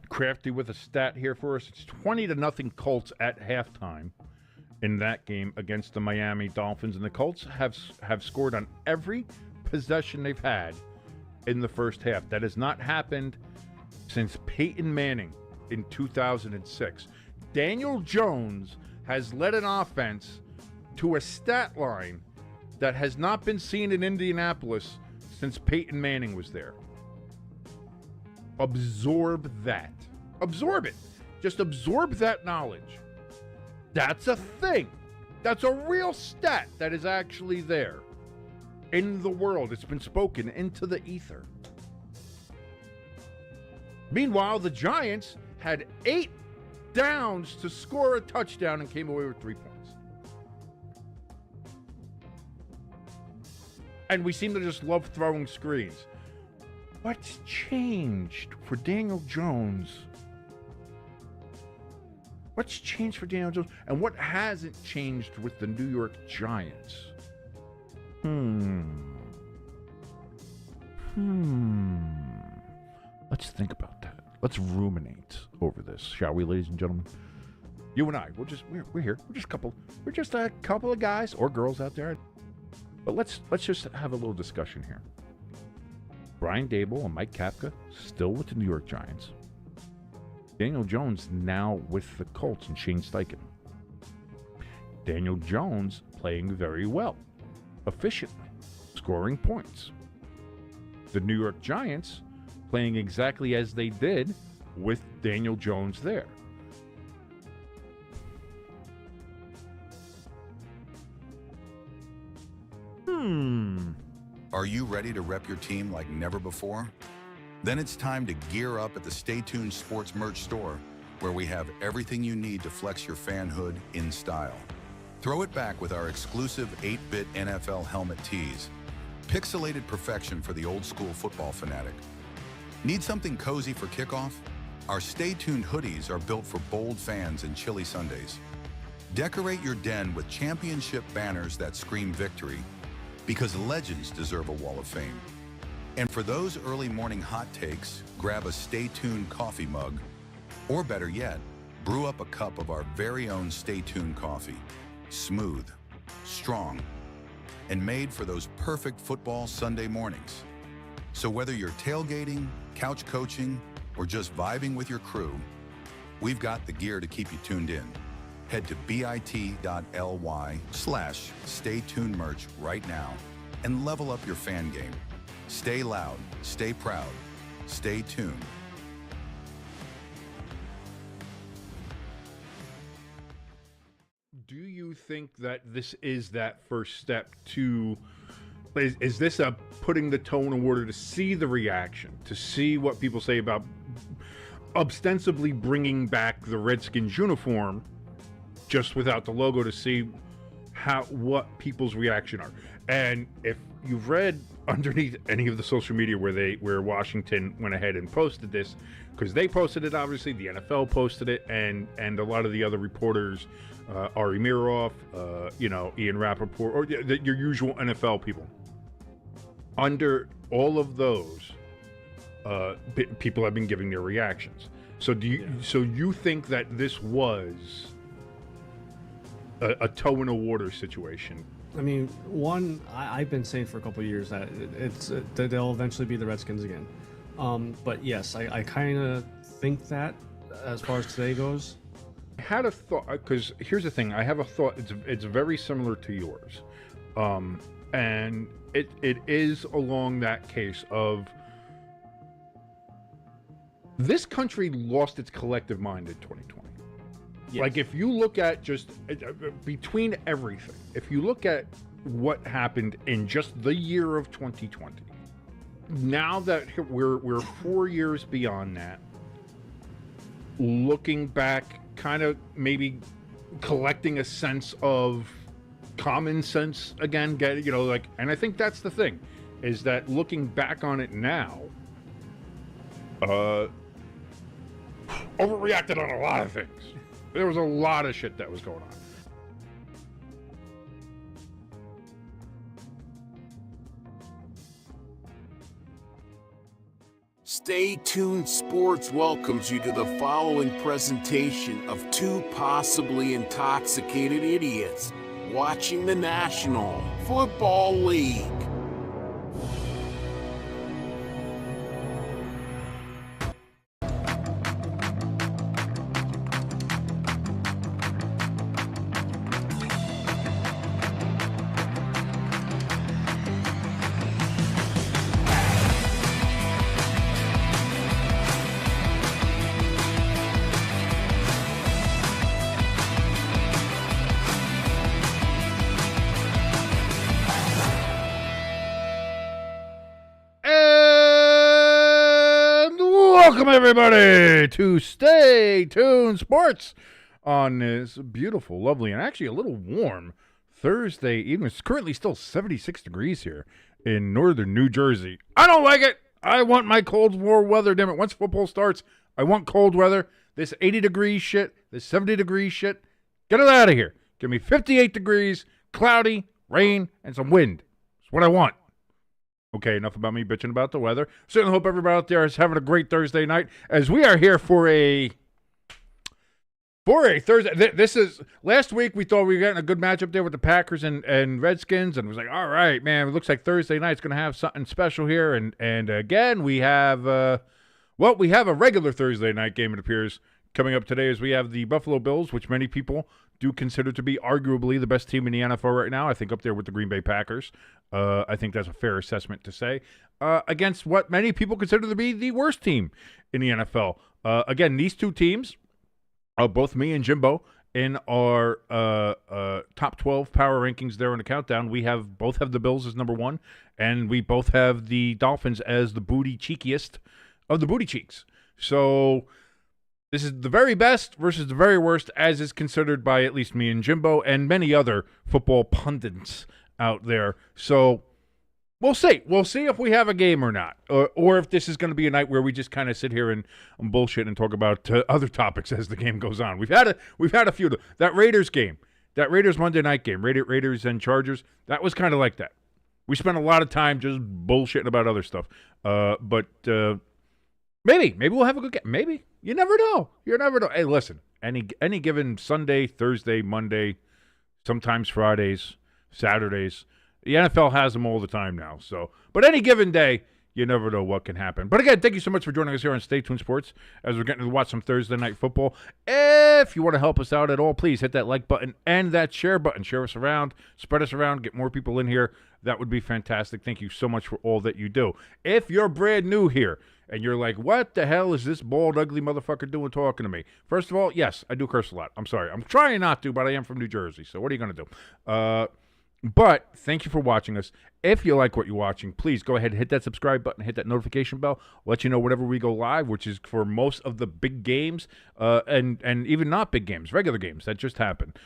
Crafty with a stat here for us. It's 20-0 Colts at halftime in that game against the Miami Dolphins, and the Colts have scored on every possession they've had in the first half. That has not happened since Peyton Manning in 2006. Daniel Jones has led an offense to a stat line that has not been seen in Indianapolis since Peyton Manning was there. Absorb that. Absorb it. Just absorb that knowledge. That's a thing. That's a real stat that is actually there in the world. It's been spoken into the ether. Meanwhile, the Giants had 8 downs to score a touchdown and came away with 3 points. And we seem to just love throwing screens. What's changed for Daniel Jones? What's changed for Daniel Jones? And what hasn't changed with the New York Giants? Let's think about that. Let's ruminate over this, shall we, ladies and gentlemen? You and I, we're here. We're just a couple of guys or girls out there. But let's just have a little discussion here. Brian Daboll and Mike Kapka still with the New York Giants. Daniel Jones now with the Colts and Shane Steichen. Daniel Jones playing very well, efficiently, scoring points. The New York Giants playing exactly as they did with Daniel Jones there. Are you ready to rep your team like never before? Then it's time to gear up at the Stay Tuned Sports Merch store, where we have everything you need to flex your fanhood in style. Throw it back with our exclusive 8-bit NFL helmet tees. Pixelated perfection for the old school football fanatic. Need something cozy for kickoff? Our Stay Tuned hoodies are built for bold fans and chilly Sundays. Decorate your den with championship banners that scream victory, because legends deserve a wall of fame. And for those early morning hot takes, grab a Stay Tuned coffee mug, or better yet, brew up a cup of our very own Stay Tuned coffee. Smooth, strong, and made for those perfect football Sunday mornings. So whether you're tailgating, couch coaching, or just vibing with your crew, we've got the gear to keep you tuned in. Head to bit.ly/StayTunedMerch right now and level up your fan game. Stay loud, stay proud, stay tuned. Do you think that this is that first step to... Is this a putting the toe in the water to see the reaction, to see what people say about ostensibly bringing back the Redskins uniform just without the logo, to see what people's reaction are? And if you've read underneath any of the social media where Washington went ahead and posted this, because they posted it, obviously the NFL posted it, and a lot of the other reporters, Ari Miroff, Ian Rappaport, or your usual NFL people. Under all of those, people have been giving their reactions. So you think that this was a toe in the water situation? I mean, one, I've been saying for a couple of years that that they'll eventually be the Redskins again. But yes, I kind of think that as far as today goes. I had a thought, because here's the thing. I have a thought. It's very similar to yours, and it is along that case of this country lost its collective mind in 2020. Yes. Like, if you look at just between everything, if you look at what happened in just the year of 2020, now that we're 4 years beyond that, looking back, kind of maybe collecting a sense of common sense again, and I think that's the thing, is that looking back on it now, overreacted on a lot of things. There was a lot of shit that was going on. Stay Tuned Sports welcomes you to the following presentation of two possibly intoxicated idiots watching the National Football League. Welcome, everybody, to Stay Tuned Sports on this beautiful, lovely, and actually a little warm Thursday evening. It's currently still 76 degrees here in northern New Jersey. I don't like it. I want my cold war weather. Damn it. Once football starts, I want cold weather. This 80 degrees shit, this 70 degrees shit, get it out of here. Give me 58 degrees, cloudy, rain, and some wind. That's what I want. Okay, enough about me bitching about the weather. Certainly hope everybody out there is having a great Thursday night as we are here for a Thursday. This is, last week we thought we were getting a good matchup there with the Packers and Redskins, and it was like, all right, man, it looks like Thursday night's going to have something special here. And again, we have, we have a regular Thursday night game, it appears, coming up today as we have the Buffalo Bills, which many people do consider to be arguably the best team in the NFL right now. I think up there with the Green Bay Packers. I think that's a fair assessment to say. Against what many people consider to be the worst team in the NFL. Again, these two teams, both me and Jimbo, in our top 12 power rankings there on the countdown, we both have the Bills as number one, and we both have the Dolphins as the booty cheekiest of the booty cheeks. So this is the very best versus the very worst, as is considered by at least me and Jimbo and many other football pundits out there. So we'll see. We'll see if we have a game or not, or if this is going to be a night where we just kind of sit here and bullshit and talk about other topics as the game goes on. We've had a few. That Raiders game, that Raiders Monday night game, Raiders and Chargers, that was kind of like that. We spent a lot of time just bullshitting about other stuff. But maybe we'll have a good game. Maybe. You never know. You never know. Hey, listen, any given Sunday, Thursday, Monday, sometimes Fridays, Saturdays, the NFL has them all the time now. So, but any given day, you never know what can happen. But again, thank you so much for joining us here on Stay Tuned Sports as we're getting to watch some Thursday Night Football. If you want to help us out at all, please hit that like button and that share button. Share us around, spread us around, get more people in here. That would be fantastic. Thank you so much for all that you do. If you're brand new here and you're like, what the hell is this bald, ugly motherfucker doing talking to me? First of all, yes, I do curse a lot. I'm sorry. I'm trying not to, but I am from New Jersey. So what are you going to do? But thank you for watching us. If you like what you're watching, please go ahead and hit that subscribe button, hit that notification bell, let you know whenever we go live, which is for most of the big games and even not big games, regular games that just happened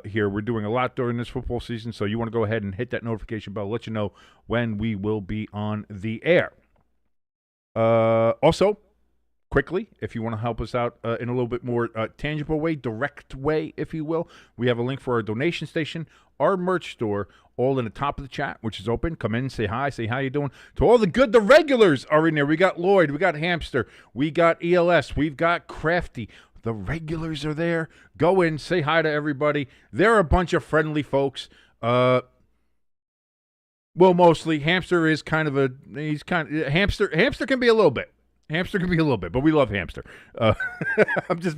here. We're doing a lot during this football season, so you want to go ahead and hit that notification bell, let you know when we will be on the air. Also, quickly, if you want to help us out in a little bit more tangible way, direct way, if you will, we have a link for our donation station, our merch store, all in the top of the chat, which is open. Come in, say hi, say how you doing. To all the regulars are in there. We got Lloyd, we got Hamster, we got ELS, we've got Crafty. The regulars are there. Go in, say hi to everybody. They're a bunch of friendly folks. Well, mostly. Hamster is Hamster can be a little bit. Hamster can be a little bit, but we love Hamster. I'm just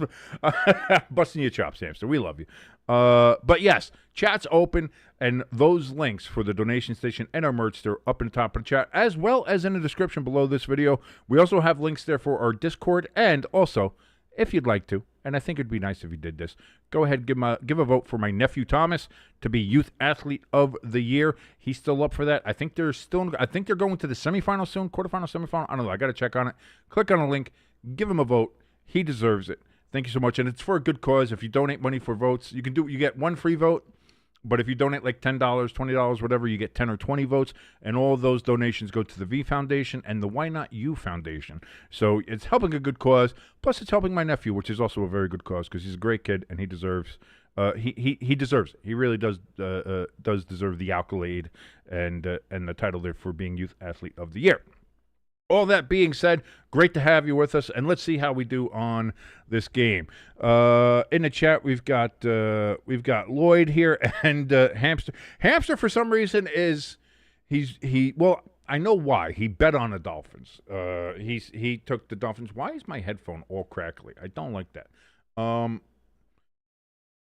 busting your chops, Hamster. We love you. But yes, chat's open, and those links for the donation station and our merch store up in the top of the chat, as well as in the description below this video. We also have links there for our Discord, and also, if you'd like to, and I think it'd be nice if you did this, go ahead and give a vote for my nephew Thomas to be Youth Athlete of the Year. He's still up for that. I think they're going to the semifinal soon, quarterfinal, semifinal. I don't know. I got to check on it. Click on the link. Give him a vote. He deserves it. Thank you so much, and it's for a good cause. If you donate money for votes, you get one free vote. But if you donate like $10, $20, whatever, you get 10 or 20 votes, and all of those donations go to the V Foundation and the Why Not You Foundation. So it's helping a good cause, plus it's helping my nephew, which is also a very good cause because he's a great kid and he deserves he deserves it. He really does deserve the accolade and the title there for being Youth Athlete of the Year. All that being said, great to have you with us, and let's see how we do on this game. In the chat, we've got Lloyd here and Hamster. Hamster, for some reason, well, I know why. He bet on the Dolphins. He took the Dolphins. Why is my headphone all crackly? I don't like that.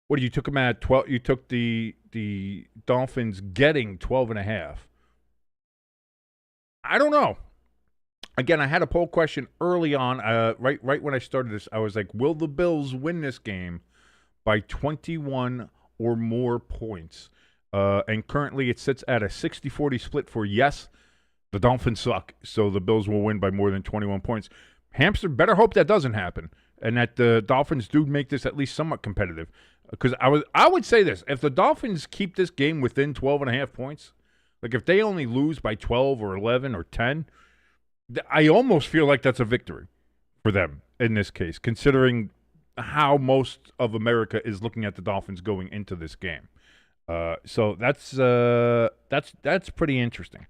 What, you took him at 12? You took the Dolphins getting 12.5. I don't know. Again, I had a poll question early on, right when I started this. I was like, will the Bills win this game by 21 or more points? And currently it sits at a 60-40 split for yes, the Dolphins suck, so the Bills will win by more than 21 points. Hamster, better hope that doesn't happen and that the Dolphins do make this at least somewhat competitive. Because I would say this, if the Dolphins keep this game within 12.5 points, like if they only lose by 12 or 11 or 10, I almost feel like that's a victory for them in this case, considering how most of America is looking at the Dolphins going into this game. So that's pretty interesting.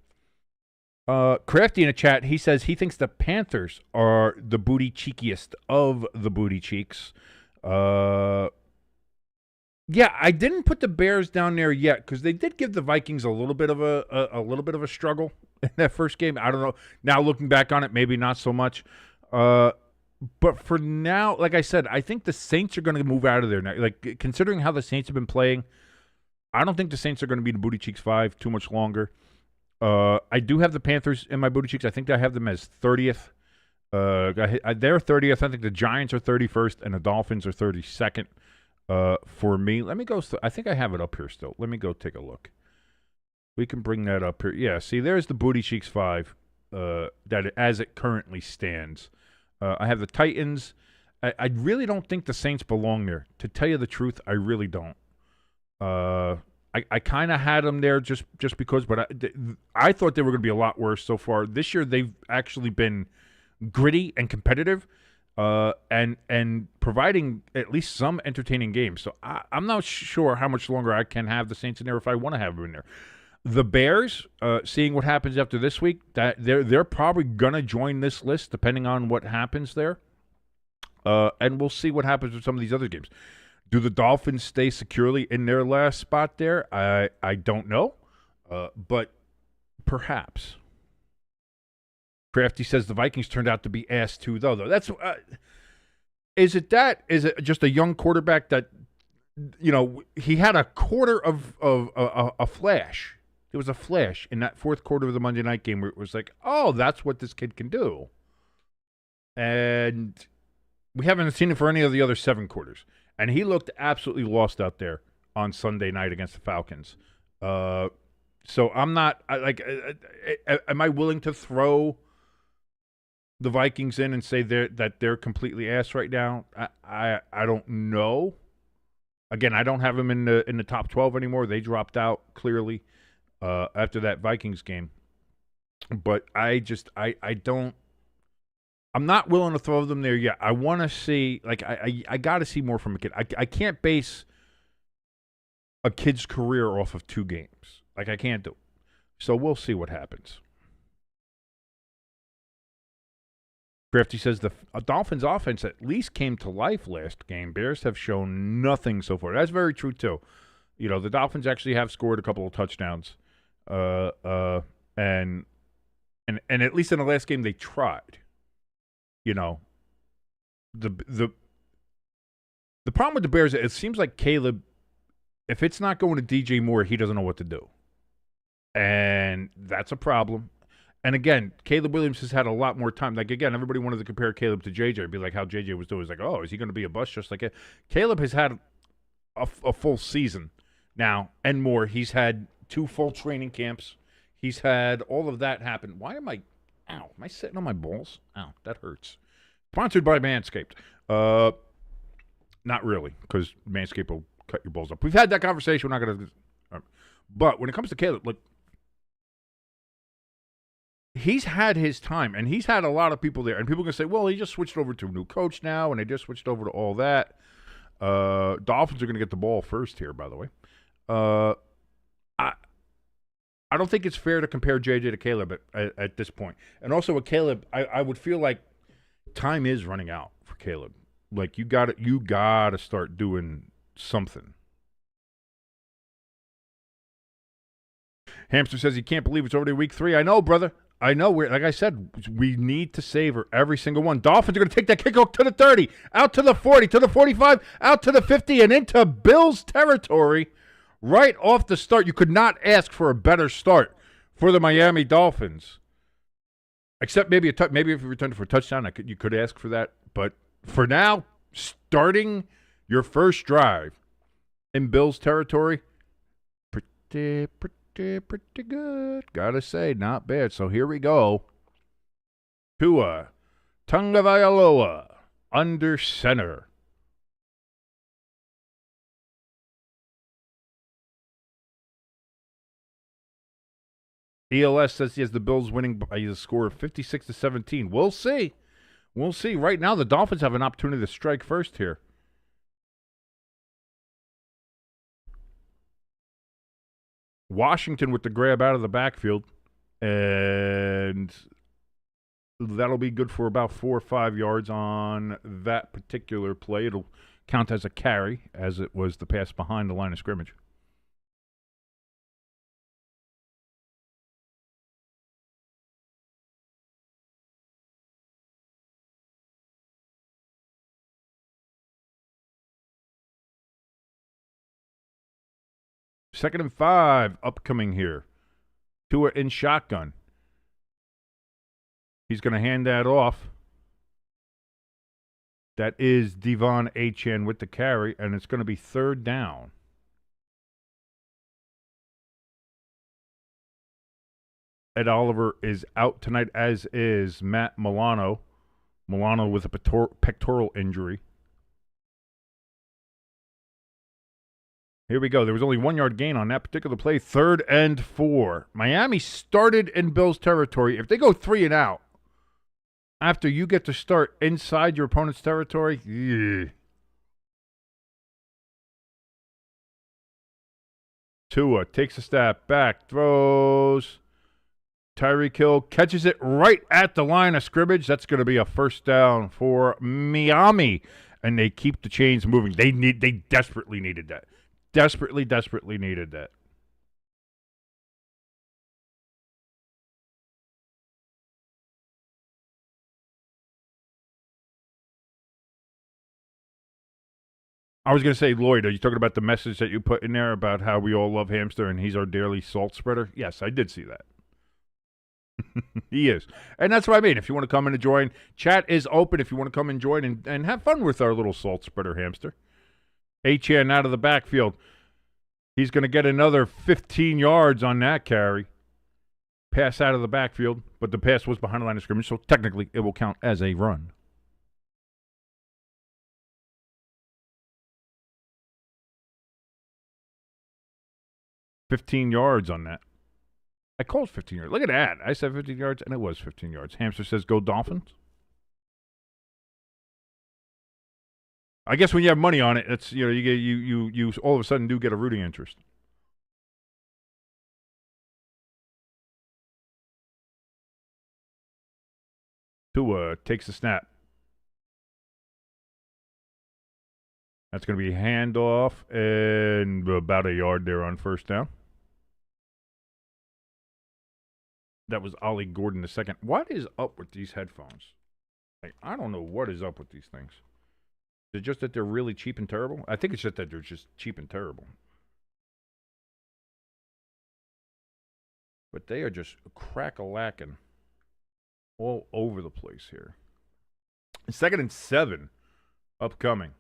Crafty in the chat, he says he thinks the Panthers are the booty cheekiest of the booty cheeks. Yeah, I didn't put the Bears down there yet because they did give the Vikings a little bit of a struggle in that first game. I don't know. Now looking back on it, maybe not so much. But for now, like I said, I think the Saints are going to move out of there now. Like considering how the Saints have been playing, I don't think the Saints are going to be the booty cheeks 5 too much longer. I do have the Panthers in my booty cheeks. I think I have them as 30th. They're 30th. I think the Giants are 31st and the Dolphins are 32nd. For me, let me go. I think I have it up here still. Let me go take a look. We can bring that up here. Yeah, see, there's the Booty Cheeks 5 as it currently stands. I have the Titans. I really don't think the Saints belong there. To tell you the truth, I really don't. I kind of had them there just because, but I thought they were going to be a lot worse so far. This year, they've actually been gritty and competitive. And providing at least some entertaining games. So I'm not sure how much longer I can have the Saints in there if I want to have them in there. The Bears, seeing what happens after this week, that they're probably gonna join this list depending on what happens there. And we'll see what happens with some of these other games. Do the Dolphins stay securely in their last spot there? I don't know, but perhaps. Crafty says the Vikings turned out to be ass too, though. That's is it just a young quarterback that, you know, he had a quarter of a flash. There was a flash in that fourth quarter of the Monday night game where it was like, oh, that's what this kid can do. And we haven't seen it for any of the other 7 quarters. And he looked absolutely lost out there on Sunday night against the Falcons. So I'm not am I willing to throw the Vikings in and say they're completely ass right now? I don't know. Again, I don't have them in the top 12 anymore. They dropped out clearly after that Vikings game. But I don't. I'm not willing to throw them there yet. I want to see, like, I got to see more from a kid. I can't base a kid's career off of 2 games. Like, I can't do it. So we'll see what happens. Crafty says the Dolphins offense at least came to life last game. Bears have shown nothing so far. That's very true, too. You know, the Dolphins actually have scored a couple of touchdowns. And at least in the last game, they tried. You know, the problem with the Bears, it seems like Caleb, if it's not going to DJ Moore, he doesn't know what to do. And that's a problem. And again, Caleb Williams has had a lot more time. Like, again, everybody wanted to compare Caleb to JJ, be like how JJ was doing. It's like, oh, is he going to be a bust just like it? Caleb has had a full season now and more. He's had 2 full training camps. He's had all of that happen. Why am I sitting on my balls? Ow, that hurts. Sponsored by Manscaped. Not really, because Manscaped will cut your balls up. We've had that conversation. We're not going to. But when it comes to Caleb, look, he's had his time, and he's had a lot of people there. And people can say, well, he just switched over to a new coach now, and they just switched over to all that. Dolphins are going to get the ball first here, by the way. I don't think it's fair to compare JJ to Caleb at this point. And also with Caleb, I would feel like time is running out for Caleb. Like you gotta start doing something. Hamster says he can't believe it's already week 3. I know, brother. I know. Like I said, we need to savor every single one. Dolphins are going to take that kickoff to the 30, out to the 40, to the 45, out to the 50, and into Bills territory right off the start. You could not ask for a better start for the Miami Dolphins. Except maybe maybe if you returned for a touchdown, you could ask for that. But for now, starting your first drive in Bills territory, pretty good. Gotta say, not bad. So here we go. Tua Tagovailoa under center. ELS says he has the Bills winning by a score of 56-17. We'll see. We'll see. Right now, the Dolphins have an opportunity to strike first here. Washington with the grab out of the backfield, and that'll be good for about 4 or 5 yards on that particular play. It'll count as a carry, as it was the pass behind the line of scrimmage. Second and 5 upcoming here. Tua in shotgun. He's going to hand that off. That is Devon Achane with the carry, and it's going to be 3rd down. Ed Oliver is out tonight, as is Matt Milano. Milano with a pectoral injury. Here we go. There was only 1 yard gain on that particular play. 3rd and 4. Miami started in Bills territory. If they go 3 and out, after you get to start inside your opponent's territory, yeah. Tua takes a step back, throws. Tyreek Hill catches it right at the line of scrimmage. That's going to be a 1st down for Miami, and they keep the chains moving. They desperately needed that. Desperately needed that. I was going to say, Lloyd, are you talking about the message that you put in there about how we all love Hamster and he's our daily salt spreader? Yes, I did see that. He is. And that's what I mean. If you want to come in and join, chat is open if you want to come and join and have fun with our little salt spreader Hamster. Achane out of the backfield. He's going to get another 15 yards on that carry. Pass out of the backfield, but the pass was behind the line of scrimmage, so technically it will count as a run. $15 yards on that. I called 15 yards. Look at that. I said 15 yards, and it was 15 yards. Hamster says, go Dolphins. I guess when you have money on it, it's you all of a sudden do get a rooting interest. Tua takes the snap. That's going to be handoff and about a yard there on 1st down. That was Ollie Gordon II. What is up with these headphones? I don't know what is up with these things. Is it just that they're really cheap and terrible? I think it's just that they're just cheap and terrible. But they are just crack-a-lacking all over the place here. 2nd and 7 upcoming.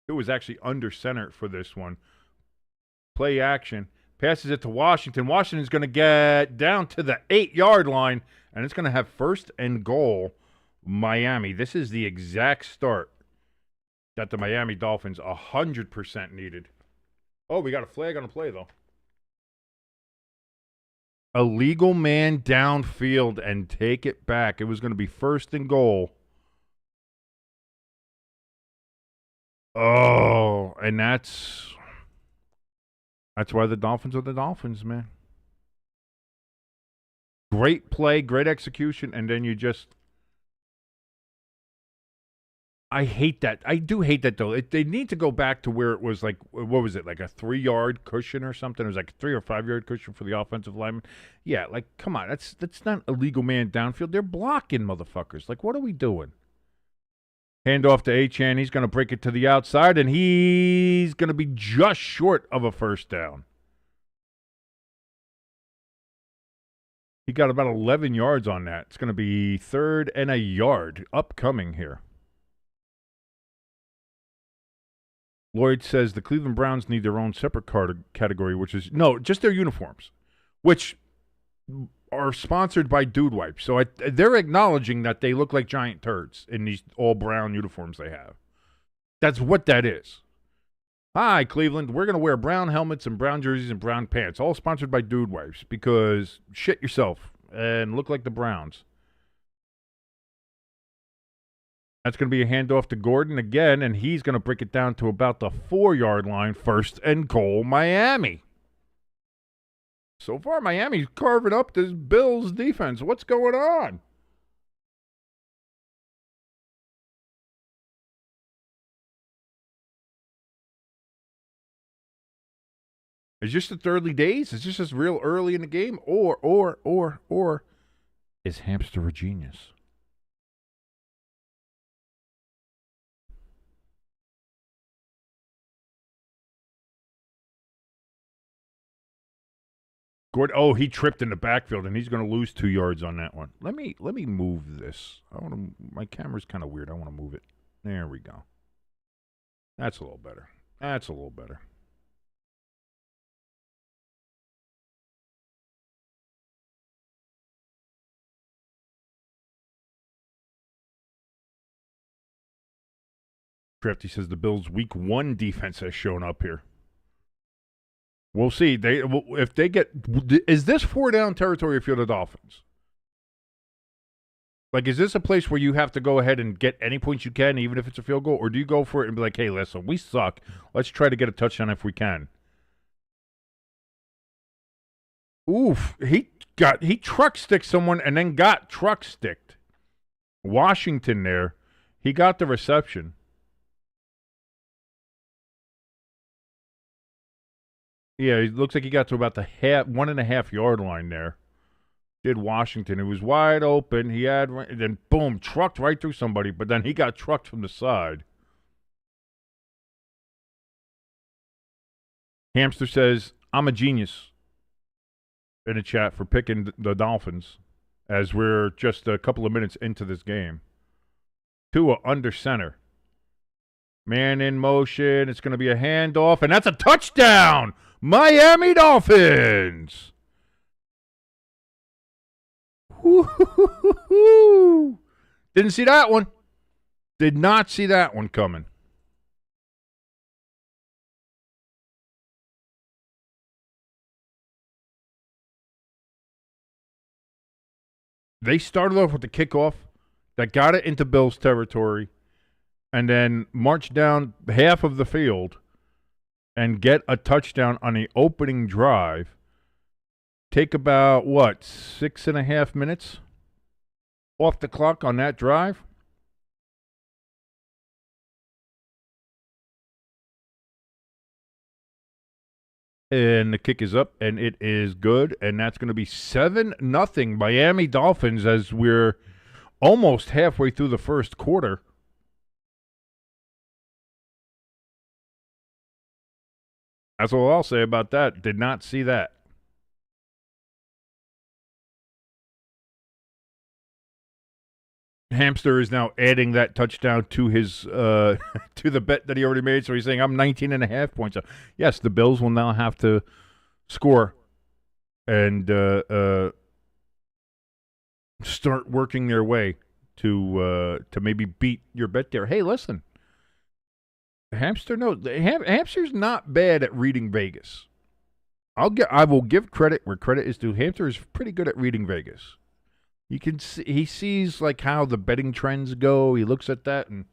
It was actually under center for this one. Play action. Passes it to Washington. Washington's going to get down to the 8-yard line, and it's going to have 1st and goal. Miami. This is the exact start that the Miami Dolphins 100% needed. Oh, we got a flag on the play, though. A legal man downfield and take it back. It was going to be 1st and goal. Oh, and that's That's why the Dolphins are the Dolphins, man. Great play, great execution, and then you just... I hate that. I do hate that, though. They need to go back to where it was like, what was it, like a 3-yard cushion or something? It was like a 3 or 5-yard cushion for the offensive lineman. Yeah, like, come on. That's not a legal man downfield. They're blocking motherfuckers. Like, what are we doing? Hand off to Achane. He's going to break it to the outside, and he's going to be just short of a first down. He got about 11 yards on that. It's going to be 3rd and a yard upcoming here. Lloyd says the Cleveland Browns need their own separate category, which is, no, just their uniforms, which are sponsored by Dude Wipes. So they're acknowledging that they look like giant turds in these all-brown uniforms they have. That's what that is. Hi, Cleveland. We're going to wear brown helmets and brown jerseys and brown pants, all sponsored by Dude Wipes, because shit yourself and look like the Browns. That's going to be a handoff to Gordon again, and he's going to break it down to about the 4-yard line. 1st and goal, Miami. So far, Miami's carving up this Bills defense. What's going on? Is this the early days? Is this just real early in the game? Or is Hamster a genius? Gordon, he tripped in the backfield, and he's going to lose 2 yards on that one. Let me move this. My camera's kind of weird. I want to move it. There we go. That's a little better. That's a little better. Crafty says the Bills' Week 1 defense has shown up here. We'll see. If they get, is this 4-down territory if you're the Dolphins? Like, is this a place where you have to go ahead and get any points you can, even if it's a field goal, or do you go for it and be like, hey, listen, we suck. Let's try to get a touchdown if we can. Oof! He truck sticked someone and then got truck sticked. Washington there, he got the reception. Yeah, it looks like he got to about the 1.5 yard line there. Did Washington. It was wide open. He had, then boom, trucked right through somebody, but then he got trucked from the side. Hamster says, I'm a genius in the chat for picking the Dolphins as we're just a couple of minutes into this game. Tua under center. Man in motion. It's going to be a handoff, and that's a touchdown! Miami Dolphins! Woo-hoo-hoo-hoo-hoo. Didn't see that one. Did not see that one coming. They started off with the kickoff that got it into Bills territory and then marched down half of the field and get a touchdown on the opening drive. Take about, 6.5 minutes off the clock on that drive? And the kick is up, and it is good, and that's going to be 7-0 Miami Dolphins as we're almost halfway through the first quarter. That's all I'll say about that. Did not see that. Hamster is now adding that touchdown to his to the bet that he already made. So he's saying, I'm 19.5 points up. Yes, the Bills will now have to score and start working their way to maybe beat your bet there. Hey, listen. Hamster's not bad at reading Vegas. I will give credit where credit is due. Hamster is pretty good at reading Vegas. You can see, he sees like how the betting trends go. He looks at that and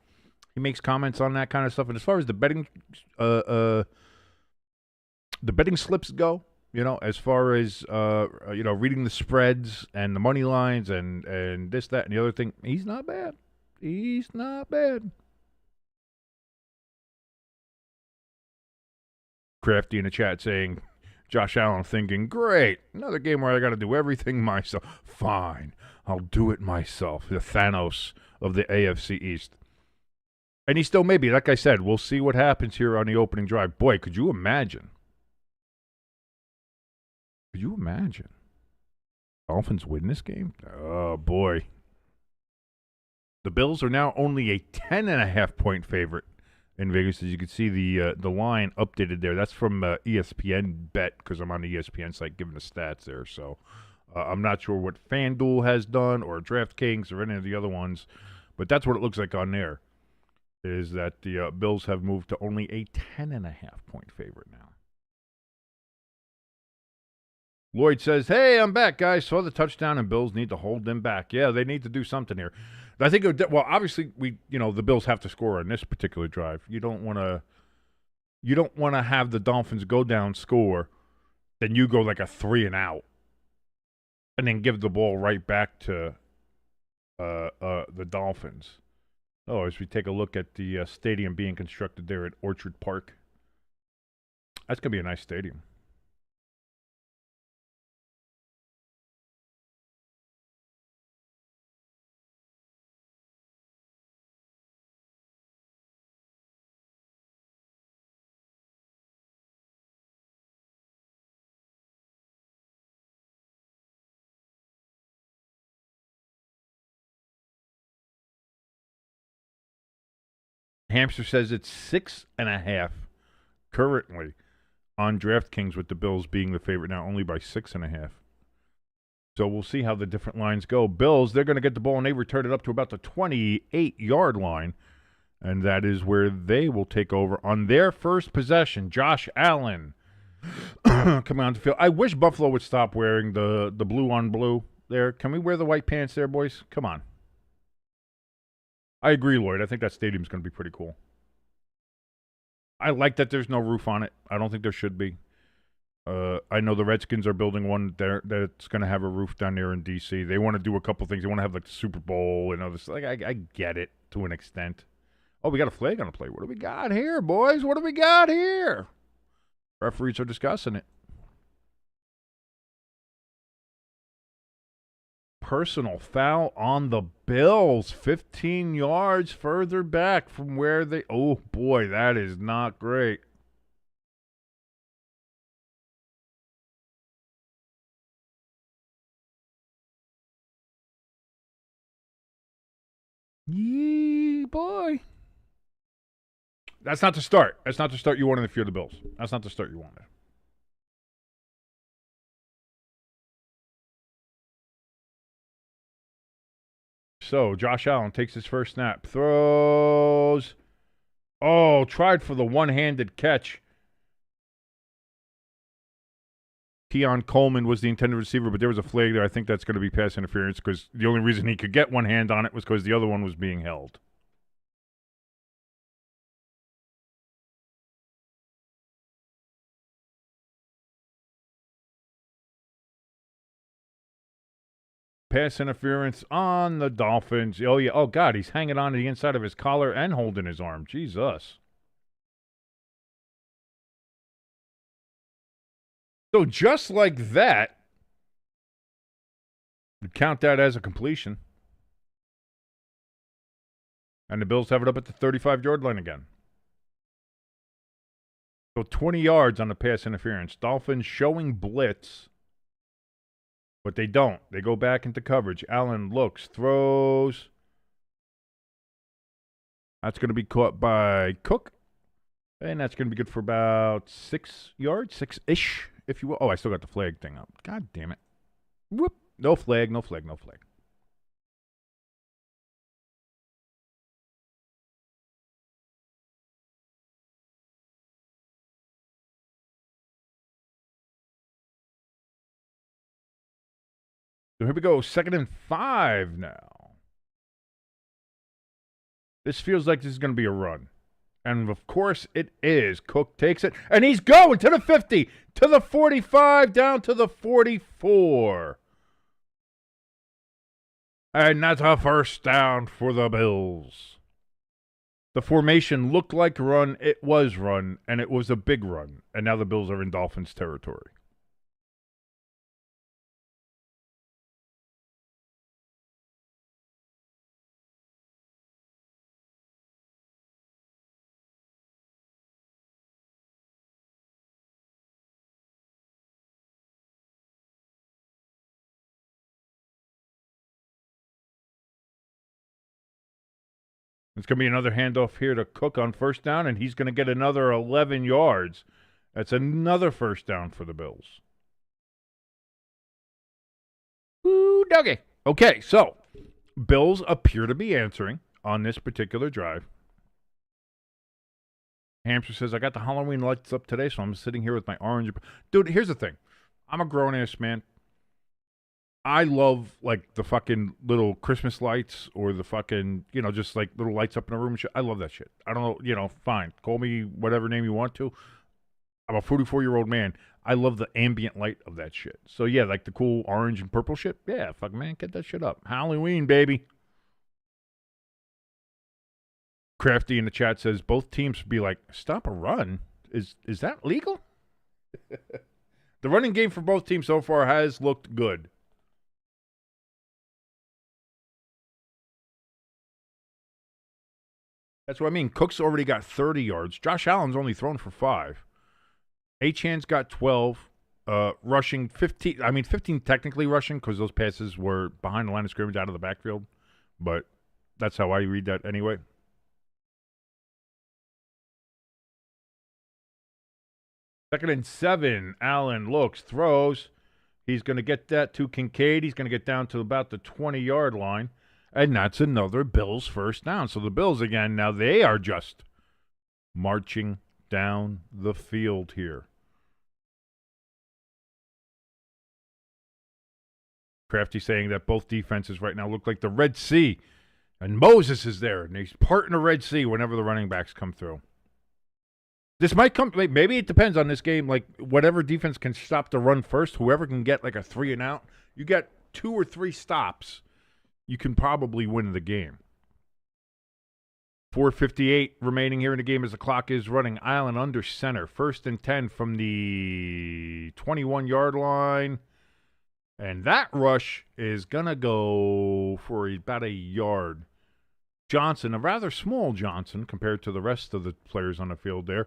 he makes comments on that kind of stuff. And as far as the betting the betting slips go, as far as reading the spreads and the money lines and this, that, and the other thing, he's not bad. He's not bad. Crafty in the chat saying, Josh Allen thinking, great, another game where I got to do everything myself. Fine, I'll do it myself. The Thanos of the AFC East. And he still may be. Like I said, we'll see what happens here on the opening drive. Boy, could you imagine? Could you imagine? Dolphins win this game? Oh, boy. The Bills are now only a 10.5-point favorite in Vegas. As you can see, the line updated there. That's from ESPN Bet, because I'm on the ESPN site giving the stats there. So I'm not sure what FanDuel has done or DraftKings or any of the other ones, but that's what it looks like on there, is that the Bills have moved to only a 10.5-point favorite now. Lloyd says, hey, I'm back, guys. Saw the touchdown, and Bills need to hold them back. Yeah, they need to do something here. I think, obviously, the Bills have to score on this particular drive. You don't want to have the Dolphins go down, score, then you go like a 3-and-out, and then give the ball right back to the Dolphins. Oh, as we take a look at the stadium being constructed there at Orchard Park. That's going to be a nice stadium. Hamster says it's 6.5 currently on DraftKings, with the Bills being the favorite now only by 6.5. So we'll see how the different lines go. Bills, they're going to get the ball, and they return it up to about the 28-yard line, and that is where they will take over on their first possession. Josh Allen coming on the field. I wish Buffalo would stop wearing the blue on blue there. Can we wear the white pants there, boys? Come on. I agree, Lloyd. I think that stadium's going to be pretty cool. I like that there's no roof on it. I don't think there should be. I know the Redskins are building one there that's going to have a roof down there in D.C. They want to do a couple things. They want to have like the Super Bowl and others. Like I get it to an extent. Oh, we got a flag on the play. What do we got here, boys? What do we got here? Referees are discussing it. Personal foul on the Bills, 15 yards further back from where they... Oh, boy, that is not great. Yee, boy. That's not the start. That's not the start you wanted if you're the Bills. That's not the start you wanted. So, Josh Allen takes his first snap, throws. Oh, tried for the one-handed catch. Keon Coleman was the intended receiver, but there was a flag there. I think that's going to be pass interference because the only reason he could get one hand on it was because the other one was being held. Pass interference on the Dolphins. Oh, yeah. Oh, God. He's hanging on to the inside of his collar and holding his arm. Jesus. So just like that, you count that as a completion. And the Bills have it up at the 35-yard line again. So 20 yards on the pass interference. Dolphins showing blitz. But they don't. They go back into coverage. Allen looks, throws. That's going to be caught by Cook. And that's going to be good for about 6 yards, 6-ish, if you will. Oh, I still got the flag thing up. God damn it. Whoop. No flag, no flag, no flag. So here we go, 2nd and 5 now. This feels like this is going to be a run. And, of course, it is. Cook takes it, and he's going to the 50, to the 45, down to the 44. And that's a first down for the Bills. The formation looked like run. It was run, and it was a big run. And now the Bills are in Dolphins territory. It's going to be another handoff here to Cook on first down, and he's going to get another 11 yards. That's another first down for the Bills. Woo, doggy. Okay, so Bills appear to be answering on this particular drive. Hamster says, I got the Halloween lights up today, so I'm sitting here with my orange. Dude, here's the thing. I'm a grown-ass man. I love, like, the fucking little Christmas lights or the fucking, just, like, little lights up in a room and shit. I love that shit. I don't know, fine. Call me whatever name you want to. I'm a 44-year-old man. I love the ambient light of that shit. So, yeah, like the cool orange and purple shit. Yeah, fuck, man, get that shit up. Halloween, baby. Crafty in the chat says, both teams be like, stop a run? Is that legal? The running game for both teams so far has looked good. That's what I mean. Cook's already got 30 yards. Josh Allen's only thrown for 5. Achan's got 12. Rushing 15. 15 technically rushing because those passes were behind the line of scrimmage out of the backfield. But that's how I read that anyway. Second and 7. Allen looks, throws. He's going to get that to Kincaid. He's going to get down to about the 20-yard line. And that's another Bills first down. So the Bills, again, now they are just marching down the field here. Crafty saying that both defenses right now look like the Red Sea. And Moses is there, and he's parting the Red Sea whenever the running backs come through. This might come, maybe it depends on this game. Like, whatever defense can stop the run first, whoever can get like a 3 and out, you get 2 or 3 stops, you can probably win the game. 4:58 remaining here in the game as the clock is running. Allen under center. 1st and 10 from the 21-yard line. And that rush is going to go for about a yard. Johnson, a rather small Johnson compared to the rest of the players on the field there.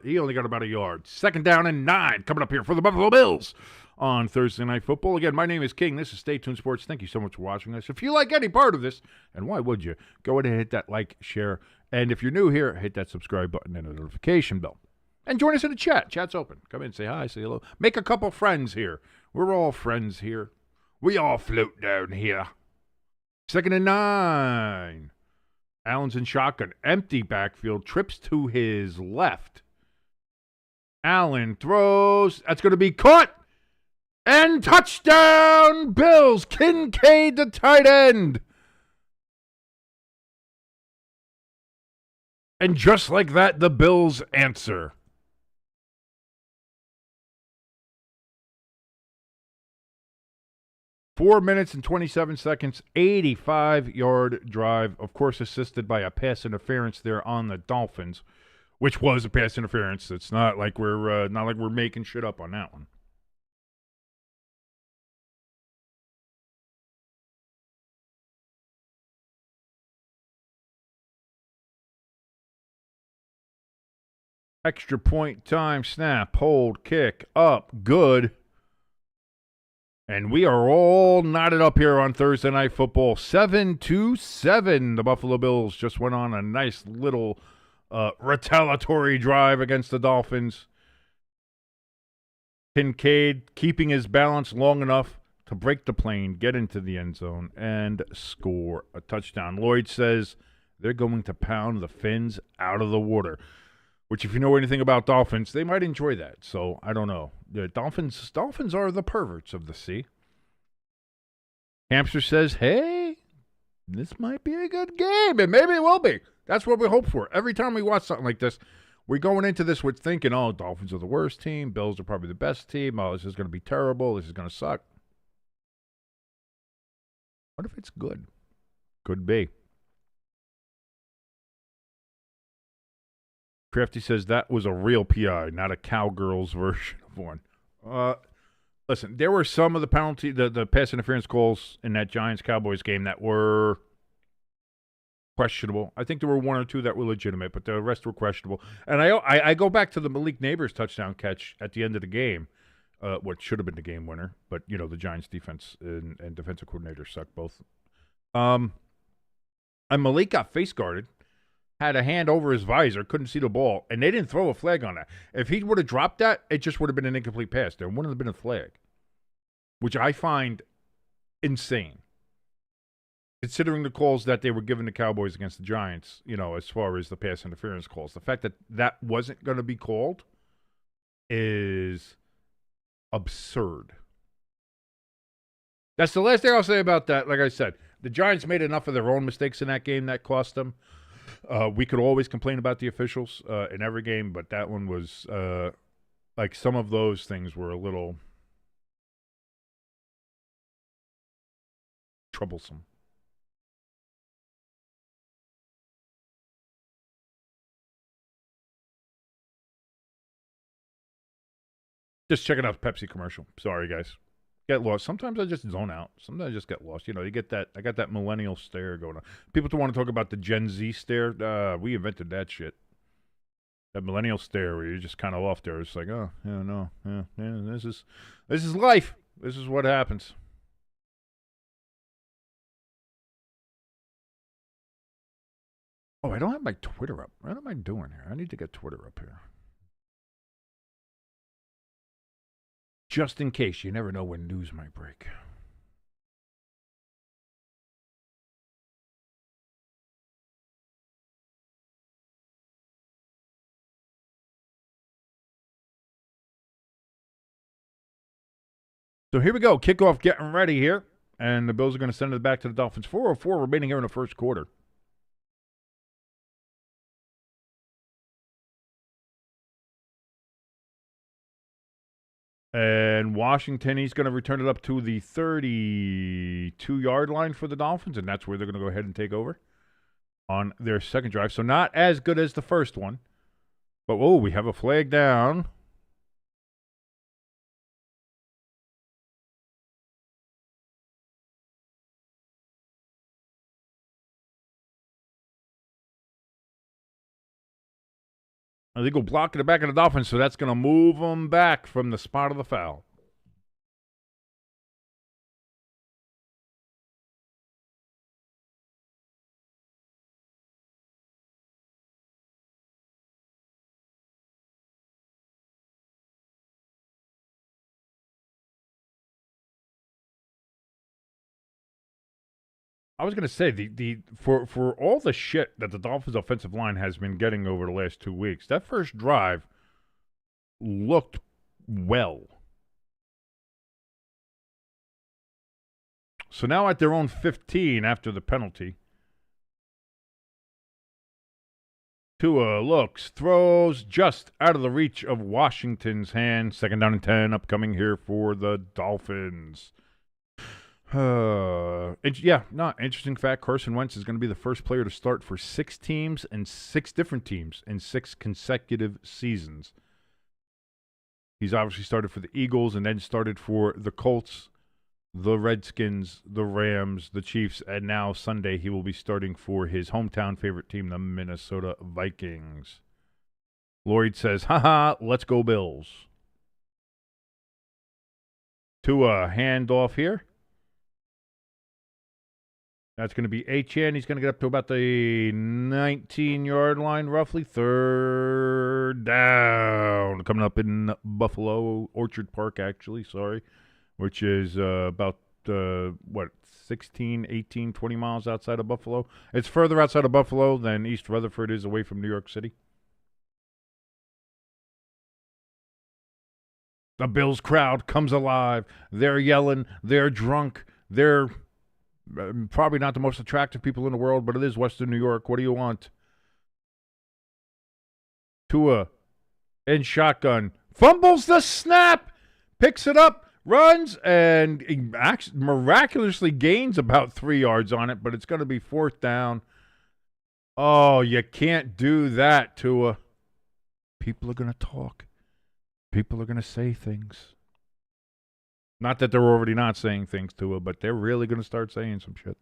He only got about a yard. 2nd down and 9 coming up here for the Buffalo Bills on Thursday Night Football. Again, my name is King. This is Stay Tuned Sports. Thank you so much for watching us. If you like any part of this, and why would you, go ahead and hit that like, share, and if you're new here, hit that subscribe button and the notification bell. And join us in the chat. Chat's open. Come in, say hi, say hello. Make a couple friends here. We're all friends here. We all float down here. 2nd and 9. Allen's in shotgun. Empty backfield. Trips to his left. Allen throws. That's going to be caught. And touchdown, Bills. Kincaid, the tight end. And just like that, the Bills answer. Four minutes and 27 seconds, 85-yard drive, of course assisted by a pass interference there on the Dolphins, which was a pass interference. It's not like we're making shit up on that one. Extra point time, snap, hold, kick, up, good. And we are all knotted up here on Thursday Night Football. 7-7. The Buffalo Bills just went on a nice little retaliatory drive against the Dolphins. Kincaid keeping his balance long enough to break the plane, get into the end zone, and score a touchdown. Lloyd says they're going to pound the fins out of the water. Which, if you know anything about Dolphins, they might enjoy that. So, I don't know. The Dolphins are the perverts of the sea. Hamster says, hey, this might be a good game. And maybe it will be. That's what we hope for. Every time we watch something like this, we're going into this with thinking, oh, Dolphins are the worst team. Bills are probably the best team. Oh, this is going to be terrible. This is going to suck. What if it's good? Could be. Crafty says that was a real PI, not a Cowgirls version of one. Listen, there were some of the penalty, the pass interference calls in that Giants-Cowboys game that were questionable. I think there were one or two that were legitimate, but the rest were questionable. And I go back to the Malik Neighbors touchdown catch at the end of the game, what should have been the game winner, but the Giants defense and defensive coordinator suck both. And Malik got face guarded, had a hand over his visor, couldn't see the ball, and they didn't throw a flag on that. If he would have dropped that, it just would have been an incomplete pass. There wouldn't have been a flag, which I find insane, considering the calls that they were giving the Cowboys against the Giants, as far as the pass interference calls. The fact that that wasn't going to be called is absurd. That's the last thing I'll say about that. Like I said, the Giants made enough of their own mistakes in that game that cost them. We could always complain about the officials in every game, but that one was like some of those things were a little troublesome. Just checking out the Pepsi commercial. Sorry, guys. Get lost. Sometimes I just zone out. Sometimes I just get lost. You get that. I got that millennial stare going on. People don't want to talk about the Gen Z stare. We invented that shit. That millennial stare where you're just kind of off there. It's like, oh, yeah, no, yeah, this is life. This is what happens. Oh, I don't have my Twitter up. What am I doing here? I need to get Twitter up here. Just in case. You never know when news might break. So here we go. Kickoff getting ready here. And the Bills are going to send it back to the Dolphins. 4:04 remaining here in the first quarter. And Washington, he's going to return it up to the 32-yard line for the Dolphins, and that's where they're going to go ahead and take over on their second drive. So not as good as the first one. But, we have a flag down. Illegal block in the back of the Dolphins, so that's going to move them back from the spot of the foul. I was going to say for all the shit that the Dolphins' offensive line has been getting over the last 2 weeks, that first drive looked well. So now at their own 15 after the penalty, Tua looks, throws just out of the reach of Washington's hand. Second down and 10 upcoming here for the Dolphins. Interesting fact. Carson Wentz is going to be the first player to start for 6 teams and 6 different teams in 6 consecutive seasons. He's obviously started for the Eagles and then started for the Colts, the Redskins, the Rams, the Chiefs, and now Sunday he will be starting for his hometown favorite team, the Minnesota Vikings. Lloyd says, haha, let's go Bills. To a handoff here. That's going to be Achane. He's going to get up to about the 19-yard line, roughly. Third down. Coming up in Buffalo, Orchard Park, actually, sorry. Which is about, 16, 18, 20 miles outside of Buffalo. It's further outside of Buffalo than East Rutherford is away from New York City. The Bills crowd comes alive. They're yelling. They're drunk. They're probably not the most attractive people in the world, but it is Western New York. What do you want? Tua in shotgun. Fumbles the snap. Picks it up. Runs and he miraculously gains about 3 yards on it, but it's going to be 4th down. Oh, you can't do that, Tua. People are going to talk. People are going to say things. Not that they're already not saying things, Tua, but they're really going to start saying some shit.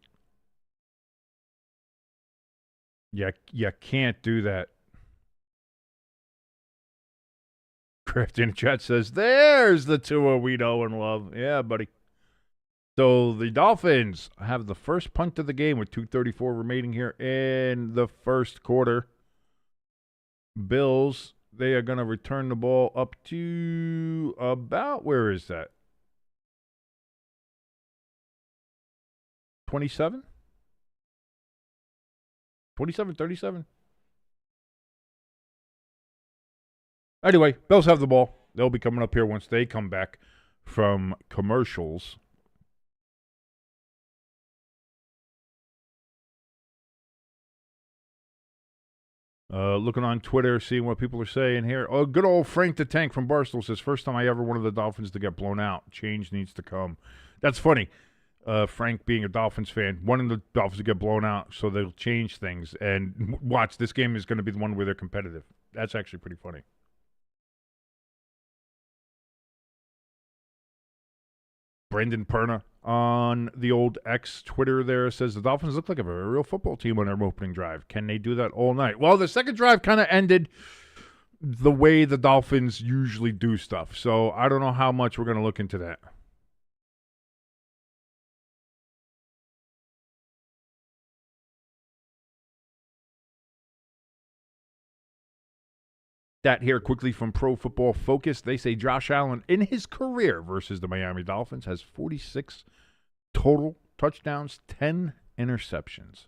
You can't do that. Crafty in the chat says, there's the Tua we know and love. Yeah, buddy. So the Dolphins have the first punt of the game with 2:34 remaining here in the first quarter. Bills, they are going to return the ball up to about, where is that? 27? 27, 37? Anyway, Bills have the ball. They'll be coming up here once they come back from commercials. Looking on Twitter, seeing what people are saying here. Oh, good old Frank the Tank from Barstool says, first time I ever wanted the Dolphins to get blown out. Change needs to come. That's funny. Frank being a Dolphins fan, wanting the Dolphins to get blown out so they'll change things. And watch, this game is going to be the one where they're competitive. That's actually pretty funny. Brendan Perna on the old X Twitter there says the Dolphins look like a very real football team on their opening drive. Can they do that all night? Well, the second drive kind of ended the way the Dolphins usually do stuff. So I don't know how much we're going to look into that. That here quickly from Pro Football Focus. They say Josh Allen in his career versus the Miami Dolphins has 46 total touchdowns, 10 interceptions.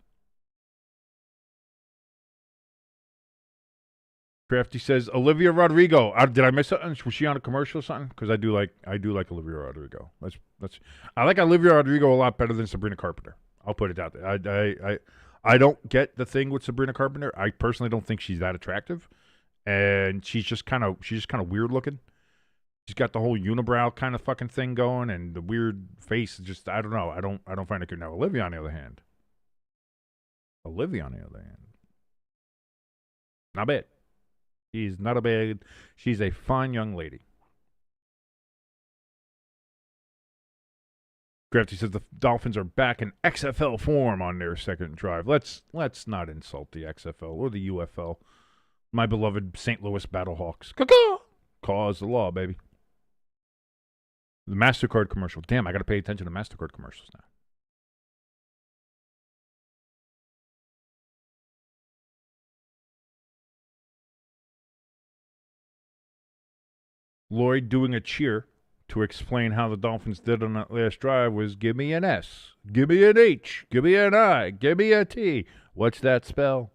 Crafty says Olivia Rodrigo. Did I miss something? Was she on a commercial or something? Because I do like Olivia Rodrigo. I like Olivia Rodrigo a lot better than Sabrina Carpenter. I'll put it out there. I don't get the thing with Sabrina Carpenter. I personally don't think she's that attractive. And she's just kind of weird looking. She's got the whole unibrow kind of fucking thing going, and the weird face. Just I don't know. I don't find it good. Now Olivia on the other hand, not bad. She's not a bad. She's a fine young lady. Crafty says the Dolphins are back in XFL form on their second drive. Let's not insult the XFL or the UFL. My beloved St. Louis Battlehawks. Caw-caw! Cause the law, baby. The MasterCard commercial. Damn, I got to pay attention to MasterCard commercials now. Lloyd doing a cheer to explain how the Dolphins did on that last drive was give me an S, give me an H, give me an I, give me a T. What's that spell?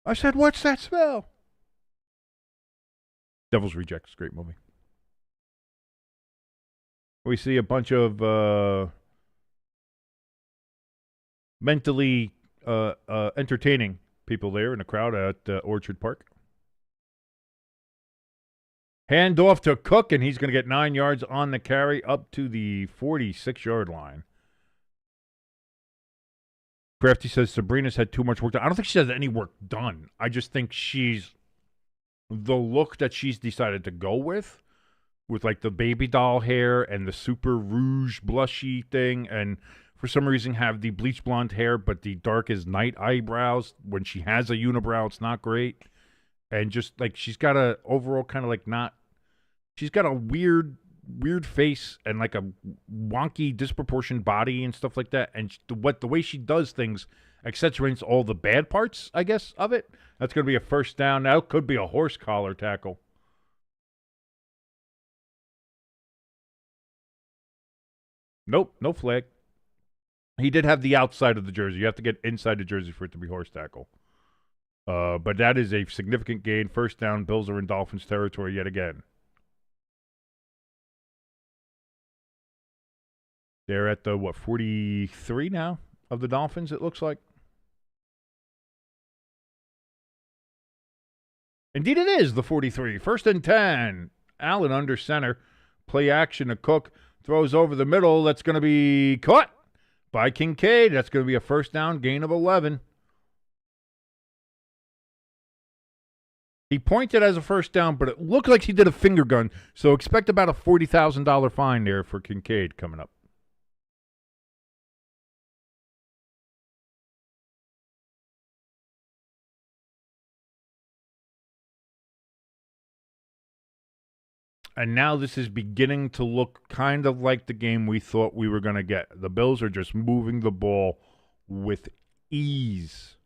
I said, what's that spell? Devil's Rejects, great movie. We see a bunch of mentally entertaining people there in the crowd at Orchard Park. Hand off to Cook, and he's going to get 9 yards on the carry up to the 46-yard line. Crafty says Sabrina's had too much work done. I don't think she has any work done. I just think she's the look that she's decided to go with like the baby doll hair and the super rouge blushy thing, and for some reason have the bleach blonde hair but the dark as night eyebrows. When she has a unibrow, it's not great. And just like she's got a overall kind of like not, she's got a weird face and like a wonky disproportioned body and stuff like that. And the way she does things accentuates all the bad parts, I guess, of it. That's going to be a first down. Now it could be a horse collar tackle. Nope, no flag. He did have the outside of the jersey. You have to get inside the jersey for it to be horse tackle. But that is a significant gain. First down, Bills are in Dolphins territory yet again. They're at the, 43 now of the Dolphins, it looks like. Indeed, it is the 43. 1st and 10. Allen under center. Play action to Cook. Throws over the middle. That's going to be caught by Kincaid. That's going to be a first down, gain of 11. He pointed as a first down, but it looked like he did a finger gun. So expect about a $40,000 fine there for Kincaid coming up. And now this is beginning to look kind of like the game we thought we were going to get. The Bills are just moving the ball with ease.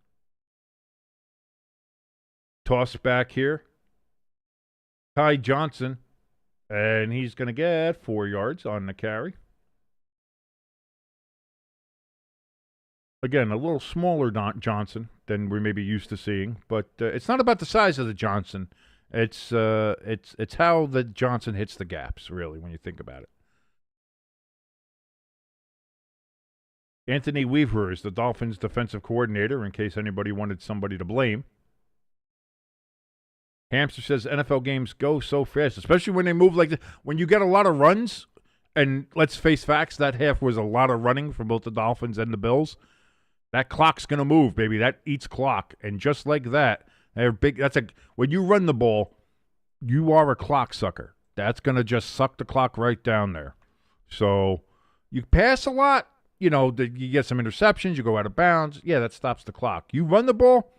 Toss back here. Ty Johnson. And he's going to get 4 yards on the carry. Again, a little smaller Johnson than we may be used to seeing. But it's not about the size of the Johnson. It's how the Johnson hits the gaps, really, when you think about it. Anthony Weaver is the Dolphins' defensive coordinator, in case anybody wanted somebody to blame. Hamster says NFL games go so fast, especially when they move like this. When you get a lot of runs, and let's face facts, that half was a lot of running for both the Dolphins and the Bills. That clock's going to move, baby. That eats clock. And just like that, when you run the ball, you are a clock sucker. That's going to just suck the clock right down there. So you pass a lot, you get some interceptions, you go out of bounds. Yeah, that stops the clock. You run the ball,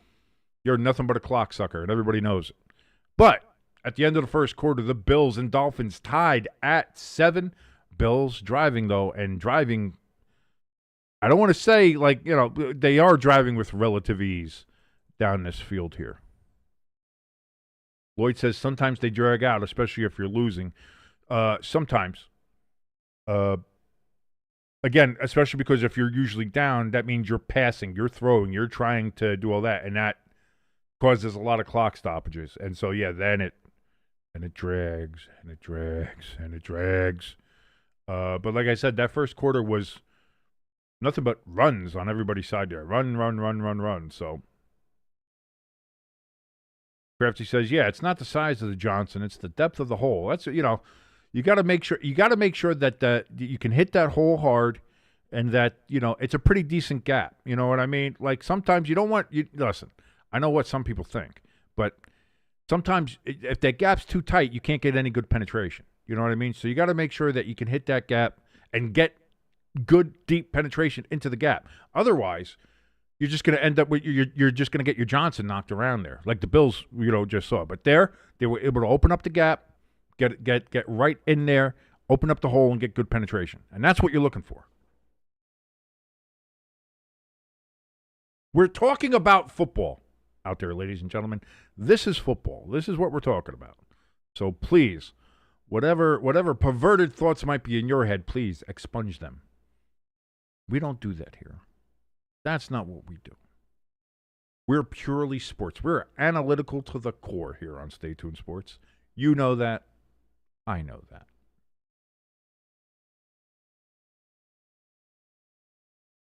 you're nothing but a clock sucker, and everybody knows it. But at the end of the first quarter, the Bills and Dolphins tied at 7. Bills driving, though, and driving, I don't want to say, they are driving with relative ease down this field here. Lloyd says sometimes they drag out, especially if you're losing. Sometimes. Again, especially because if you're usually down, that means you're passing, you're throwing, you're trying to do all that, and that causes a lot of clock stoppages. And so, yeah, then it drags, and it drags, and it drags. But like I said, that first quarter was nothing but runs on everybody's side there. Run. So Crafty says, yeah, it's not the size of the Johnson, it's the depth of the hole. That's, you got to make sure that you can hit that hole hard, and that, it's a pretty decent gap. You know what I mean? Like sometimes you don't want listen, I know what some people think, but sometimes if that gap's too tight, you can't get any good penetration. You know what I mean? So you got to make sure that you can hit that gap and get good deep penetration into the gap. Otherwise, you're just going to end up with you're just going to get your Johnson knocked around there, like the Bills just saw. But they were able to open up the gap, get right in there, open up the hole, and get good penetration, and that's what you're looking for. We're talking about football out there, ladies and gentlemen. This is football. This is what we're talking about. So please, whatever perverted thoughts might be in your head, please expunge them. We don't do that here. That's not what we do. We're purely sports. We're analytical to the core here on Stay Tuned Sports. You know that. I know that.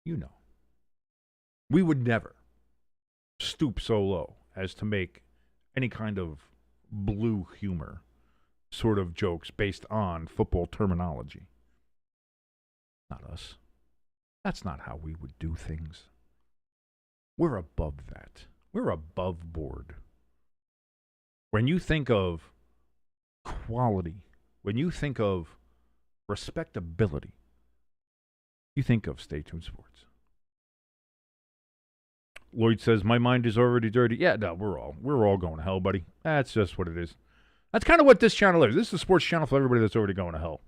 You know. We would never stoop so low as to make any kind of blue humor sort of jokes based on football terminology. Not us. That's not how we would do things. We're above that. We're above board. When you think of quality, when you think of respectability, you think of Stay Tuned Sports. Lloyd says, my mind is already dirty. Yeah, no, we're all going to hell, buddy. That's just what it is. That's kind of what this channel is. This is a sports channel for everybody that's already going to hell.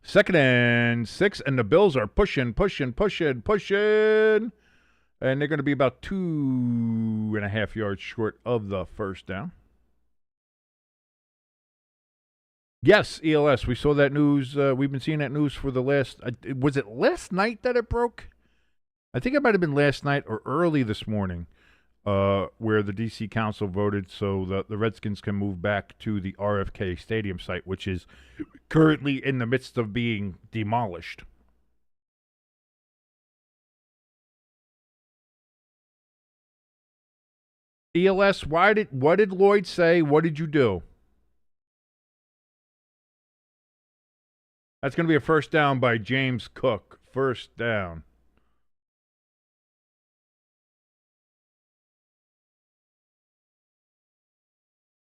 2nd and 6, and the Bills are pushing. And they're going to be about 2.5 yards short of the first down. Yes, ELS, we saw that news. We've been seeing that news for the last, was it last night that it broke? I think it might have been last night or early this morning, where the D.C. Council voted so the Redskins can move back to the RFK Stadium site, which is currently in the midst of being demolished. ELS, what did Lloyd say? What did you do? That's going to be a first down by James Cook. First down.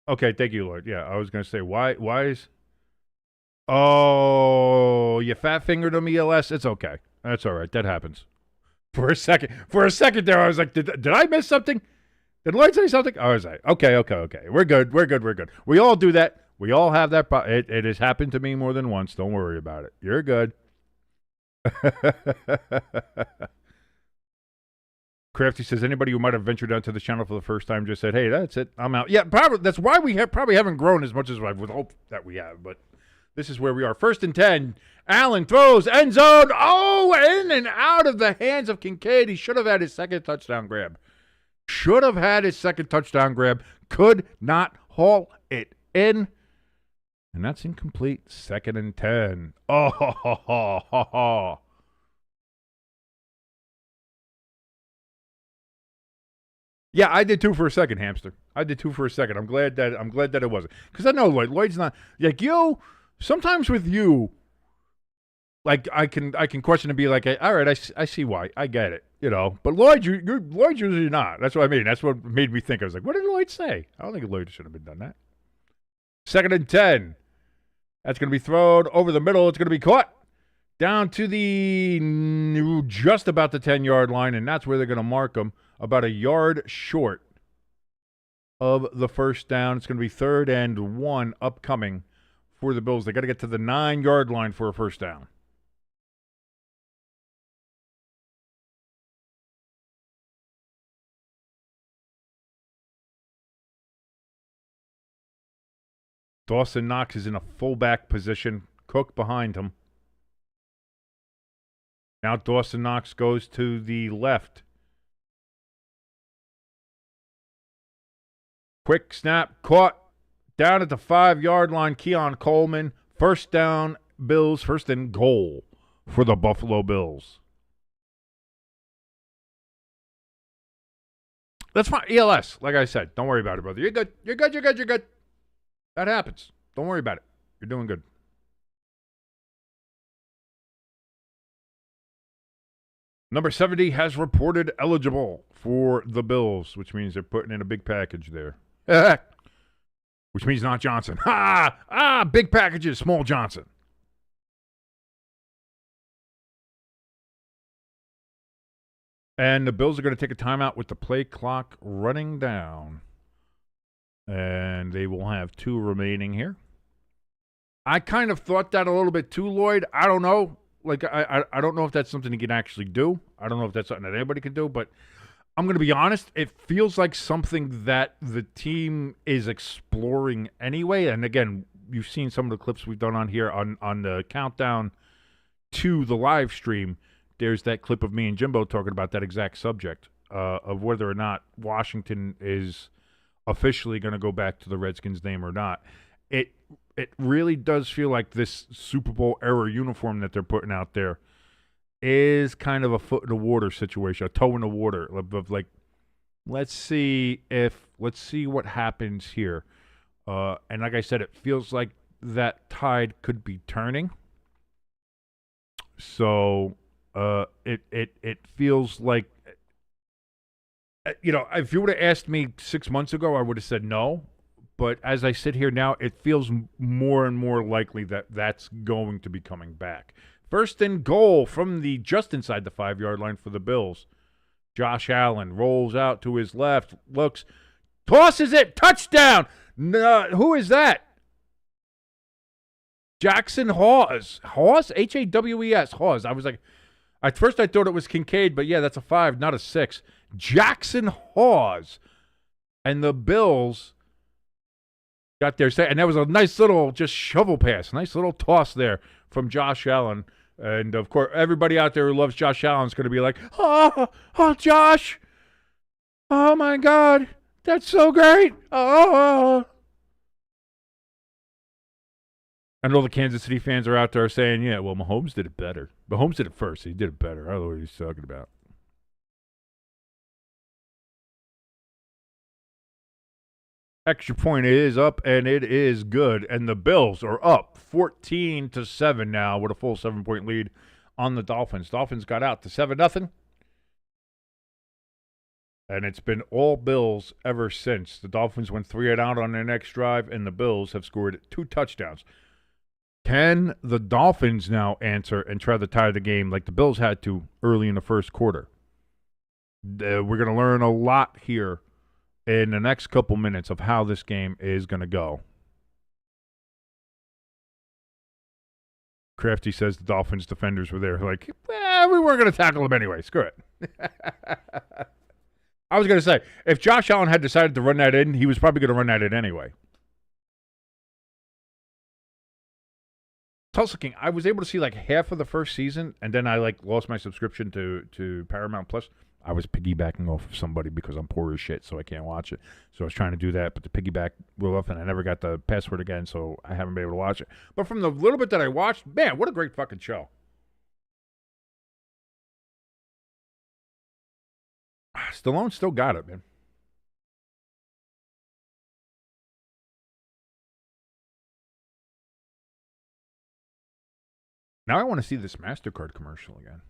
Okay, thank you, Lloyd. Yeah, I was going to say, why is... Oh, you fat-fingered him, ELS? It's okay. That's all right. That happens. For a second there, I was like, did I miss something? Did Lloyd say something? I was like, okay. We're good. We all do that. We all have that. It has happened to me more than once. Don't worry about it. You're good. Crafty says, anybody who might have ventured onto the channel for the first time just said, hey, that's it. I'm out. Yeah, probably. That's why we probably haven't grown as much as I would hope that we have. But this is where we are. 1st and 10. Allen throws, end zone. Oh, in and out of the hands of Kincaid. He should have had his second touchdown grab. Could not haul it in. And that's incomplete. 2nd and 10. Oh, ho, ho, ho, ho, ho. Yeah, I did too for a second, hamster. I did too for a second. I'm glad that it wasn't. Because I know Lloyd's not like you. Sometimes with you, like I can question and be like, all right, I see why. I get it. You know. But Lloyd's usually not. That's what I mean. That's what made me think. I was like, what did Lloyd say? I don't think Lloyd should have been done that. 2nd and 10. That's going to be thrown over the middle. It's going to be caught down to the just about the 10-yard line, and that's where they're going to mark him, about a yard short of the first down. It's going to be 3rd and 1 upcoming for the Bills. They got to get to the 9-yard line for a first down. Dawson Knox is in a fullback position. Cook behind him. Now Dawson Knox goes to the left. Quick snap, caught down at the 5-yard line. Keon Coleman. First down, Bills. 1st and goal for the Buffalo Bills. That's fine. ELS, like I said, don't worry about it, brother. You're good. You're good. That happens. Don't worry about it. You're doing good. Number 70 has reported eligible for the Bills, which means they're putting in a big package there. Which means not Johnson. Big packages, small Johnson. And the Bills are going to take a timeout with the play clock running down. And they will have 2 remaining here. I kind of thought that a little bit too, Lloyd. I don't know. Like, I don't know if that's something he can actually do. I don't know if that's something that anybody can do. But I'm going to be honest. It feels like something that the team is exploring anyway. And, again, you've seen some of the clips we've done on here on the countdown to the live stream. There's that clip of me and Jimbo talking about that exact subject of whether or not Washington is officially going to go back to the Redskins name or not. It really does feel like this Super Bowl era uniform that they're putting out there is kind of a foot in the water situation, a toe in the water of like, let's see what happens here. And like I said, it feels like that tide could be turning. So it feels like, you know, if you would have asked me 6 months ago, I would have said no. But as I sit here now, it feels more and more likely that that's going to be coming back. 1st and goal from just inside the 5-yard line for the Bills. Josh Allen rolls out to his left, looks, tosses it, touchdown. No, who is that? Jackson Hawes. Hawes? Hawes. Hawes. I was like, at first I thought it was Kincaid, but yeah, that's a 5, not a 6. Jackson Hawes. And the Bills got their say, and that was a nice little just shovel pass, nice little toss there from Josh Allen. And of course, everybody out there who loves Josh Allen is going to be like, oh, Josh, oh my God, that's so great. Oh. And all the Kansas City fans are out there saying, yeah, well, Mahomes did it better. Mahomes did it first. He did it better. I don't know what he's talking about. Extra point is up, and it is good. And the Bills are up 14-7 now with a full 7-point lead on the Dolphins. Dolphins got out to 7-0. And it's been all Bills ever since. The Dolphins went 3 and out on their next drive, and the Bills have scored 2 touchdowns. Can the Dolphins now answer and try to tie the game like the Bills had to early in the first quarter? We're going to learn a lot here in the next couple minutes of how this game is going to go. Crafty says the Dolphins defenders were there. Like, we weren't going to tackle them anyway. Screw it. I was going to say, if Josh Allen had decided to run that in, he was probably going to run that in anyway. Tulsa King, I was able to see like half of the first season, and then I lost my subscription to Paramount Plus. I was piggybacking off of somebody because I'm poor as shit, so I can't watch it. So I was trying to do that, but the piggyback blew off, and I never got the password again, so I haven't been able to watch it. But from the little bit that I watched, man, what a great fucking show. Stallone still got it, man. Now I want to see this MasterCard commercial again.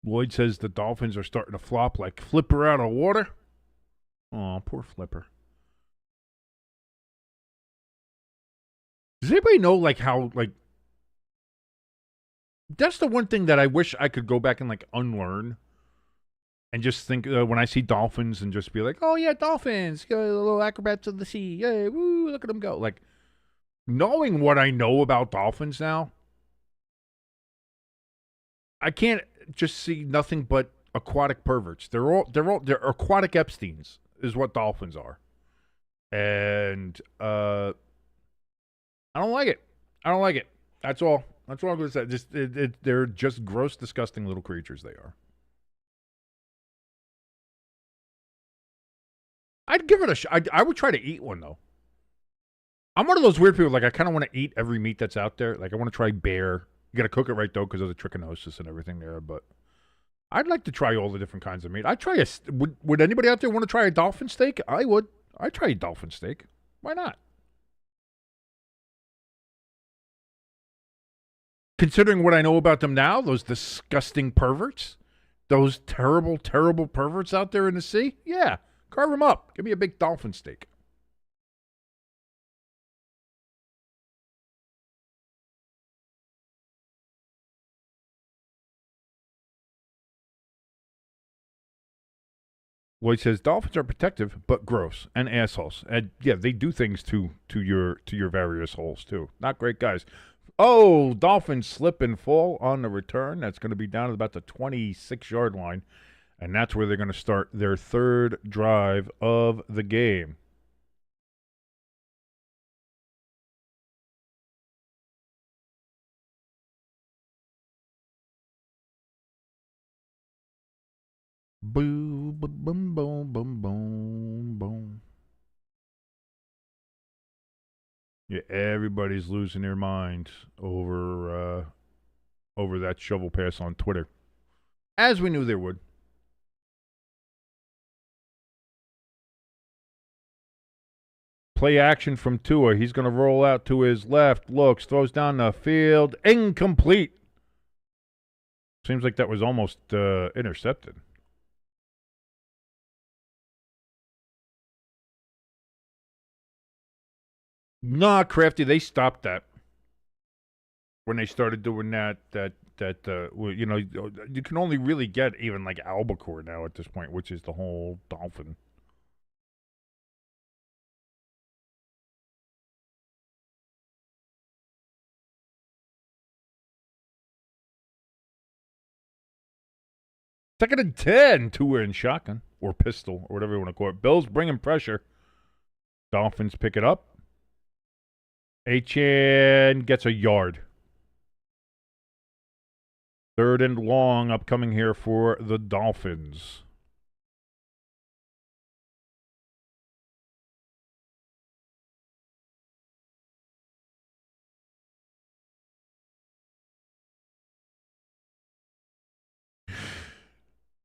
Lloyd says the Dolphins are starting to flop like Flipper out of water. Oh, poor Flipper. Does anybody know how that's the one thing that I wish I could go back and unlearn and just think when I see dolphins and just be like, oh yeah, dolphins, little acrobats of the sea, yay, woo, look at them go. Knowing what I know about dolphins now, I can't just see nothing but aquatic perverts. They're aquatic Epsteins is what dolphins are, and I don't like it. I don't like it. That's all. That's all I'm going to say. They're just gross, disgusting little creatures. They are. I'd give it a shot. I would try to eat one though. I'm one of those weird people. I kind of want to eat every meat that's out there. I want to try bear. You got to cook it right though because of the trichinosis and everything there. But I'd like to try all the different kinds of meat. I'd try would anybody out there want to try a dolphin steak? I would. I'd try a dolphin steak. Why not? Considering what I know about them now, those disgusting perverts, those terrible, terrible perverts out there in the sea, yeah, carve them up. Give me a big dolphin steak. Lloyd says dolphins are protective but gross and assholes. And yeah, they do things to your various holes too. Not great guys. Oh, Dolphins slip and fall on the return. That's going to be down at about the 26-yard line, and that's where they're going to start their third drive of the game. Boom, boom, boom, boom, boom, boom. Yeah, everybody's losing their minds over that shovel pass on Twitter, as we knew they would. Play action from Tua. He's going to roll out to his left, looks, throws down the field, incomplete. Seems like that was almost intercepted. Nah, Crafty, they stopped that when they started doing that. You can only really get even albacore now at this point, which is the whole dolphin. Second and 10, Tua in shotgun or pistol or whatever you want to call it. Bills bringing pressure. Dolphins pick it up. Achane gets a yard. Third and long upcoming here for the Dolphins.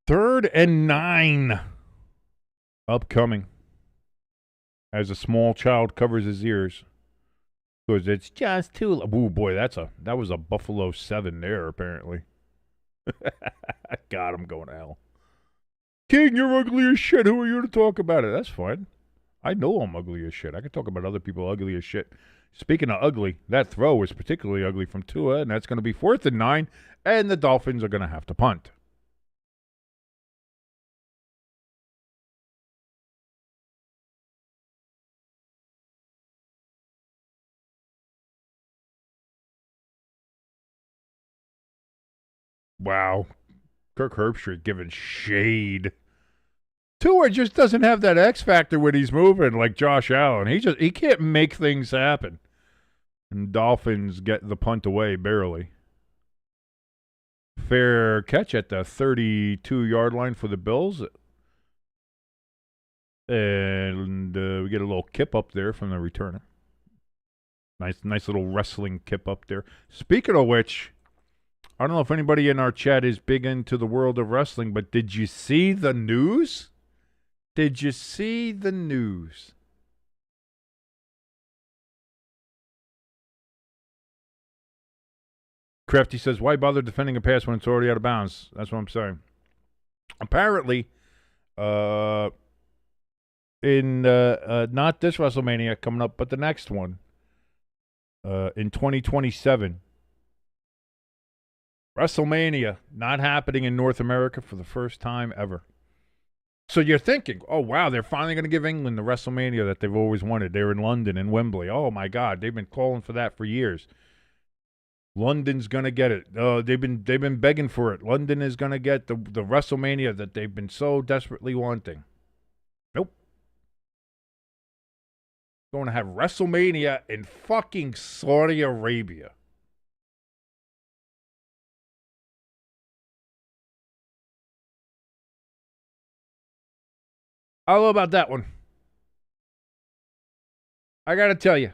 3rd and 9 upcoming as a small child covers his ears because it's just too. Oh boy, that was a Buffalo 7 there apparently. God, I'm going to hell. King, you're ugly as shit. Who are you to talk about it? That's fine. I know I'm ugly as shit. I can talk about other people ugly as shit. Speaking of ugly, that throw was particularly ugly from Tua, and that's going to be 4th and 9, and the Dolphins are going to have to punt. Wow. Kirk Herbstreit giving shade. Tua just doesn't have that X factor when he's moving like Josh Allen. He can't make things happen. And Dolphins get the punt away barely. Fair catch at the 32-yard line for the Bills. And we get a little kip up there from the returner. Nice little wrestling kip up there. Speaking of which, I don't know if anybody in our chat is big into the world of wrestling, but did you see the news? Did you see the news? Crafty says, why bother defending a pass when it's already out of bounds? That's what I'm saying. Apparently, in not this WrestleMania coming up, but the next one, in 2027, WrestleMania not happening in North America for the first time ever. So you're thinking, oh, wow, they're finally going to give England the WrestleMania that they've always wanted. They're in London and Wembley. Oh, my God, they've been calling for that for years. London's going to get it. They've been begging for it. London is going to get the WrestleMania that they've been so desperately wanting. Nope. Going to have WrestleMania in fucking Saudi Arabia. I don't know about that one. I got to tell you.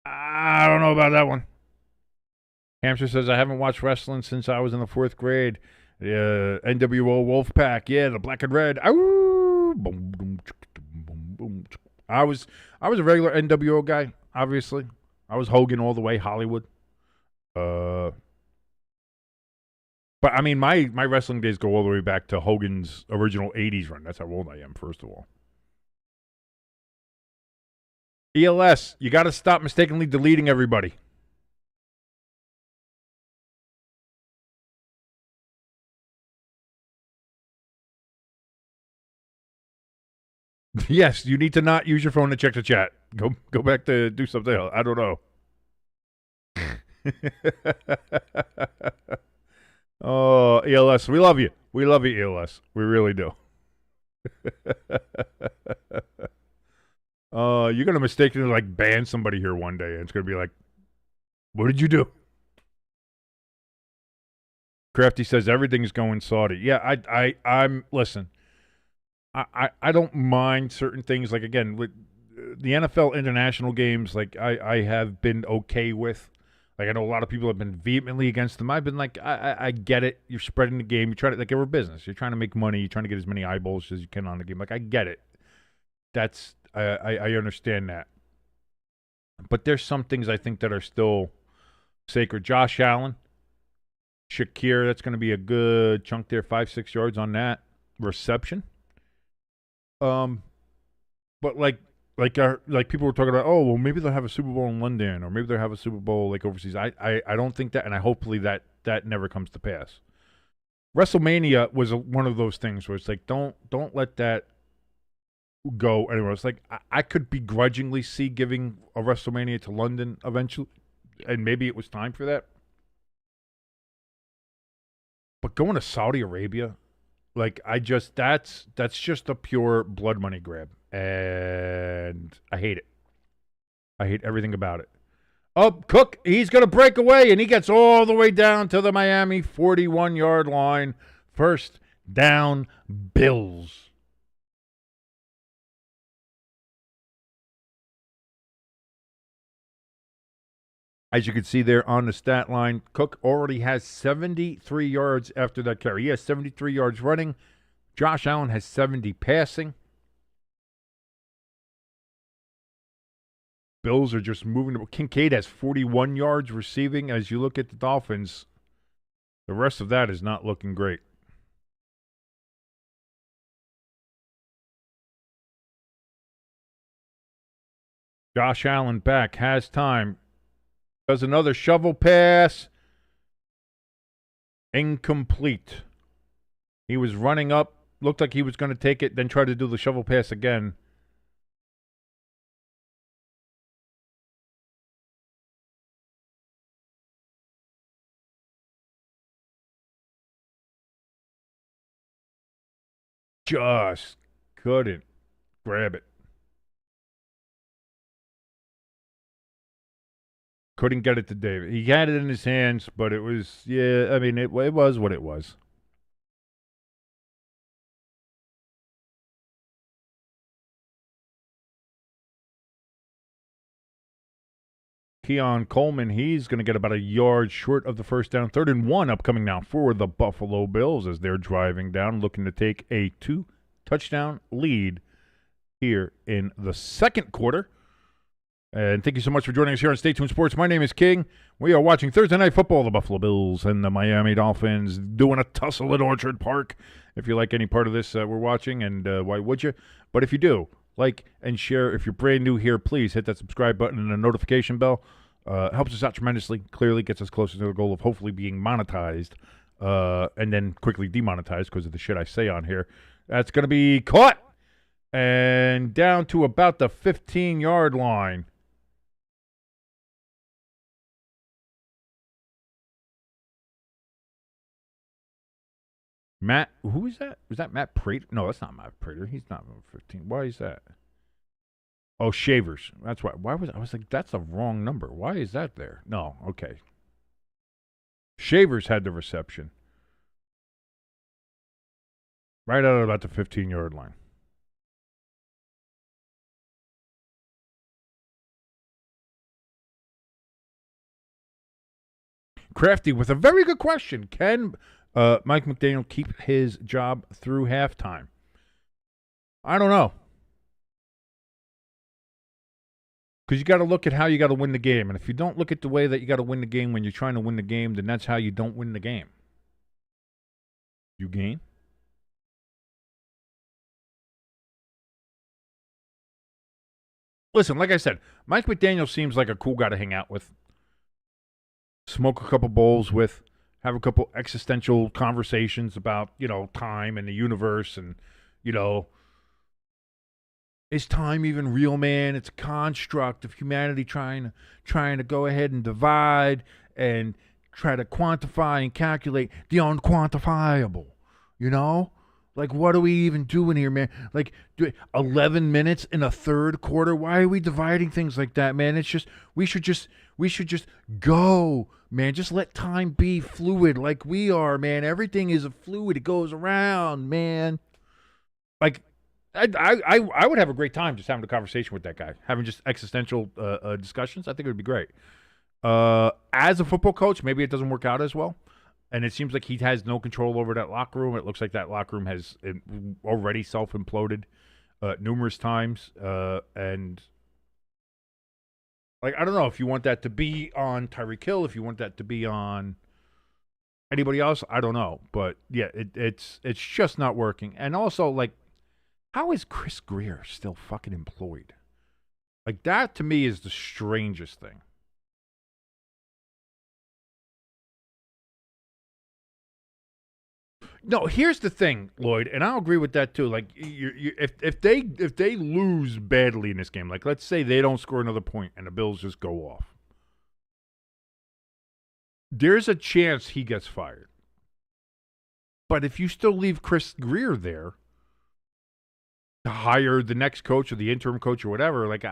I don't know about that one. Hamster says, I haven't watched wrestling since I was in the 4th grade. NWO Wolfpack. Yeah, the black and red. Boom, boom, boom, boom. I was a regular NWO guy, obviously. I was Hogan all the way, Hollywood. But, I mean, my wrestling days go all the way back to Hogan's original 80s run. That's how old I am, first of all. ELS, you got to stop mistakenly deleting everybody. Yes, you need to not use your phone to check the chat. Go back to do something else. I don't know. Oh, ELS, we love you. We love you, ELS. We really do. You're gonna mistakenly like ban somebody here one day, and it's gonna be like, what did you do? Crafty says everything's going Saudi. Yeah, I'm listen. I don't mind certain things. Like, again, with the NFL international games, like, I have been okay with. Like, I know a lot of people have been vehemently against them. I've been like, I get it. You're spreading the game. You're trying to, like, we're a business. You're trying to make money. You're trying to get as many eyeballs as you can on the game. Like, I get it. I understand that. But there's some things I think that are still sacred. Josh Allen, Shakir, that's going to be a good chunk there, 5-6 yards on that reception. But like people were talking about, oh, well, maybe they'll have a Super Bowl in London, or maybe they'll have a Super Bowl like overseas. I don't think that, and I hopefully that never comes to pass. WrestleMania was one of those things where it's like, don't let that go anywhere. It's like I could begrudgingly see giving a WrestleMania to London eventually, and maybe it was time for that. But going to Saudi Arabia, like, that's just a pure blood money grab, and I hate it. I hate everything about it. Oh, Cook, he's going to break away, and he gets all the way down to the Miami 41-yard line. First down, Bills. As you can see there on the stat line, Cook already has 73 yards after that carry. He has 73 yards running. Josh Allen has 70 passing. Bills are just moving. Kincaid has 41 yards receiving. As you look at the Dolphins, the rest of that is not looking great. Josh Allen back, has time. Does another shovel pass. Incomplete. He was running up. Looked like he was going to take it, then try to do the shovel pass again. Just couldn't grab it. Couldn't get it to David. He had it in his hands, but it was, yeah, I mean, it was what it was. Keon Coleman, he's going to get about a yard short of the first down. 3rd and 1 upcoming now for the Buffalo Bills as they're driving down, looking to take a 2-touchdown lead here in the second quarter. And thank you so much for joining us here on Stay Tuned Sports. My name is King. We are watching Thursday Night Football, the Buffalo Bills and the Miami Dolphins doing a tussle at Orchard Park. If you like any part of this we're watching, and why would you? But if you do, like and share. If you're brand new here, please hit that subscribe button and the notification bell. Helps us out tremendously. Clearly gets us closer to the goal of hopefully being monetized and then quickly demonetized because of the shit I say on here. That's going to be caught and down to about the 15-yard line. Matt, who is that? Was that Matt Prater? No, that's not Matt Prater. He's not 15. Why is that? Oh, Shavers. That's why. I was like, that's the wrong number. Why is that there? No, okay. Shavers had the reception. Right out at about the 15-yard line. Crafty with a very good question. Can Mike McDaniel keep his job through halftime? I don't know. Because you got to look at how you got to win the game. And if you don't look at the way that you got to win the game when you're trying to win the game, then that's how you don't win the game. You gain. Listen, like I said, Mike McDaniel seems like a cool guy to hang out with. Smoke a couple bowls with. Have a couple existential conversations about, time and the universe and, is time even real, man? It's a construct of humanity trying to go ahead and divide and try to quantify and calculate the unquantifiable, Like, what are we even doing here, man? Like, 11 minutes in a third quarter? Why are we dividing things like that, man? It's just, we should just go, man. Just let time be fluid like we are, man. Everything is a fluid. It goes around, man. Like, I would have a great time just having a conversation with that guy, having just existential discussions. I think it would be great. As a football coach, maybe it doesn't work out as well. And it seems like he has no control over that locker room. It looks like that locker room has already self-imploded numerous times. And, like, I don't know if you want that to be on Tyreek Hill, if you want that to be on anybody else. I don't know. But, yeah, it's just not working. And also, like, how is Chris Greer still fucking employed? Like, that to me is the strangest thing. No, here's the thing, Lloyd, and I'll agree with that too. Like, if they lose badly in this game, like let's say they don't score another point and the Bills just go off, there's a chance he gets fired. But if you still leave Chris Greer there to hire the next coach or the interim coach or whatever, like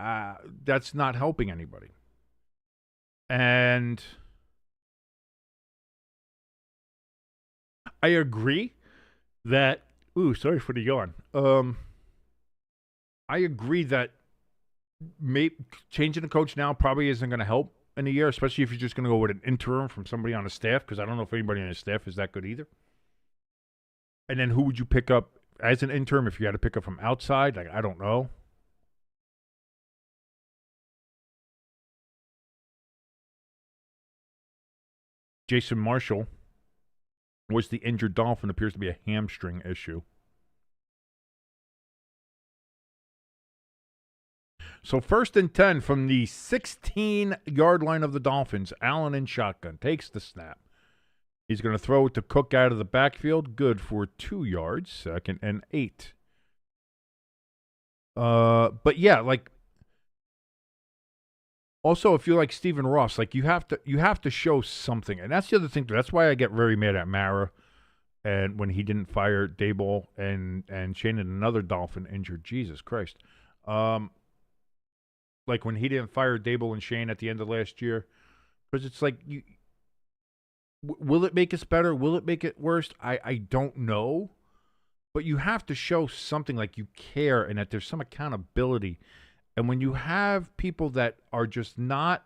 that's not helping anybody. And I agree that, sorry for the yawn. I agree that changing the coach now probably isn't going to help in a year, especially if you're just going to go with an interim from somebody on the staff, because I don't know if anybody on the staff is that good either. And then who would you pick up as an interim if you had to pick up from outside? Like, I don't know. Jason Marshall was the injured Dolphin. Appears to be a hamstring issue. So 1st and 10 from the 16-yard line of the Dolphins. Allen in shotgun. Takes the snap. He's going to throw it to Cook out of the backfield. Good for 2 yards. 2nd and 8. But yeah, like, also, if you're like Stephen Ross, like you have to show something. And that's the other thing, too. That's why I get very mad at Mara and when he didn't fire Daboll and Shane and another Dolphin injured. Jesus Christ. Like when he didn't fire Daboll and Shane at the end of last year. Because it's like, will it make us better? Will it make it worse? I don't know. But you have to show something, like you care and that there's some accountability. And when you have people that are just not,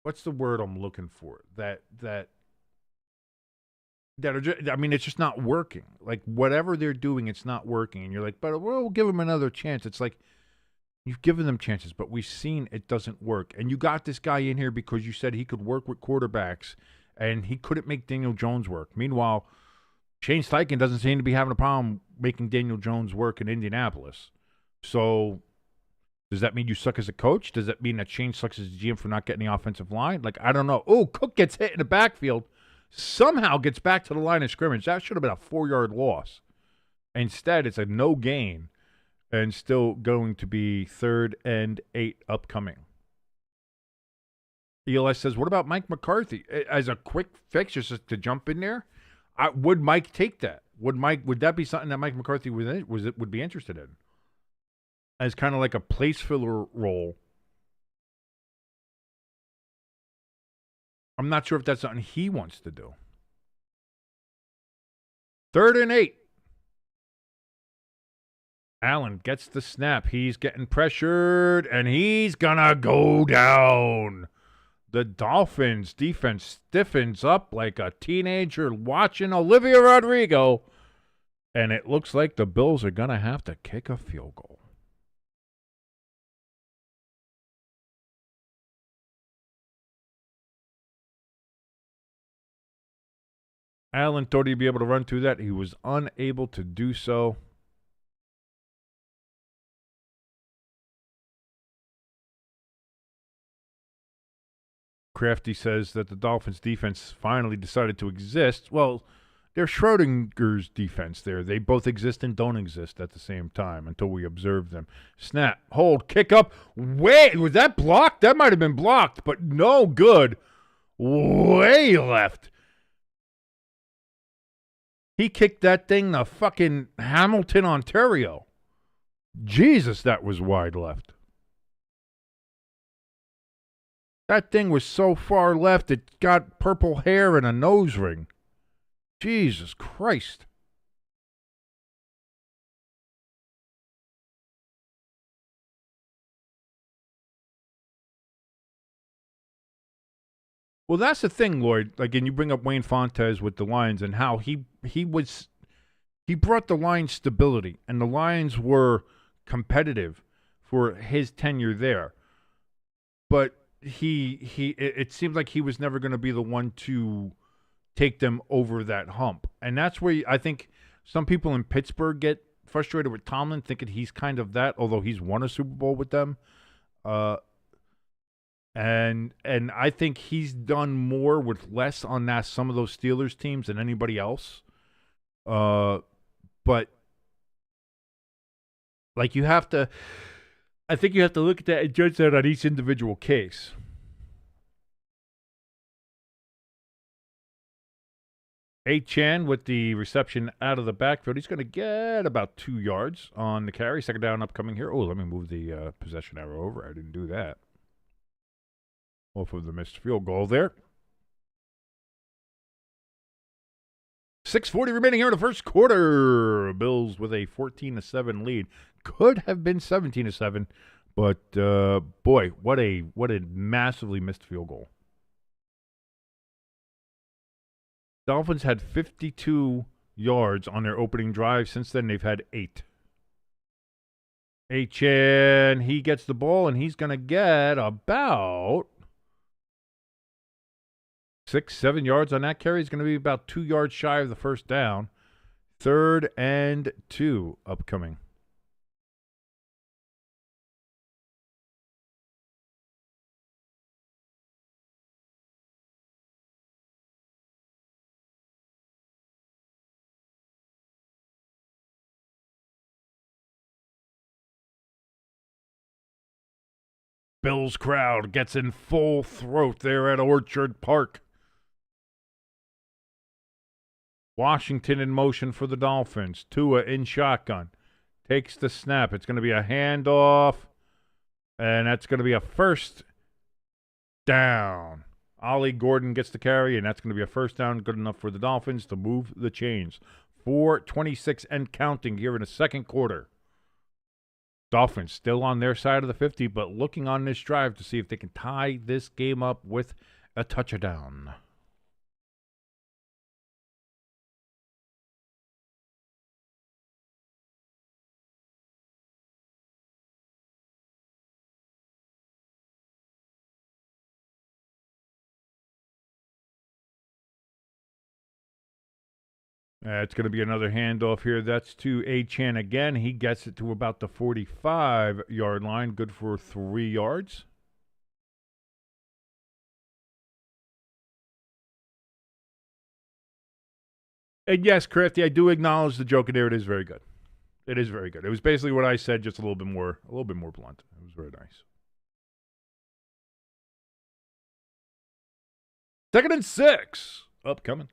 what's the word I'm looking for? That are just, I mean, it's just not working. Like whatever they're doing, it's not working. And you're like, but we'll give them another chance. It's like, you've given them chances, but we've seen it doesn't work. And you got this guy in here because you said he could work with quarterbacks, and he couldn't make Daniel Jones work. Meanwhile, Shane Steichen doesn't seem to be having a problem making Daniel Jones work in Indianapolis. So does that mean you suck as a coach? Does that mean that Shane sucks as a GM for not getting the offensive line? Like, I don't know. Oh, Cook gets hit in the backfield, somehow gets back to the line of scrimmage. That should have been a 4-yard loss. Instead, it's a no gain and still going to be 3rd and 8 upcoming. ELS says, what about Mike McCarthy? As a quick fix, just to jump in there? Would Mike take that? Would that be something that Mike McCarthy would be interested in? As kind of like a place filler role. I'm not sure if that's something he wants to do. 3rd and 8. Allen gets the snap. He's getting pressured, and he's going to go down. The Dolphins defense stiffens up like a teenager watching Olivia Rodrigo, and it looks like the Bills are going to have to kick a field goal. Allen thought he'd be able to run through that. He was unable to do so. Crafty says that the Dolphins' defense finally decided to exist. Well, they're Schrodinger's defense there. They both exist and don't exist at the same time until we observe them. Snap, hold, kick up. Wait, was that blocked? That might have been blocked, but no good. Way left. He kicked that thing to fucking Hamilton, Ontario. Jesus, that was wide left. That thing was so far left, it got purple hair and a nose ring. Jesus Christ. Well, that's the thing, Lloyd. Like, and you bring up Wayne Fontes with the Lions and how he brought the Lions stability, and the Lions were competitive for his tenure there. But it seemed like he was never going to be the one to take them over that hump. And that's where I think some people in Pittsburgh get frustrated with Tomlin, thinking he's kind of that, although he's won a Super Bowl with them. And I think he's done more with less on that some of those Steelers teams than anybody else. But like I think you have to look at that and judge that on each individual case. A-Chan with the reception out of the backfield. He's going to get about 2 yards on the carry. 2nd down upcoming here. Oh, let me move the possession arrow over. I didn't do that. Off of the missed field goal there. 6:40 remaining here in the first quarter. Bills with a 14-7 lead. Could have been 17-7, But boy, what a massively missed field goal. Dolphins had 52 yards on their opening drive. Since then, they've had 8. H.N., he gets the ball, and he's going to get about 6-7 yards on that carry. He's going to be about 2 yards shy of the first down. 3rd and 2 upcoming. Bills crowd gets in full throat there at Orchard Park. Washington in motion for the Dolphins. Tua in shotgun. Takes the snap. It's going to be a handoff, and that's going to be a first down. Ollie Gordon gets the carry, and that's going to be a first down, good enough for the Dolphins to move the chains. 4:26 and counting here in the second quarter. Dolphins still on their side of the 50, but looking on this drive to see if they can tie this game up with a touchdown. It's going to be another handoff here. That's to A-Chan again. He gets it to about the 45-yard line. Good for 3 yards. And yes, Crafty, I do acknowledge the joke in there. It is very good. It is very good. It was basically what I said, just a little bit more blunt. It was very nice. 2nd and 6. Upcoming.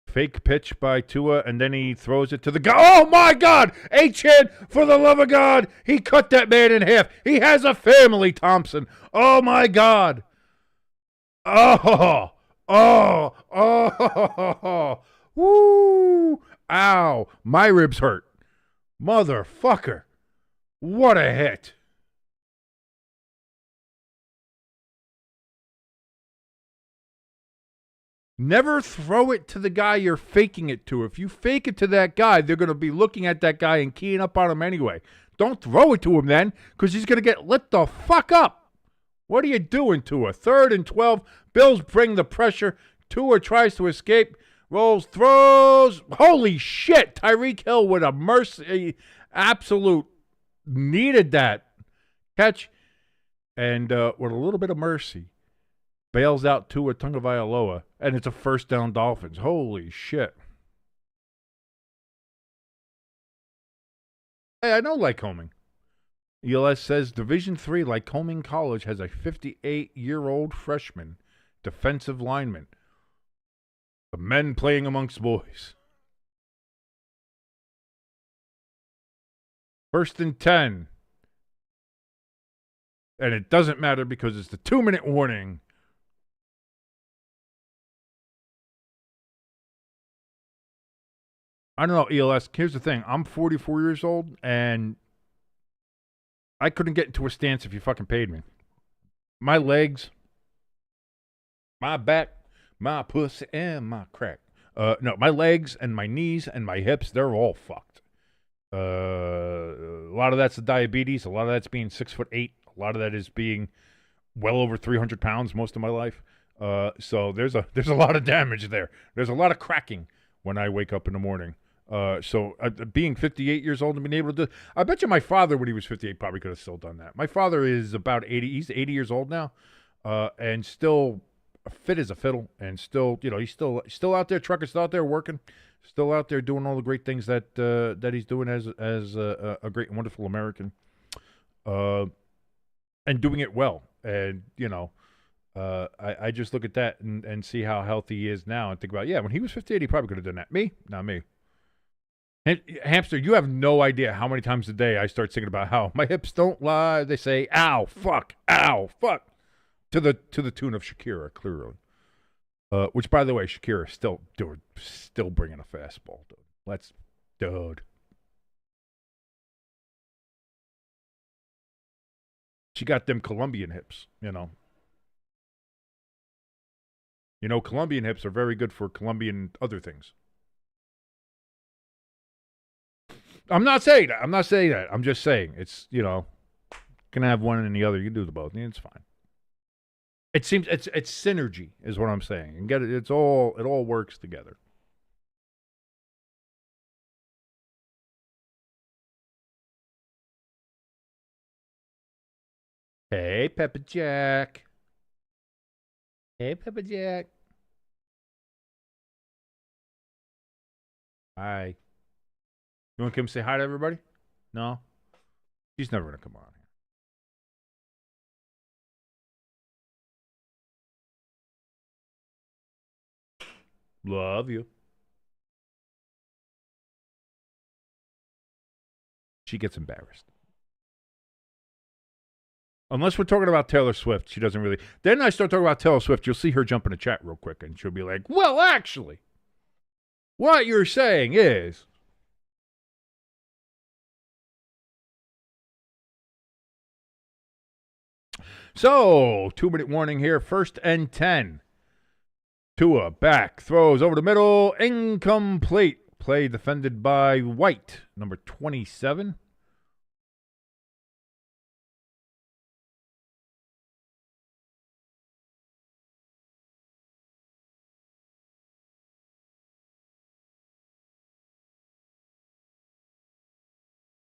Fake pitch by Tua, and then he throws it to the guy. Oh, my God! H.N., for the love of God, he cut that man in half. He has a family, Thompson. Oh, my God. Oh, woo, ow. My ribs hurt. Motherfucker. What a hit. Never throw it to the guy you're faking it to. If you fake it to that guy, they're going to be looking at that guy and keying up on him anyway. Don't throw it to him then, because he's going to get lit the fuck up. What are you doing, Tua? 3rd and 12. Bills bring the pressure. Tua tries to escape. Rolls, throws. Holy shit. Tyreek Hill with a mercy. Absolute needed that catch. And with a little bit of mercy, bails out Tua Tagovailoa, and it's a first down Dolphins. Holy shit. Hey, I know Lycoming. ELS says Division III Lycoming College has a 58-year-old freshman defensive lineman. The men playing amongst boys. 1st and 10. And it doesn't matter because it's the 2-minute warning. I don't know, ELS. Here's the thing. I'm 44 years old, and I couldn't get into a stance if you fucking paid me. My legs, my back, my pussy, and my crack. No, my legs and my knees and my hips, they're all fucked. A lot of that's the diabetes. A lot of that's being 6'8". A lot of that is being well over 300 pounds most of my life. So there's a lot of damage there. There's a lot of cracking when I wake up in the morning. So being 58 years old and being able to do, I bet you my father, when he was 58, probably could have still done that. My father is about 80. He's 80 years old now, and still fit as a fiddle, and still, he's still out there. Trucker's still out there working, still out there doing all the great things that that he's doing as a great and wonderful American, and doing it well. And I just look at that and see how healthy he is now, and think about, when he was 58, he probably could have done that. Me, not me. Hamster, you have no idea how many times a day I start thinking about how my hips don't lie. They say, ow, fuck, to the tune of Shakira, clearly. Which, by the way, Shakira still bringing a fastball, dude. Dude. She got them Colombian hips, you know. You know, Colombian hips are very good for Colombian other things. I'm not saying that. I'm just saying it's, you know, can have one and the other. You can do the both. It's fine. It seems it's synergy is what I'm saying. And get it. It all works together. Hey, Pepper Jack. Hey, Pepper Jack. Hi. You want to come say hi to everybody? No? She's never going to come on here. Love you. She gets embarrassed. Unless we're talking about Taylor Swift, she doesn't really. Then I start talking about Taylor Swift, you'll see her jump in the chat real quick, and she'll be like, well, actually, what you're saying is. So, 2-minute warning here. 1st and 10. Tua back, throws over the middle, incomplete. Play defended by White, number 27.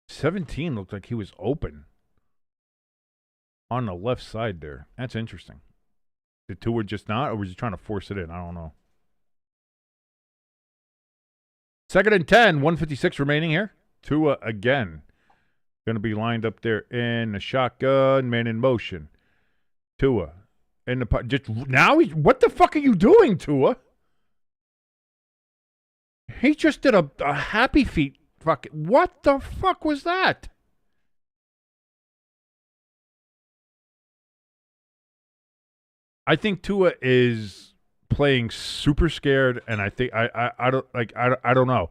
$17 looked like he was open on the left side there. That's interesting. Did Tua just not, or was he trying to force it in? I don't know. 2nd and 10, 156 remaining here. Tua again. Going to be lined up there in a shotgun, man in motion. Tua. In the just now, what the fuck are you doing, Tua? He just did a happy feet. Fuck. What the fuck was that? I think Tua is playing super scared, and I think I don't know.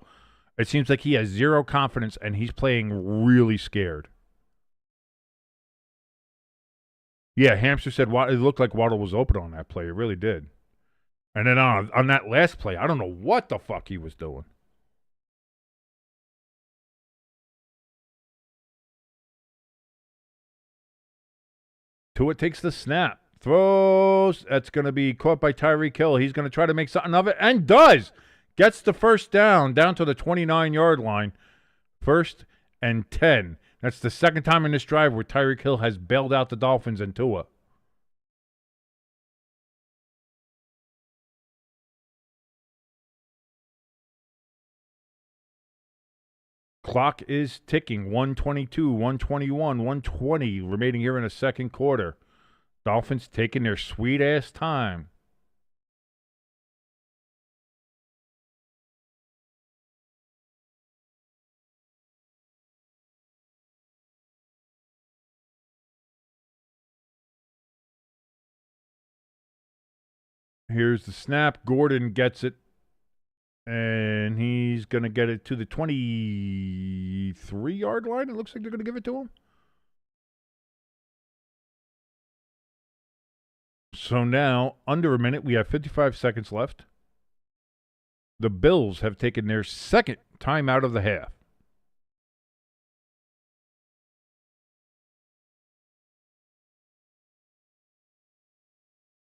It seems like he has zero confidence, and he's playing really scared. Yeah, Hamster said it looked like Waddle was open on that play. It really did. And then on that last play, I don't know what the fuck he was doing. Tua takes the snap. Throws. That's going to be caught by Tyreek Hill. He's going to try to make something of it, and does. Gets the first down to the 29-yard line. 1st and 10. That's the second time in this drive where Tyreek Hill has bailed out the Dolphins and Tua. Clock is ticking. 122, 121, 120 remaining here in the second quarter. Dolphins taking their sweet-ass time. Here's the snap. Gordon gets it. And he's going to get it to the 23-yard line. It looks like they're going to give it to him. So now, under a minute, we have 55 seconds left. The Bills have taken their second timeout of the half.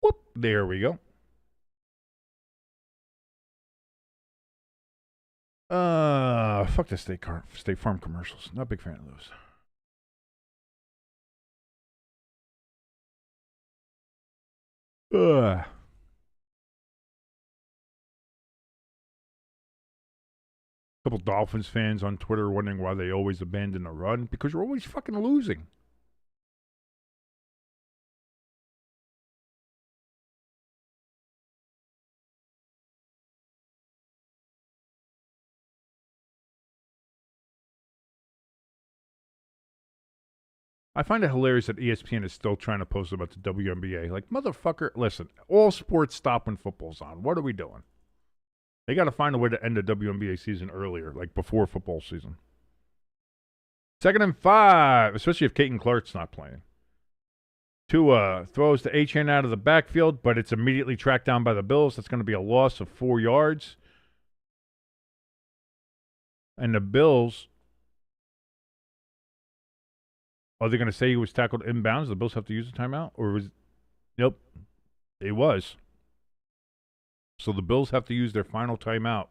Whoop, there we go. Fuck the State Farm commercials. Not a big fan of those. Couple Dolphins fans on Twitter wondering why they always abandon a run. Because you're always fucking losing. I find it hilarious that ESPN is still trying to post about the WNBA. Like, motherfucker, listen, all sports stop when football's on. What are we doing? They got to find a way to end the WNBA season earlier, like before football season. 2nd and 5, especially if Caitlin Clark's not playing. Tua throws to Achane out of the backfield, but it's immediately tracked down by the Bills. That's going to be a loss of 4 yards. And the Bills, are they going to say he was tackled inbounds? The Bills have to use a timeout? Or was, nope, it was. So the Bills have to use their final timeout.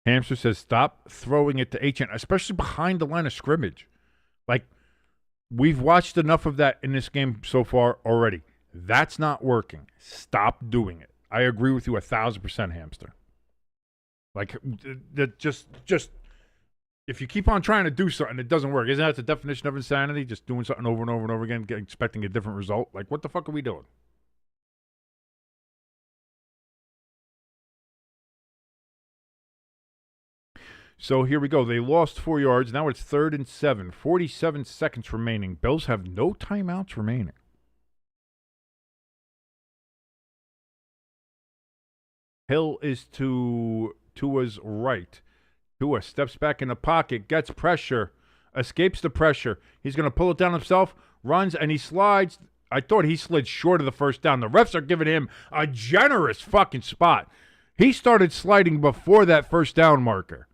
Hamster says, stop throwing it to Achane, especially behind the line of scrimmage. Like, we've watched enough of that in this game so far already. That's not working. Stop doing it. I agree with you 1,000%, Hamster. Like, just if you keep on trying to do something, it doesn't work. Isn't that the definition of insanity? Just doing something over and over and over again, expecting a different result? Like, what the fuck are we doing? So here we go. They lost 4 yards. Now it's 3rd and 7. 47 seconds remaining. Bills have no timeouts remaining. Hill is to Tua's right. Tua steps back in the pocket, gets pressure, escapes the pressure. He's going to pull it down himself, runs, and he slides. I thought he slid short of the first down. The refs are giving him a generous fucking spot. He started sliding before that first down marker.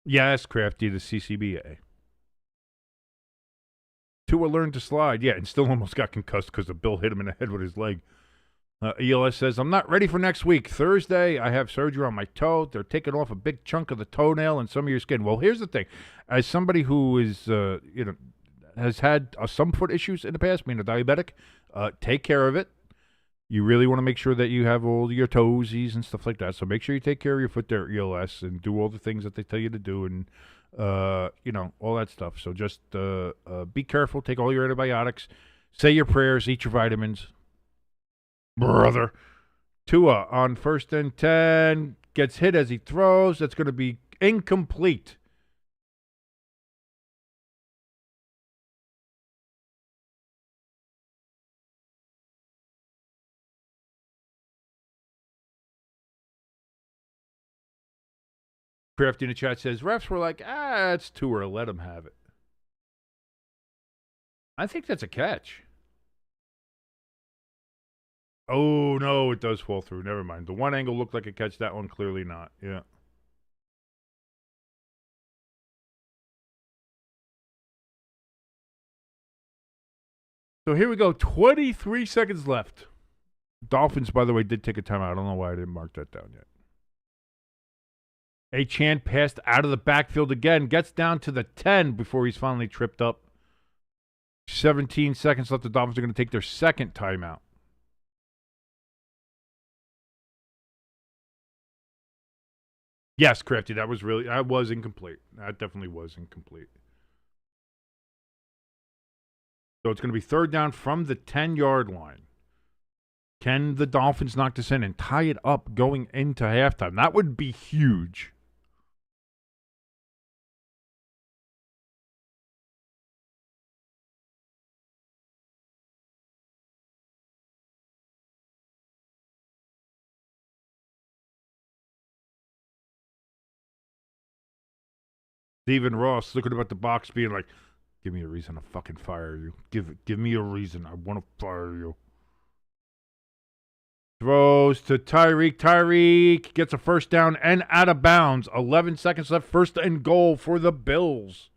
Yes, Crafty, the CCBA. Tua learned to slide. Yeah, and still almost got concussed because the Bill hit him in the head with his leg. ELS says, I'm not ready for next week. Thursday, I have surgery on my toe. They're taking off a big chunk of the toenail and some of your skin. Well, here's the thing. As somebody who is, has had some foot issues in the past, being a diabetic, take care of it. You really want to make sure that you have all your toesies and stuff like that. So make sure you take care of your foot there at ELS and do all the things that they tell you to do and, all that stuff. So just be careful. Take all your antibiotics. Say your prayers. Eat your vitamins. Brother. Tua on 1st and 10. Gets hit as he throws. That's going to be incomplete. Crafty in the chat says, refs were like, it's Tua, let him have it. I think that's a catch. Oh, no, it does fall through. Never mind. The one angle looked like a catch. That one clearly not. Yeah. So here we go. 23 seconds left. Dolphins, by the way, did take a timeout. I don't know why I didn't mark that down yet. Achane passed out of the backfield again. Gets down to the 10 before he's finally tripped up. 17 seconds left. The Dolphins are going to take their second timeout. Yes, Crafty, that was incomplete. That definitely was incomplete. So it's going to be 3rd down from the 10-yard line. Can the Dolphins knock this in and tie it up going into halftime? That would be huge. Stephen Ross looking about the box being like, give me a reason to fucking fire you. Give me a reason. I want to fire you. Throws to Tyreek. Tyreek gets a first down and out of bounds. 11 seconds left. 1st and goal for the Bills.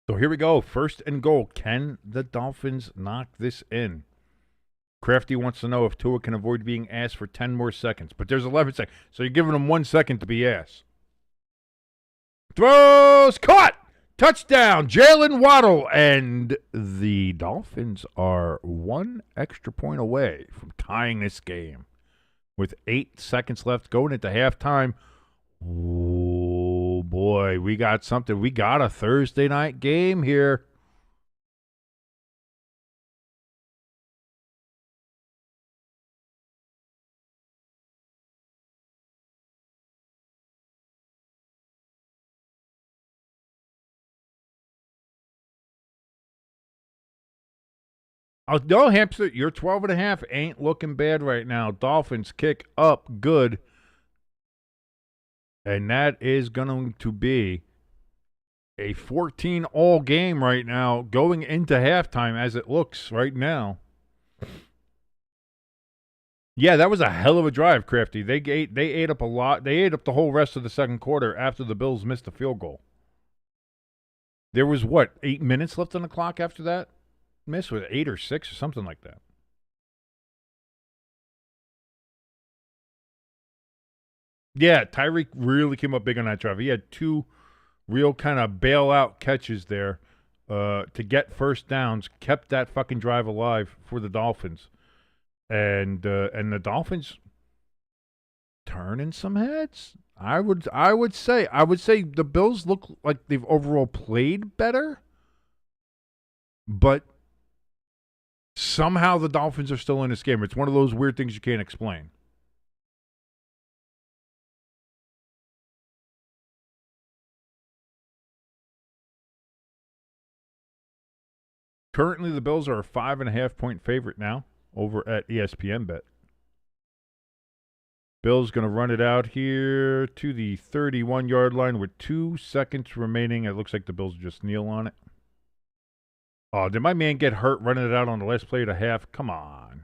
So here we go. 1st and goal. Can the Dolphins knock this in? Crafty wants to know if Tua can avoid being asked for 10 more seconds. But there's 11 seconds. So you're giving him 1 second to be asked. Throws, caught! Touchdown, Jalen Waddle. And the Dolphins are 1 extra point away from tying this game. With 8 seconds left going into halftime. Oh, boy, we got something. We got a Thursday night game here. Oh, no, Hamster, you're 12.5. Ain't looking bad right now. Dolphins kick up good. And that is going to be a 14-all game right now going into halftime as it looks right now. Yeah, that was a hell of a drive, Crafty. They ate up a lot. They ate up the whole rest of the second quarter after the Bills missed a field goal. There was, 8 minutes left on the clock after that? Miss with 8 or 6 or something like that. Yeah, Tyreek really came up big on that drive. He had 2 real kind of bailout catches there to get first downs, kept that fucking drive alive for the Dolphins. And the Dolphins turning some heads. I would say the Bills look like they've overall played better, but somehow the Dolphins are still in this game. It's one of those weird things you can't explain. Currently, the Bills are a 5.5-point favorite now over at ESPN Bet. Bills going to run it out here to the 31-yard line with 2 seconds remaining. It looks like the Bills just kneel on it. Oh, did my man get hurt running it out on the last play of the half? Come on.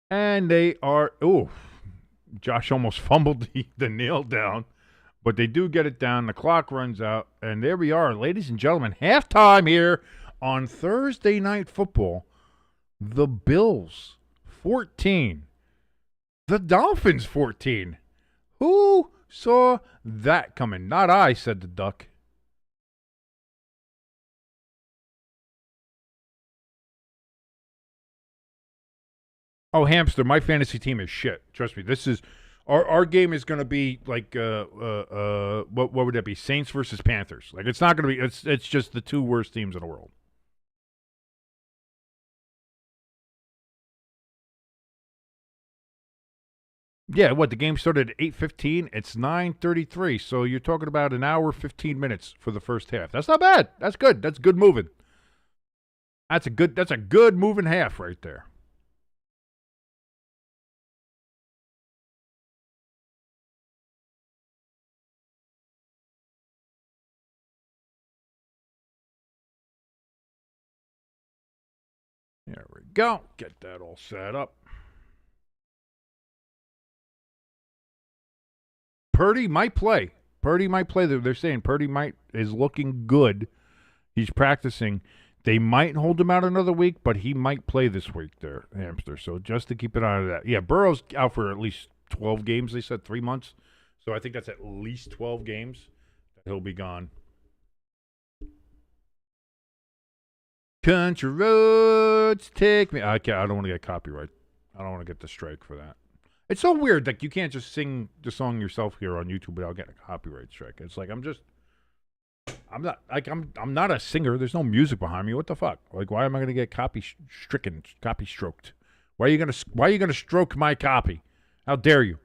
And they are, Josh almost fumbled the nail down, but they do get it down. The clock runs out, and there we are, ladies and gentlemen. Halftime here on Thursday Night Football. The Bills 14, the Dolphins 14. Who saw that coming? Not I, said the Duck. Oh, Hamster, my fantasy team is shit. Trust me. This is our game is going to be like what would that be? Saints versus Panthers. Like it's not going to be it's just the 2 worst teams in the world. Yeah, what, the game started at 8:15. It's 9:33. So you're talking about an hour 15 minutes for the first half. That's not bad. That's good. That's good moving. That's a good moving half right there. There we go. Get that all set up. Purdy might play. They're saying Purdy is looking good. He's practicing. They might hold him out another week, but he might play this week there, Hamster. So just to keep an eye on that. Yeah, Burrow's out for at least 12 games, they said, 3 months. So I think that's at least 12 games that he'll be gone. Country roads take me. I don't want to get copyright. I don't want to get the strike for that. It's so weird. Like you can't just sing the song yourself here on YouTube without getting a copyright strike. It's like I'm not a singer. There's no music behind me. What the fuck? Like why am I going to get copy stroked? Why are you going to stroke my copy? How dare you?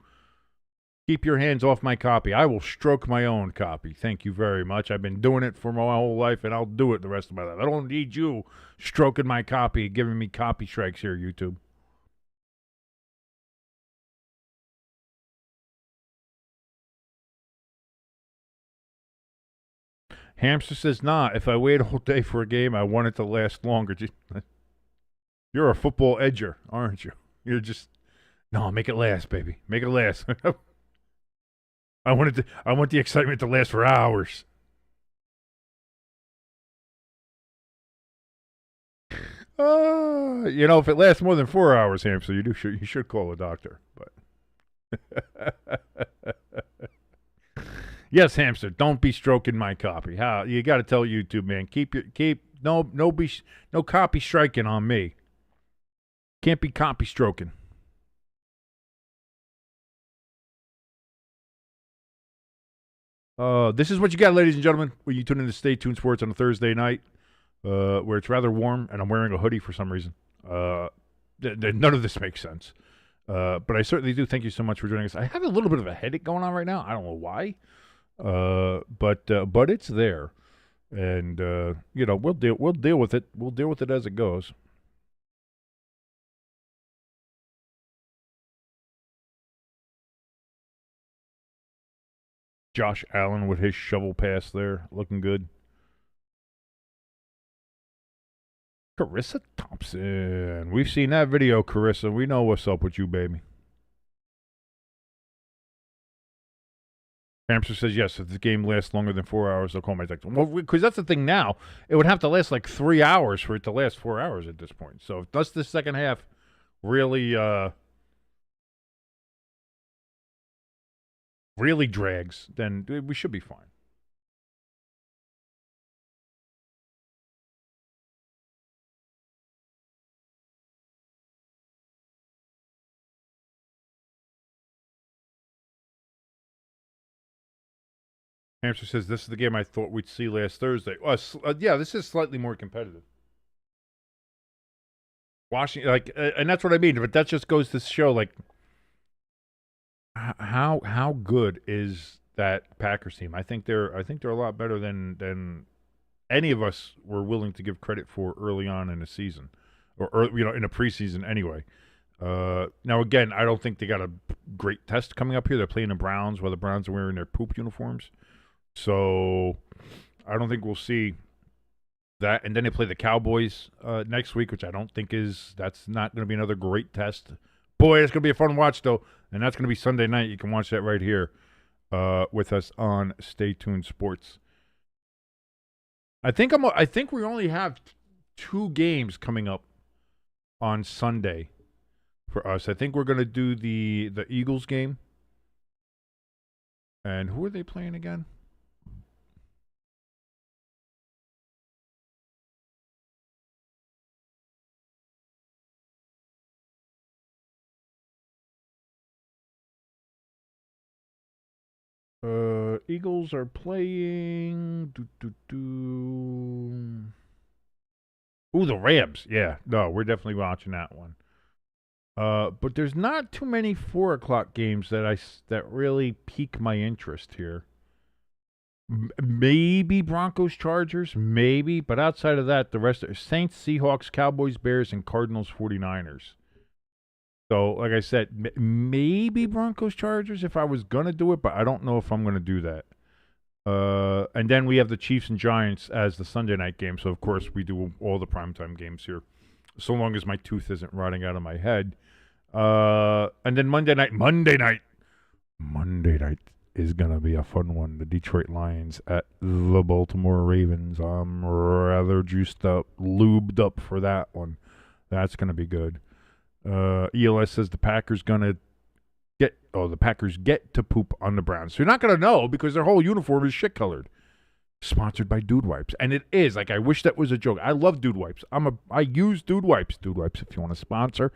Keep your hands off my copy. I will stroke my own copy. Thank you very much. I've been doing it for my whole life, and I'll do it the rest of my life. I don't need you stroking my copy, giving me copy strikes here, YouTube. Hamster says, nah, if I wait a whole day for a game, I want it to last longer. You're a football edger, aren't you? You're just, no, make it last, baby. Make it last. I want the excitement to last for hours. If it lasts more than 4 hours, Hamster, you should call a doctor. But yes, Hamster, don't be stroking my copy. How you got to tell YouTube, man, no copy striking on me. Can't be copy stroking. This is what you got, ladies and gentlemen, when you tune in to Stay Tuned Sports on a Thursday night, where it's rather warm, and I'm wearing a hoodie for some reason. None of this makes sense. But I certainly do thank you so much for joining us. I have a little bit of a headache going on right now. I don't know why. But it's there. And we'll deal with it. We'll deal with it as it goes. Josh Allen with his shovel pass there, looking good. Carissa Thompson. We've seen that video, Carissa. We know what's up with you, baby. Hamster says, yes, if the game lasts longer than 4 hours, they'll call my tech. Well, because that's the thing now. It would have to last like 3 hours for it to last 4 hours at this point. So if that's the second half really drags, then we should be fine. Hamster says, this is the game I thought we'd see last Thursday. Yeah, this is slightly more competitive. Washington, and that's what I mean. But that just goes to show, how good is that Packers team? I think they're a lot better than any of us were willing to give credit for early on in the season, or in a preseason anyway. Now again, I don't think they got a great test coming up here. They're playing the Browns, where the Browns are wearing their poop uniforms. So I don't think we'll see that. And then they play the Cowboys next week, which I don't think that's not going to be another great test. Boy, it's going to be a fun watch, though. And that's going to be Sunday night. You can watch that right here with us on Stay Tuned Sports. I think we only have 2 games coming up on Sunday for us. I think we're going to do the Eagles game. And who are they playing again? Eagles are playing. Ooh, the Rams. Yeah, no, we're definitely watching that one. But there's not too many 4 o'clock games that really pique my interest here. Maybe Broncos, Chargers, maybe. But outside of that, the rest are Saints, Seahawks, Cowboys, Bears, and Cardinals, 49ers. So, like I said, maybe Broncos, Chargers if I was going to do it, but I don't know if I'm going to do that. And then we have the Chiefs and Giants as the Sunday night game. So, of course, we do all the primetime games here, so long as my tooth isn't rotting out of my head. And then Monday night is going to be a fun one. The Detroit Lions at the Baltimore Ravens. I'm rather juiced up, lubed up for that one. That's going to be good. ELS says the Packers get to poop on the Browns. So you're not going to know because their whole uniform is shit colored. Sponsored by Dude Wipes. And it is. I wish that was a joke. I love Dude Wipes. I use Dude Wipes. Dude Wipes, if you want to sponsor,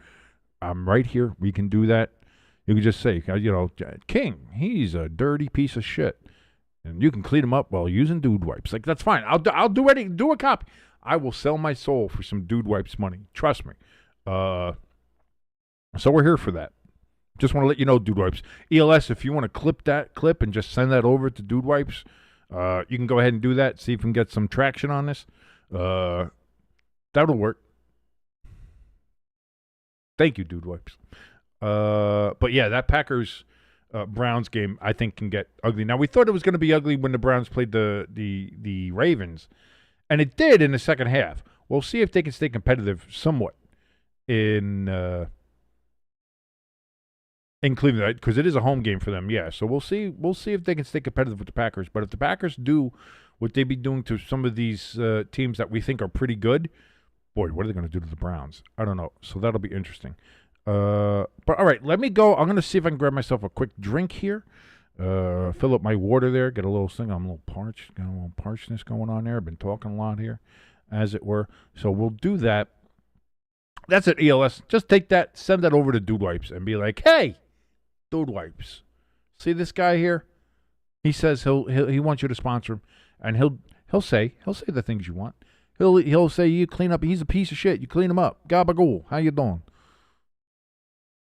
I'm right here. We can do that. You can just say, King, he's a dirty piece of shit. And you can clean him up while using Dude Wipes. That's fine. I'll do a copy. I will sell my soul for some Dude Wipes money. Trust me. So we're here for that. Just want to let you know, Dude Wipes. ELS, if you want to clip that clip and just send that over to Dude Wipes, you can go ahead and do that. See if we can get some traction on this. That'll work. Thank you, Dude Wipes. But yeah, that Packers Browns game, I think, can get ugly. Now, we thought it was going to be ugly when the Browns played the Ravens, and it did in the second half. We'll see if they can stay competitive somewhat in Cleveland, because it is a home game for them. Yeah, so we'll see. We'll see if they can stay competitive with the Packers. But if the Packers do what they be doing to some of these teams that we think are pretty good, boy, what are they going to do to the Browns? I don't know. So that'll be interesting. But all right, let me go. I'm going to see if I can grab myself a quick drink here. Fill up my water there. Get a little thing. I'm a little parched. Got a little parchness going on there. I've been talking a lot here, as it were. So we'll do that. That's it, ELS. Just take that, send that over to Dude Wipes, and be like, "Hey, Dude Wipes, see this guy here? He says he wants you to sponsor him, and he'll say the things you want. He'll say you clean up. He's a piece of shit. You clean him up. Gabagool. How you doing?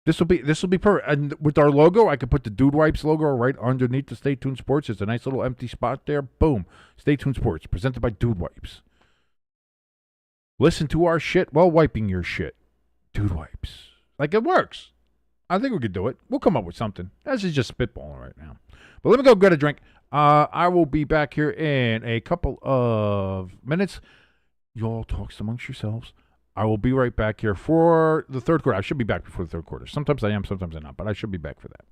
This will be perfect. And with our logo, I could put the Dude Wipes logo right underneath the Stay Tuned Sports. It's a nice little empty spot there. Boom. Stay Tuned Sports, presented by Dude Wipes. Listen to our shit while wiping your shit. Dude Wipes. Like, it works. I think we could do it. We'll come up with something. This is just spitballing right now. But let me go get a drink. I will be back here in a couple of minutes. You all talks amongst yourselves. I will be right back here for the third quarter. I should be back before the third quarter. Sometimes I am, sometimes I'm not, but I should be back for that.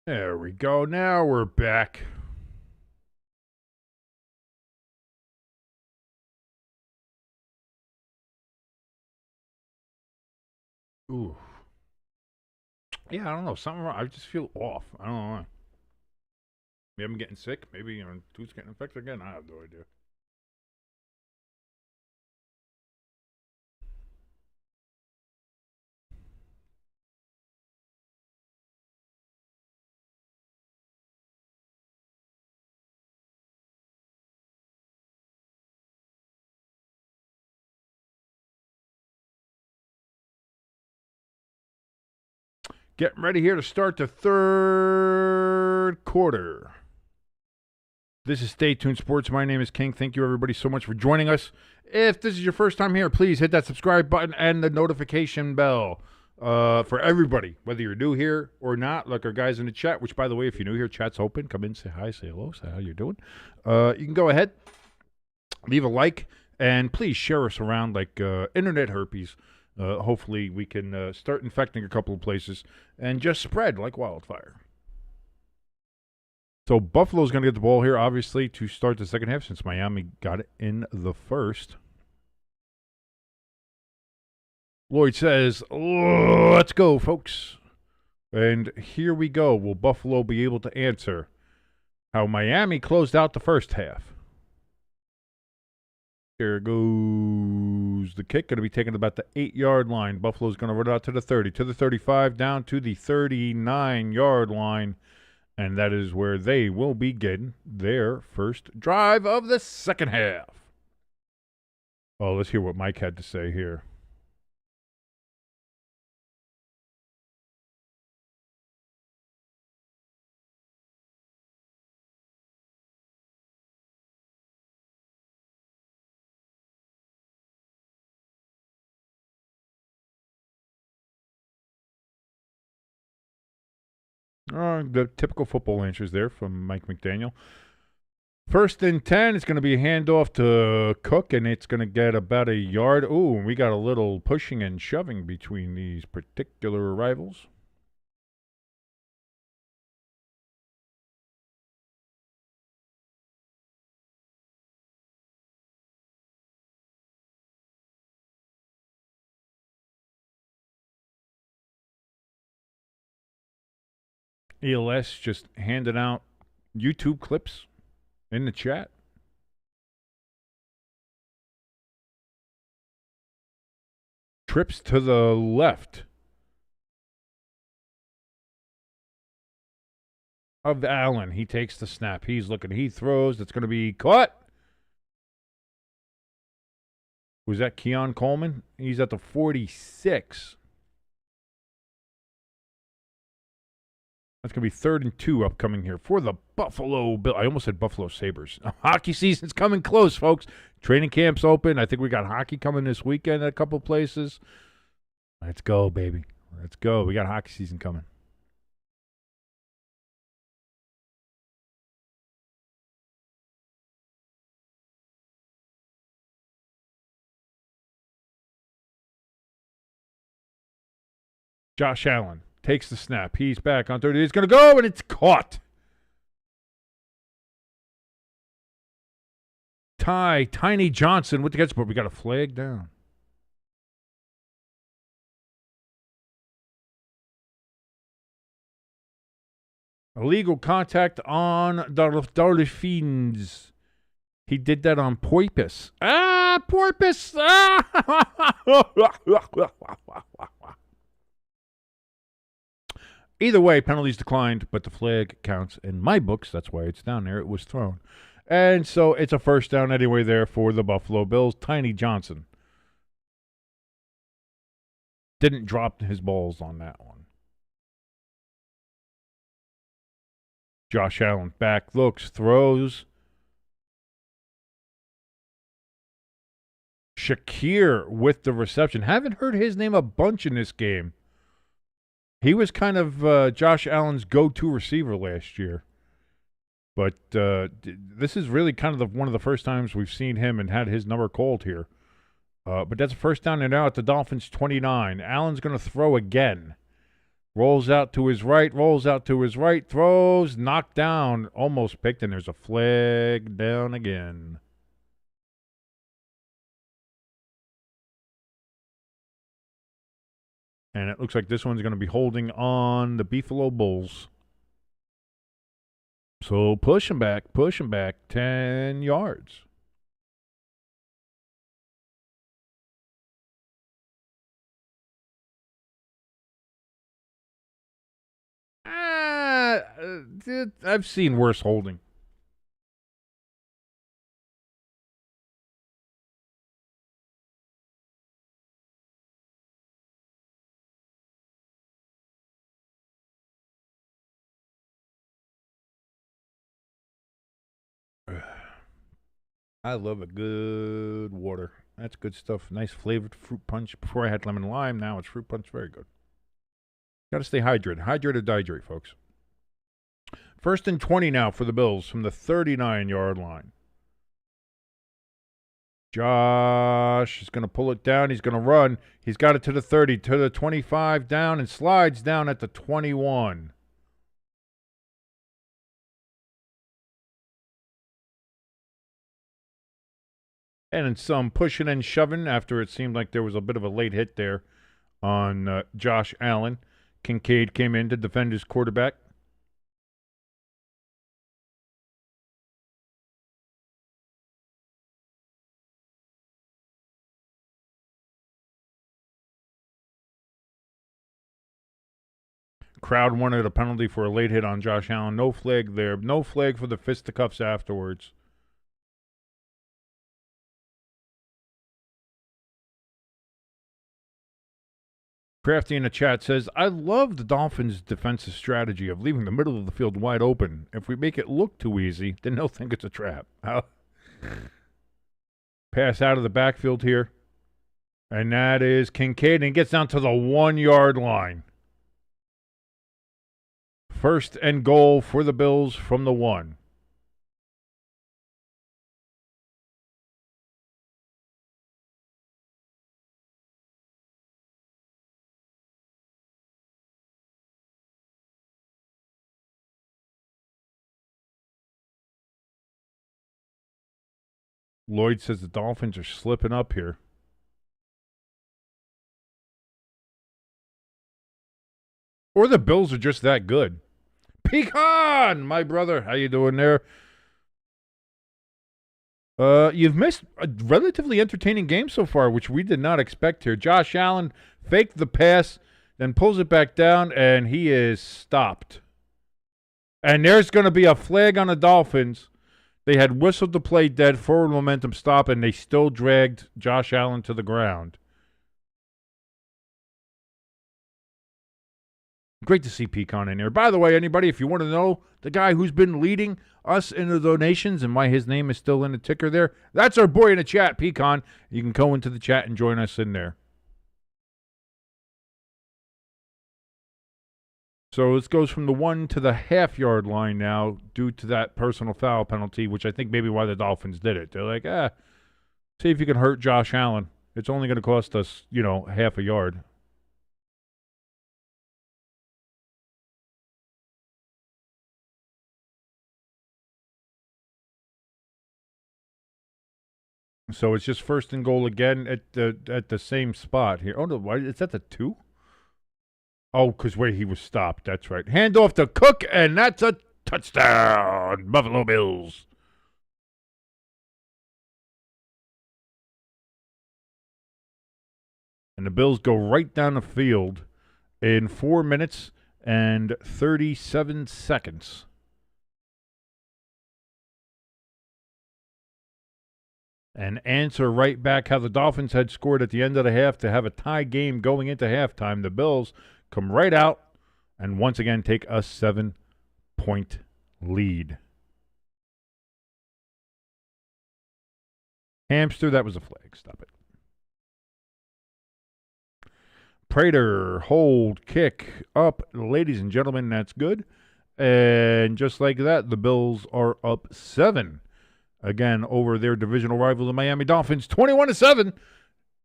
There we go. Now we're back. Ooh. Yeah, I don't know. Something wrong. I just feel off. I don't know why. Maybe I'm getting sick. Maybe tooth's getting infected again. I have no idea. Getting ready here to start the third quarter. This is Stay Tuned Sports. My name is King. Thank you, everybody, so much for joining us. If this is your first time here, please hit that subscribe button and the notification bell for everybody, whether you're new here or not, like our guys in the chat, which, by the way, if you're new here, chat's open. Come in, say hi, say hello, say how you're doing. You can go ahead, leave a like, and please share us around like internet herpes. Hopefully we can start infecting a couple of places and just spread like wildfire. So Buffalo's going to get the ball here, obviously, to start the second half since Miami got it in the first. Lloyd says, let's go, folks. And here we go. Will Buffalo be able to answer how Miami closed out the first half? There goes the kick. Going to be taken about the 8-yard line. Buffalo's going to run out to the 30, to the 35, down to the 39-yard line. And that is where they will begin their first drive of the second half. Oh, let's hear what Mike had to say here. The typical football answers there from Mike McDaniel. 1st and 10, it's going to be a handoff to Cook, and it's going to get about a yard. Ooh, and we got a little pushing and shoving between these particular rivals. ELS just handing out YouTube clips in the chat. Trips to the left of Allen. He takes the snap. He's looking. He throws. It's going to be caught. Was that Keon Coleman? He's at the 46. That's going to be 3rd and 2 upcoming here for the Buffalo Bill. I almost said Buffalo Sabres. Hockey season's coming close, folks. Training camp's open. I think we got hockey coming this weekend at a couple places. Let's go, baby. Let's go. We got hockey season coming. Josh Allen takes the snap. He's back on 30. He's going to go, and it's caught. Tiny Johnson with the catch, but we got a flag down. Illegal contact on the Dolphins. He did that on Porpoise. Porpoise! Either way, penalties declined, but the flag counts in my books. That's why it's down there. It was thrown. And so it's a first down anyway there for the Buffalo Bills. Tiny Johnson didn't drop his balls on that one. Josh Allen back, looks, throws. Shakir with the reception. Haven't heard his name a bunch in this game. He was kind of Josh Allen's go-to receiver last year. But this is really kind of one of the first times we've seen him and had his number called here. But that's a first down and now at the Dolphins 29. Allen's going to throw again. Rolls out to his right, throws, knocked down, almost picked, and there's a flag down again. And it looks like this one's going to be holding on the Buffalo Bulls. So push him back, 10 yards. I've seen worse holding. I love a good water. That's good stuff. Nice flavored fruit punch. Before I had lemon and lime. Now it's fruit punch. Very good. Got to stay hydrated. Hydrate or dehydrate, folks. 1st and 20 now for the Bills from the 39-yard line. Josh is going to pull it down. He's going to run. He's got it to the 30, to the 25, down, and slides down at the 21. And in some pushing and shoving after it seemed like there was a bit of a late hit there on Josh Allen. Kincaid came in to defend his quarterback. Crowd wanted a penalty for a late hit on Josh Allen. No flag there. No flag for the fisticuffs afterwards. Crafty in the chat says, I love the Dolphins' defensive strategy of leaving the middle of the field wide open. If we make it look too easy, then they'll think it's a trap. Pass out of the backfield here. And that is Kincaid, and gets down to the 1-yard line. 1st and goal for the Bills from the 1. Lloyd says the Dolphins are slipping up here. Or the Bills are just that good. Pecan, my brother, how you doing there? You've missed a relatively entertaining game so far, which we did not expect here. Josh Allen faked the pass, then pulls it back down, and he is stopped. And there's going to be a flag on the Dolphins. They had whistled the play dead, forward momentum stop, and they still dragged Josh Allen to the ground. Great to see Pecan in there. By the way, anybody, if you want to know the guy who's been leading us in the donations and why his name is still in the ticker there, that's our boy in the chat, Pecan. You can go into the chat and join us in there. So this goes from the 1 to the half-yard line now due to that personal foul penalty, which I think maybe why the Dolphins did it. They're like, see if you can hurt Josh Allen. It's only going to cost us, half a yard. So it's just 1st and goal again at the same spot here. Oh, no, why, it's at the 2? Oh, because where he was stopped. That's right. Hand off to Cook, and that's a touchdown. Buffalo Bills. And the Bills go right down the field in 4 minutes and 37 seconds. And answer right back how the Dolphins had scored at the end of the half to have a tie game going into halftime. The Bills come right out and once again take a 7-point lead. Hamster, that was a flag. Stop it. Prater, hold, kick, up. Ladies and gentlemen, that's good. And just like that, the Bills are up 7. Again, over their divisional rival, the Miami Dolphins, 21-7.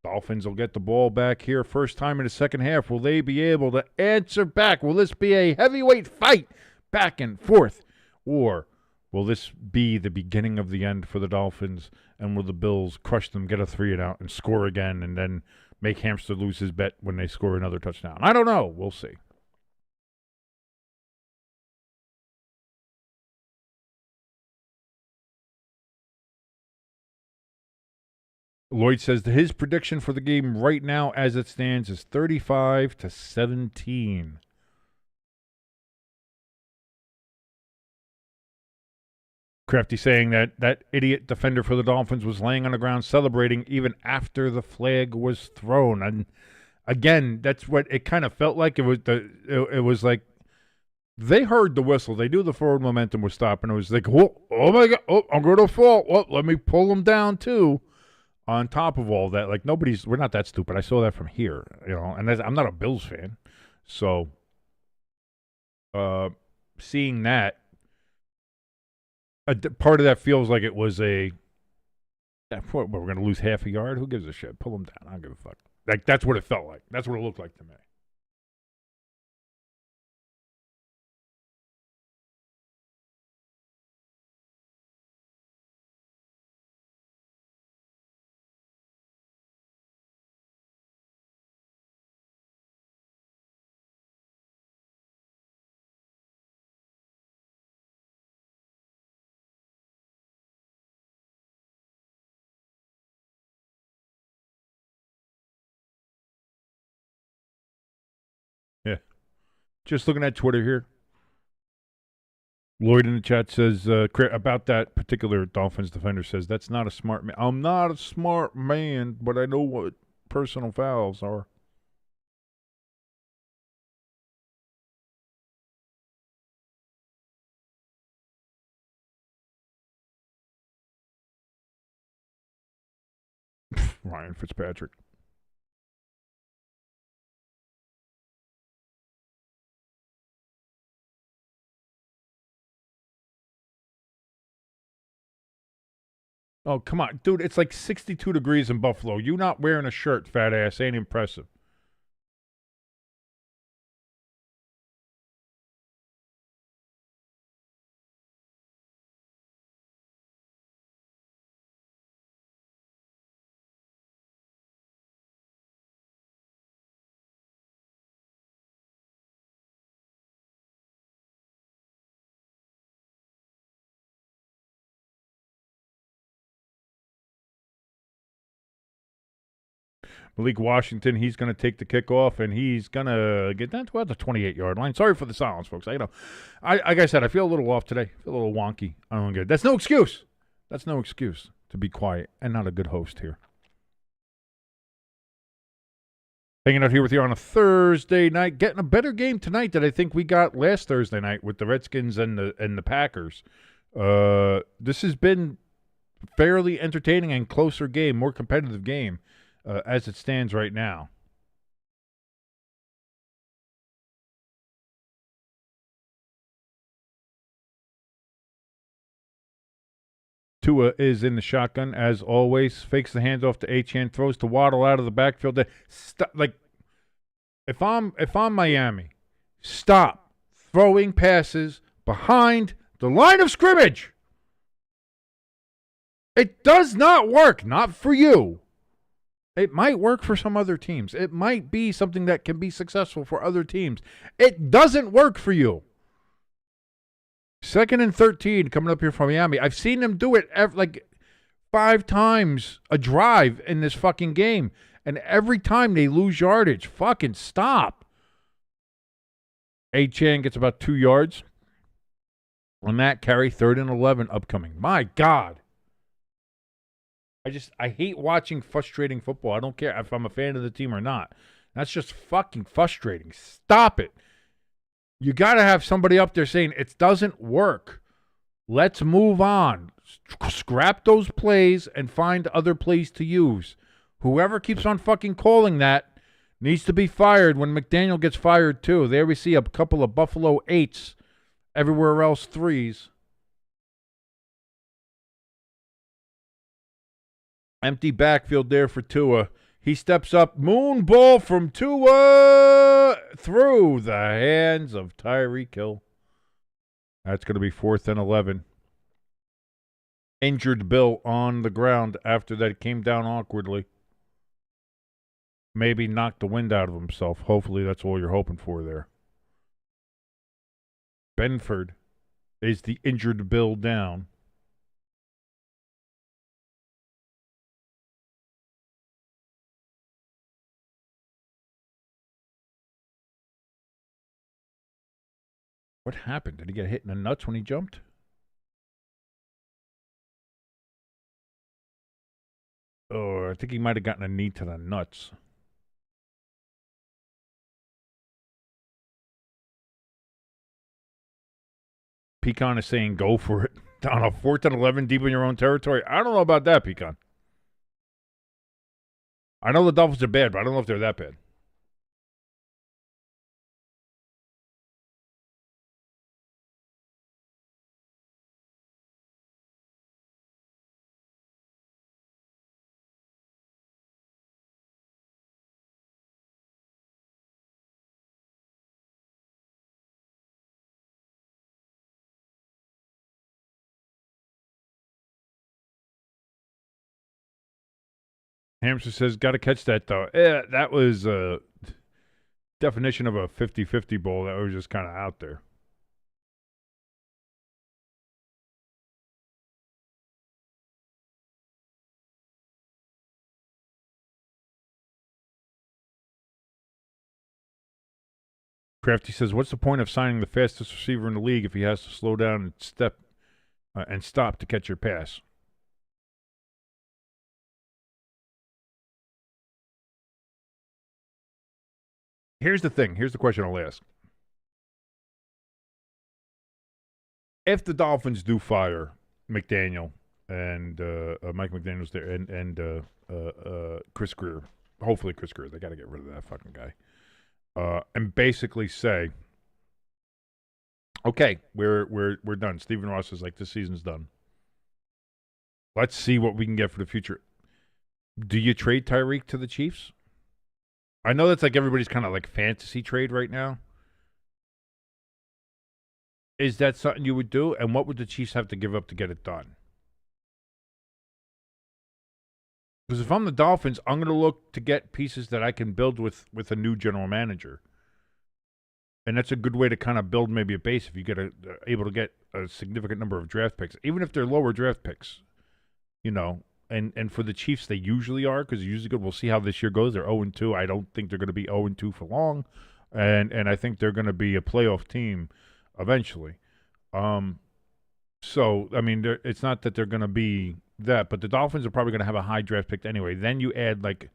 Dolphins will get the ball back here. First time in the second half. Will they be able to answer back? Will this be a heavyweight fight back and forth? Or will this be the beginning of the end for the Dolphins? And will the Bills crush them, get a 3-and-out, and score again, and then make Hamster lose his bet when they score another touchdown? I don't know. We'll see. Lloyd says that his prediction for the game right now as it stands is 35-17. Crafty saying that idiot defender for the Dolphins was laying on the ground celebrating even after the flag was thrown. And again, that's what it kind of felt like. It was like they heard the whistle. They knew the forward momentum was stopping. It was like, oh my God, I'm going to fall. Well, let me pull them down too. On top of all that, like we're not that stupid. I saw that from here, and I'm not a Bills fan. So, seeing that, part of that feels like it was we're going to lose half a yard. Who gives a shit? Pull them down. I don't give a fuck. Like, that's what it felt like. That's what it looked like to me. Yeah. Just looking at Twitter here. Lloyd in the chat says, about that particular Dolphins defender says, that's not a smart man. I'm not a smart man, but I know what personal fouls are. Ryan Fitzpatrick. Oh, come on. Dude, it's like 62 degrees in Buffalo. You not wearing a shirt, fat ass, ain't impressive. Malik Washington, he's going to take the kickoff, and he's going to get down to about the 28-yard line. Sorry for the silence, folks. Like I said, I feel a little off today. I feel a little wonky. I don't get it. That's no excuse. That's no excuse to be quiet and not a good host here. Hanging out here with you on a Thursday night, getting a better game tonight than I think we got last Thursday night with the Redskins and the Packers. This has been fairly entertaining and closer game, more competitive game. As it stands right now. Tua is in the shotgun, as always. Fakes the handoff to Achane, throws to Waddle out of the backfield. If I'm Miami, stop throwing passes behind the line of scrimmage. It does not work. Not for you. It might work for some other teams. It might be something that can be successful for other teams. It doesn't work for you. 2nd and 13 coming up here from Miami. I've seen them do it like 5 times a drive in this fucking game. And every time they lose yardage. Fucking stop. Achane gets about 2 yards on that carry. 3rd and 11 upcoming. My God. I hate watching frustrating football. I don't care if I'm a fan of the team or not. That's just fucking frustrating. Stop it. You got to have somebody up there saying it doesn't work. Let's move on. Scrap those plays and find other plays to use. Whoever keeps on fucking calling that needs to be fired when McDaniel gets fired too. There we see a couple of Buffalo 8s. Everywhere else 3s. Empty backfield there for Tua. He steps up, moon ball from Tua through the hands of Tyreek Hill. That's going to be 4th and 11. Injured Bill on the ground after that came down awkwardly. Maybe knocked the wind out of himself. Hopefully that's all you're hoping for there. Benford is the injured Bill down. What happened? Did he get hit in the nuts when he jumped? Oh, I think he might have gotten a knee to the nuts. Pecan is saying go for it. On a 4th and 11 deep in your own territory. I don't know about that, Pecan. I know the Dolphins are bad, but I don't know if they're that bad. Hamster says, got to catch that, though. That was a definition of a 50-50 bowl that was just kind of out there. Crafty says, what's the point of signing the fastest receiver in the league if he has to slow down and stop to catch your pass? Here's the thing. Here's the question I'll ask. If the Dolphins do fire McDaniel and Mike McDaniel's there and Chris Greer, hopefully Chris Greer, they got to get rid of that fucking guy, and basically say, okay, we're done. Stephen Ross is like, this season's done. Let's see what we can get for the future. Do you trade Tyreek to the Chiefs? I know that's like everybody's kind of like fantasy trade right now. Is that something you would do? And what would the Chiefs have to give up to get it done? Because if I'm the Dolphins, I'm going to look to get pieces that I can build with a new general manager. And that's a good way to kind of build maybe a base if you get able to get a significant number of draft picks, even if they're lower draft picks, you know. And for the Chiefs, they usually are because they're usually good. We'll see how this year goes. They're 0-2. I don't think they're going to be 0-2 for long. And I think they're going to be a playoff team eventually. So, I mean, it's not that they're going to be that, but the Dolphins are probably going to have a high draft pick anyway. Then you add like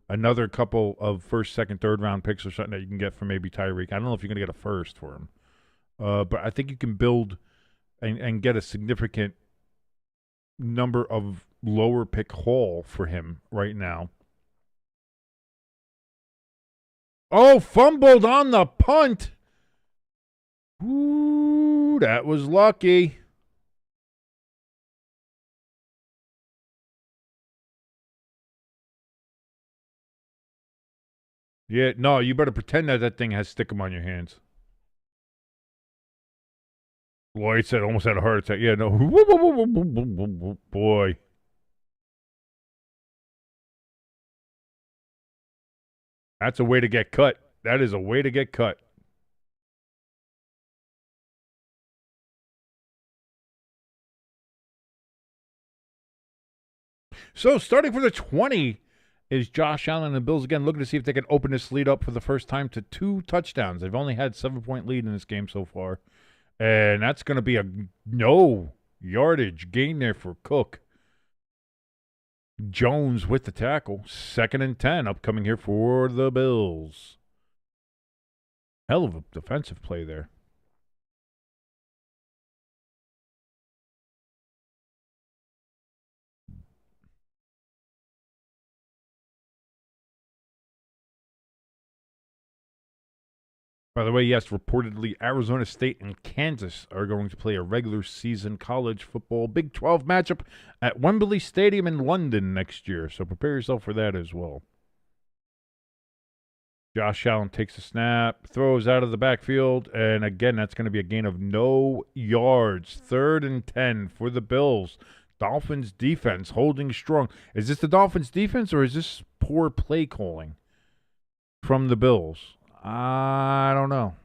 another couple of first, second, third round picks or something that you can get for maybe Tyreek. I don't know if you're going to get a first for him. But I think you can build and get a significant number of lower pick haul for him right now. Oh, fumbled on the punt. Ooh, that was lucky. Yeah, no, you better pretend that thing has stickum on your hands. Lloyd said almost had a heart attack. Yeah, no. Boy. That's a way to get cut. That is a way to get cut. So, starting for the 20 is Josh Allen and the Bills again, looking to see if they can open this lead up for the first time to 2 touchdowns. They've only had 7-point lead in this game so far. And that's going to be a no yardage gain there for Cook. Jones with the tackle. 2nd and 10 upcoming here for the Bills. Hell of a defensive play there. By the way, yes, reportedly Arizona State and Kansas are going to play a regular season college football Big 12 matchup at Wembley Stadium in London next year. So prepare yourself for that as well. Josh Allen takes a snap, throws out of the backfield, and again, that's going to be a gain of no yards. 3rd and 10 for the Bills. Dolphins defense holding strong. Is this the Dolphins defense or is this poor play calling from the Bills? I don't know.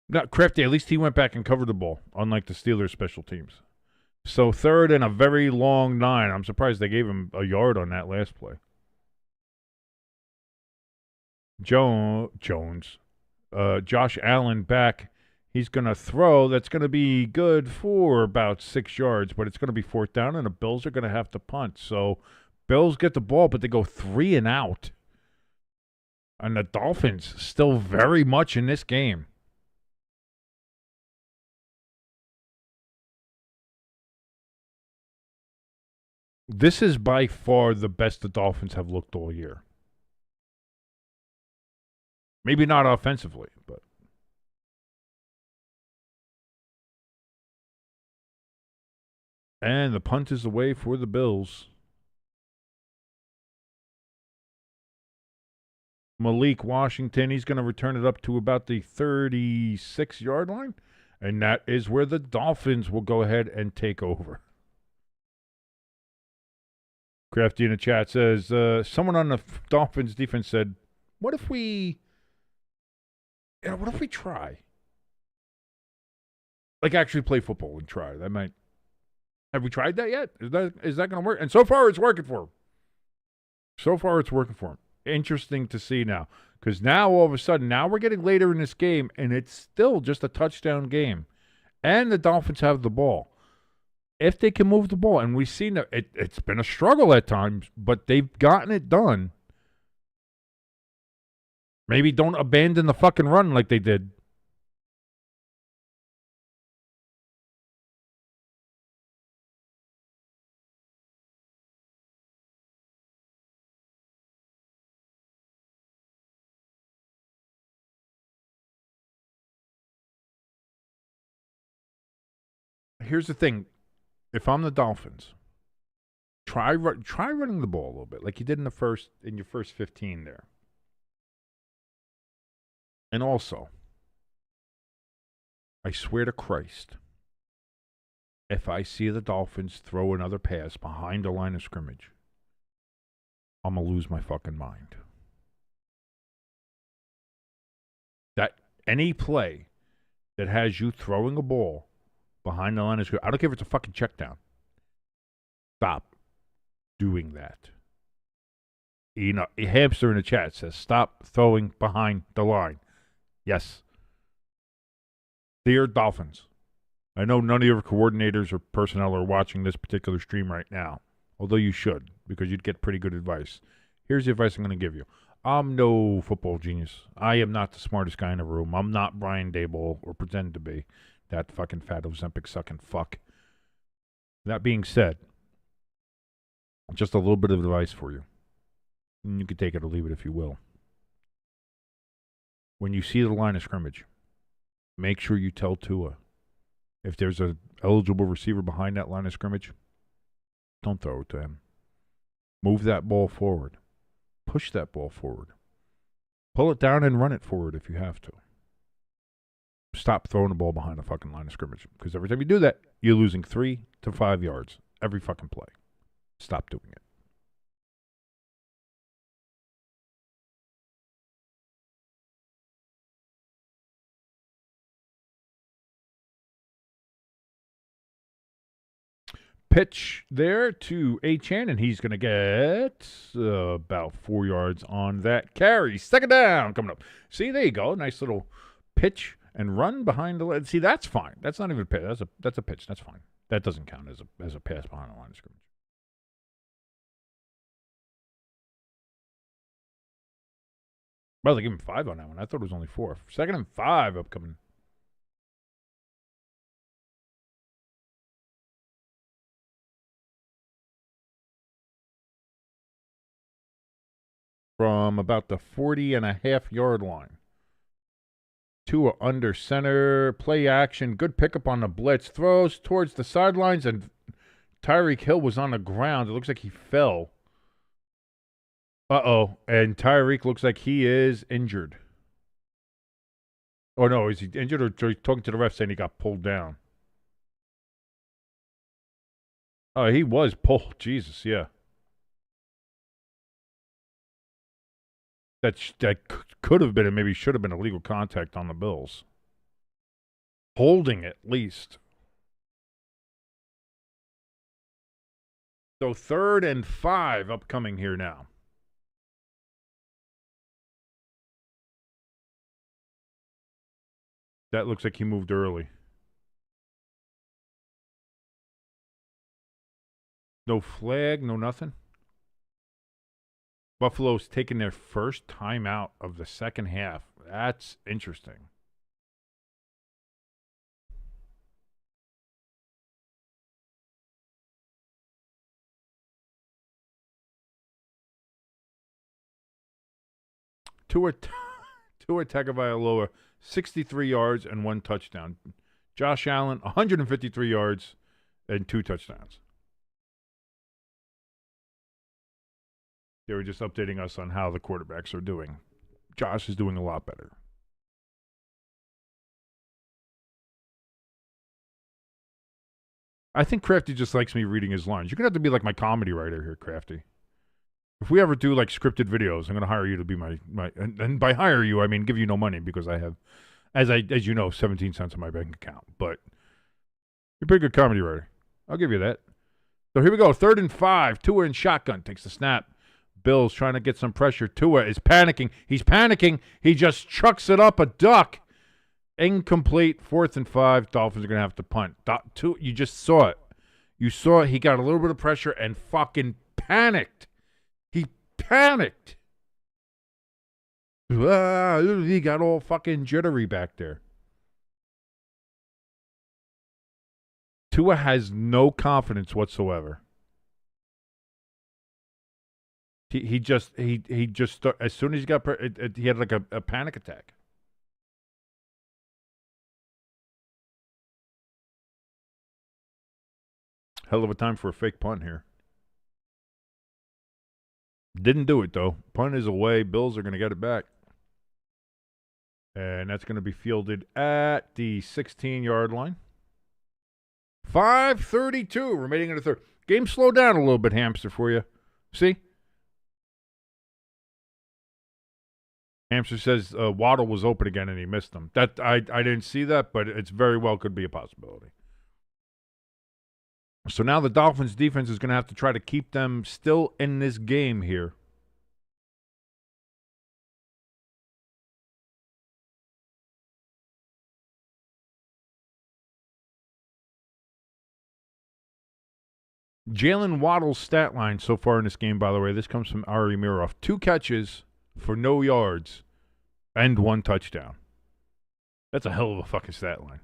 Not Crafty, at least he went back and covered the ball, unlike the Steelers special teams. So 3rd and a very long 9. I'm surprised they gave him a yard on that last play. Jones. Josh Allen back. He's going to throw. That's going to be good for about 6 yards, but it's going to be 4th down, and the Bills are going to have to punt. So Bills get the ball, but they go 3 and out. And the Dolphins still very much in this game. This is by far the best the Dolphins have looked all year. Maybe not offensively, but. And the punt is away for the Bills. Malik Washington, he's going to return it up to about the 36-yard line. And that is where the Dolphins will go ahead and take over. Crafty in the chat says, someone on the Dolphins defense said, what if we try? Like actually play football and try. That might. Have we tried that yet? Is that going to work? And so far it's working for him. Interesting to see now. Because now all of a sudden, now we're getting later in this game, and it's still just a touchdown game. And the Dolphins have the ball. If they can move the ball, and we've seen that it's been a struggle at times, but they've gotten it done. Maybe don't abandon the fucking run like they did. Here's the thing. If I'm the Dolphins, try running the ball a little bit like you did in your first 15 there. And also, I swear to Christ, if I see the Dolphins throw another pass behind the line of scrimmage, I'm going to lose my fucking mind. That any play that has you throwing a ball behind the line of scrimmage, I don't care if it's a fucking check down. Stop doing that. You know, a hamster in the chat says, stop throwing behind the line. Yes. Dear Dolphins, I know none of your coordinators or personnel are watching this particular stream right now, although you should, because you'd get pretty good advice. Here's the advice I'm going to give you. I'm no football genius. I am not the smartest guy in the room. I'm not Brian Daboll or pretend to be. That fucking fat Ozempic sucking fuck. That being said, just a little bit of advice for you. And you can take it or leave it if you will. When you see the line of scrimmage, make sure you tell Tua, if there's an eligible receiver behind that line of scrimmage, don't throw it to him. Move that ball forward. Push that ball forward. Pull it down and run it forward if you have to. Stop throwing the ball behind the fucking line of scrimmage. Because every time you do that, you're losing 3 to 5 yards every fucking play. Stop doing it. Pitch there to Achane, and he's going to get about 4 yards on that carry. Second down coming up. See, there you go. Nice little pitch and run behind the line. See, that's fine. That's not even a pitch. That's a pitch. That's fine. That doesn't count as a pass behind the line of scrimmage. Well, they give him 5 on that one. I thought it was only 4. 2nd and 5 upcoming. From about the 40-and-a-half-yard line. Tua under center, play action, good pickup on the blitz, throws towards the sidelines, and Tyreek Hill was on the ground. It looks like he fell. Uh-oh, and Tyreek looks like he is injured. Oh, no, is he injured or he's talking to the ref saying he got pulled down? Oh, he was pulled. Jesus, yeah. That could have been and maybe should have been illegal contact on the Bills. Holding at least. So 3rd and 5 upcoming here now. That looks like he moved early. No flag, no nothing. Buffalo's taking their first timeout of the second half. That's interesting. Tua Tagovailoa, 63 yards and 1 touchdown. Josh Allen, 153 yards and 2 touchdowns. They were just updating us on how the quarterbacks are doing. Josh is doing a lot better. I think Crafty just likes me reading his lines. You're going to have to be like my comedy writer here, Crafty. If we ever do like scripted videos, I'm going to hire you to be my and by hire you, I mean give you no money because I have, as you know, 17 cents in my bank account. But you're a pretty good comedy writer. I'll give you that. So here we go. 3rd and 5. Tua in shotgun. Takes the snap. Bills trying to get some pressure. Tua is panicking. He's panicking. He just chucks it up a duck. Incomplete. 4th and 5. Dolphins are going to have to punt. You just saw it. You saw it. He got a little bit of pressure and fucking panicked. He panicked. He got all fucking jittery back there. Tua has no confidence whatsoever. He just as soon as he got he had like a panic attack. Hell of a time for a fake punt here. Didn't do it though. Punt is away. Bills are going to get it back. And that's going to be fielded at the 16-yard line. 5:32 remaining in the third. Game slowed down a little bit, Hamster, for you. See? Hamster says Waddle was open again and he missed them. That I didn't see that, but it's very well could be a possibility. So now the Dolphins defense is going to have to try to keep them still in this game here. Jalen Waddle's stat line so far in this game, by the way, this comes from Ari Miroff. 2 catches for no yards and 1 touchdown. That's a hell of a fucking stat line.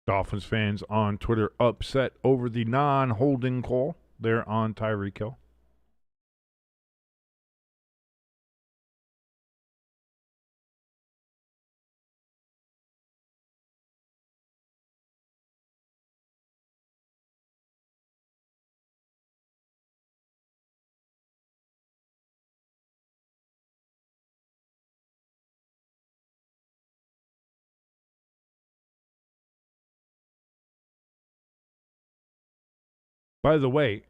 Dolphins fans on Twitter upset over the non-holding call there on Tyreek Hill. By the way,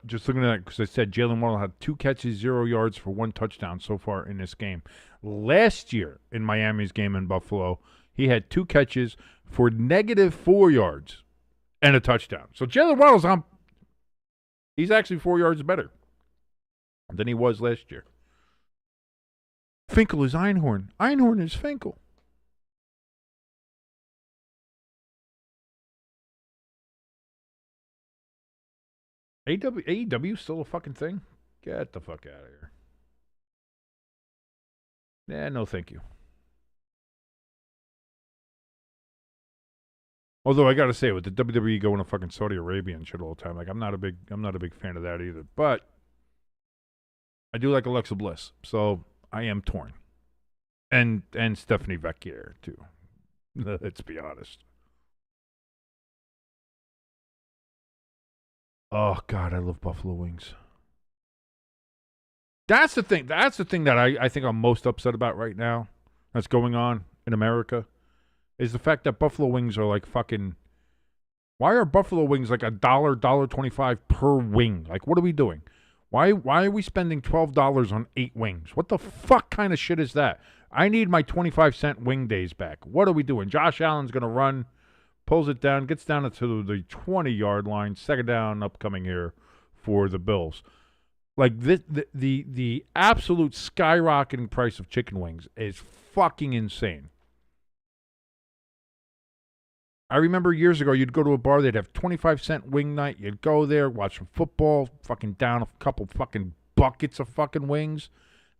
just looking at that, because I said Jalen Waddle had 2 catches, 0 yards for 1 touchdown so far in this game. Last year in Miami's game in Buffalo, he had 2 catches for -4 yards and a touchdown. So Jalen Waddle's he's actually 4 yards better than he was last year. Finkel is Einhorn. Einhorn is Finkel. AEW still a fucking thing? Get the fuck out of here. Yeah, no thank you. Although I gotta say, with the WWE going to fucking Saudi Arabia and shit all the time, like I'm not a big fan of that either. But I do like Alexa Bliss, so I am torn. And Stephanie Vecchier too. Let's be honest. Oh God, I love buffalo wings. That's the thing. That's the thing that I think I'm most upset about right now. That's going on in America, is the fact that buffalo wings are like fucking. Why are buffalo wings like $1.25 per wing? Like, what are we doing? Why are we spending $12 on 8 wings? What the fuck kind of shit is that? I need my 25-cent wing days back. What are we doing? Josh Allen's gonna run, pulls it down, gets down to the 20-yard line, second down upcoming here for the Bills. Like this, the absolute skyrocketing price of chicken wings is fucking insane. I remember years ago, you'd go to a bar, they'd have 25-cent wing night. You'd go there, watch some football, fucking down a couple fucking buckets of fucking wings,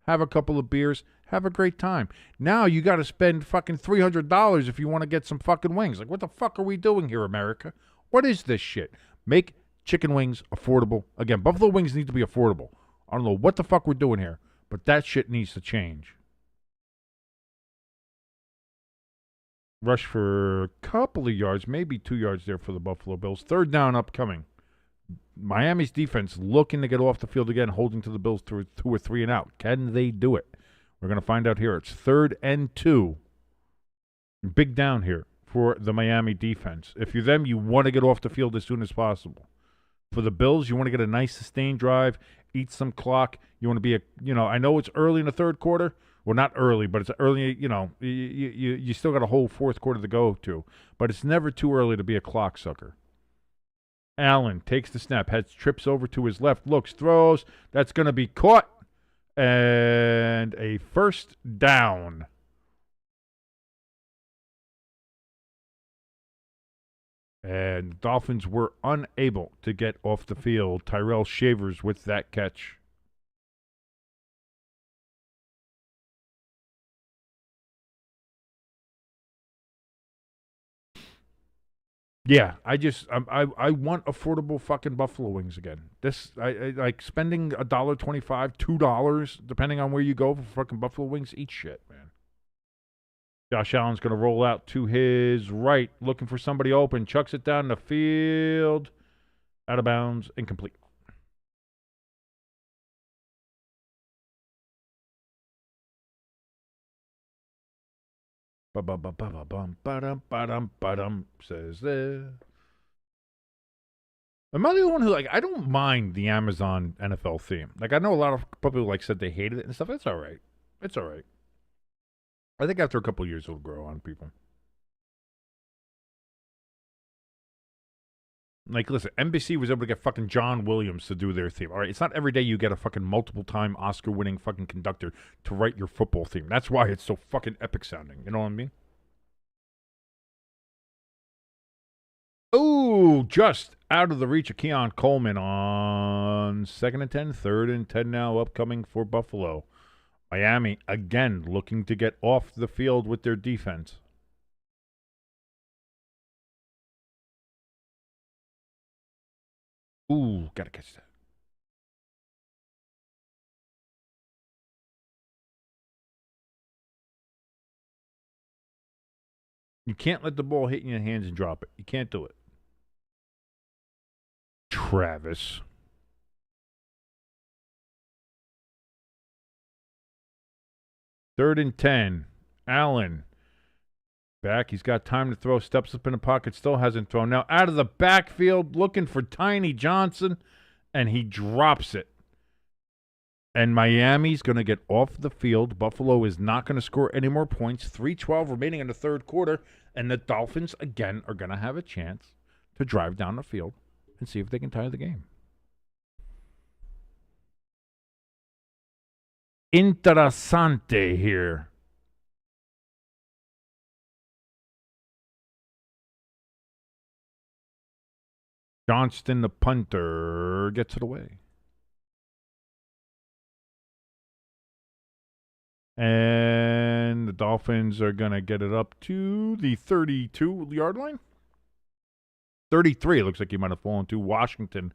have a couple of beers, have a great time. Now you got to spend fucking $300 if you want to get some fucking wings. Like, what the fuck are we doing here, America? What is this shit? Make chicken wings affordable. Again, buffalo wings need to be affordable. I don't know what the fuck we're doing here, but that shit needs to change. Rush for a couple of yards, maybe 2 yards there for the Buffalo Bills. Third down upcoming. Miami's defense looking to get off the field again, holding to the Bills through 2 or 3 and out. Can they do it? We're going to find out here. It's 3rd and 2. Big down here for the Miami defense. If you're them, you want to get off the field as soon as possible. For the Bills, you want to get a nice sustained drive, eat some clock. You want to be I know it's early in the third quarter. Well, not early, but it's early, you still got a whole fourth quarter to go to. But it's never too early to be a clock sucker. Allen takes the snap, trips over to his left, looks, throws. That's going to be caught. And a first down. And the Dolphins were unable to get off the field. Tyrell Shavers with that catch. Yeah, I want affordable fucking buffalo wings again. I like spending $1.25, $2, depending on where you go for fucking buffalo wings. Eat shit, man. Josh Allen's gonna roll out to his right, looking for somebody open. Chucks it down the field, out of bounds, incomplete. Says there. Am I the only one who, like, I don't mind the Amazon NFL theme. Like, I know a lot of people, like, said they hated it and stuff. It's all right. It's all right. I think after a couple of years, it'll grow on people. Like, listen, NBC was able to get fucking John Williams to do their theme. All right, it's not every day you get a fucking multiple-time Oscar-winning fucking conductor to write your football theme. That's why it's so fucking epic sounding. You know what I mean? Oh, just out of the reach of Keon Coleman on 2nd and 10, 3rd and 10 now upcoming for Buffalo. Miami, again, looking to get off the field with their defense. Ooh, gotta catch that. You can't let the ball hit you in your hands and drop it. You can't do it. Travis. Third and 10. Allen. Back. He's got time to throw. Steps up in the pocket. Still hasn't thrown. Now out of the backfield, looking for Tiny Johnson. And he drops it. And Miami's going to get off the field. Buffalo is not going to score any more points. 3:12 remaining in the third quarter. And the Dolphins, again, are going to have a chance to drive down the field and see if they can tie the game. Interessante here. Johnston, the punter, gets it away. And the Dolphins are going to get it up to the 32-yard line. 33. It looks like he might have fallen to Washington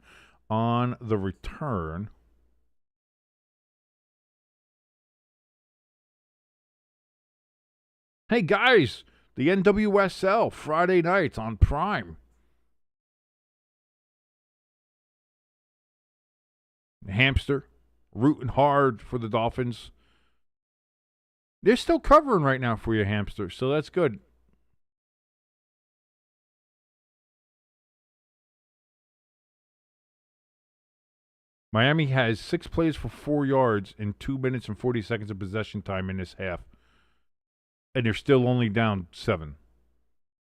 on the return. Hey, guys, the NWSL Friday nights on Prime. Hamster rooting hard for the Dolphins. They're still covering right now for you, Hamster, so that's good. Miami has 6 plays for 4 yards in 2 minutes and 40 seconds of possession time in this half. And they're still only down 7.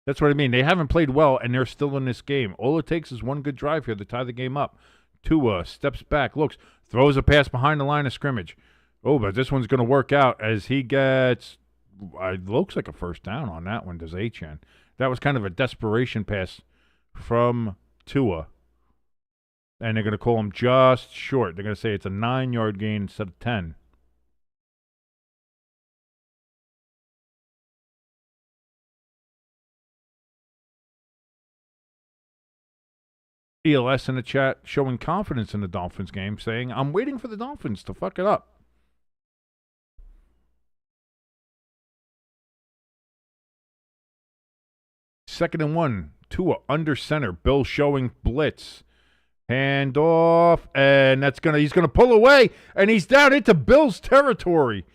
That's what I mean. They haven't played well, and they're still in this game. All it takes is one good drive here to tie the game up. Tua steps back, looks, throws a pass behind the line of scrimmage. Oh, but this one's going to work out as he gets, it looks like a first down on that one, does Achan. That was kind of a desperation pass from Tua. And they're going to call him just short. They're going to say it's a 9-yard gain instead of 10. ELS in the chat showing confidence in the Dolphins game, saying, I'm waiting for the Dolphins to fuck it up. Second and 1. Tua under center. Bill showing blitz. Hand off, and he's gonna pull away, and he's down into Bill's territory.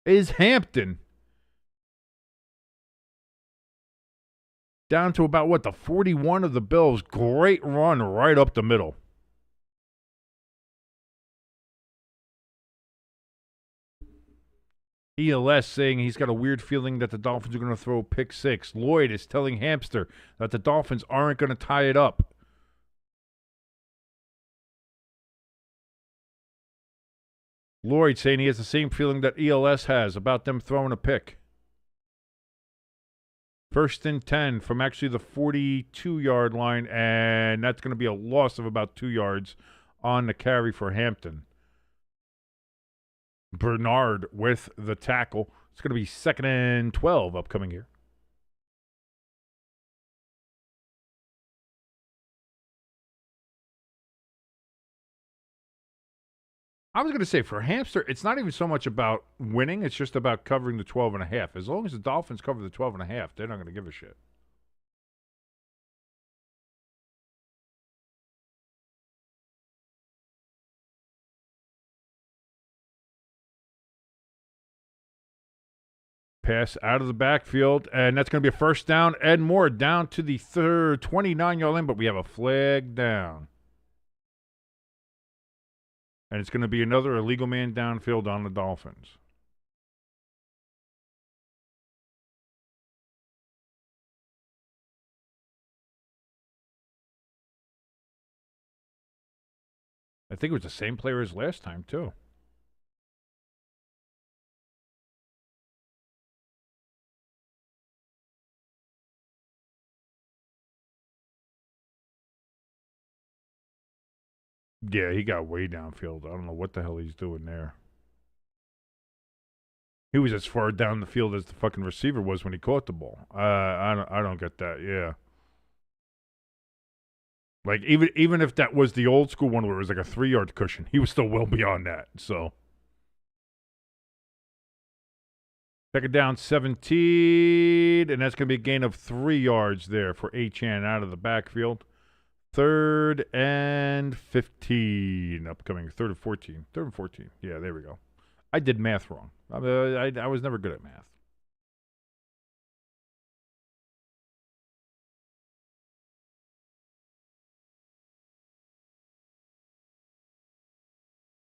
Is Hampton. Down to about, the 41 of the Bills. Great run right up the middle. ELS saying he's got a weird feeling that the Dolphins are going to throw pick 6. Lloyd is telling Hamster that the Dolphins aren't going to tie it up. Lloyd saying he has the same feeling that ELS has about them throwing a pick. First and 10 from actually the 42-yard line, and that's going to be a loss of about 2 yards on the carry for Hampton. Bernard with the tackle. It's going to be 2nd and 12 upcoming here. I was going to say, for Hamster, it's not even so much about winning. It's just about covering the 12.5. As long as the Dolphins cover the 12.5, they're not going to give a shit. Pass out of the backfield, and that's going to be a first down. Ed Moore down to the 29-yard line, but we have a flag down. And it's going to be another illegal man downfield on the Dolphins. I think it was the same player as last time, too. Yeah, he got way downfield. I don't know what the hell he's doing there. He was as far down the field as the fucking receiver was when he caught the ball. I don't get that. Yeah. Like, even if that was the old school one where it was like a 3-yard cushion, he was still well beyond that. So, second down, 17, and that's going to be a gain of 3 yards there for Achan out of the backfield. 3rd and 15 upcoming. 3rd and 14. 3rd and 14. Yeah, there we go. I did math wrong. I was never good at math.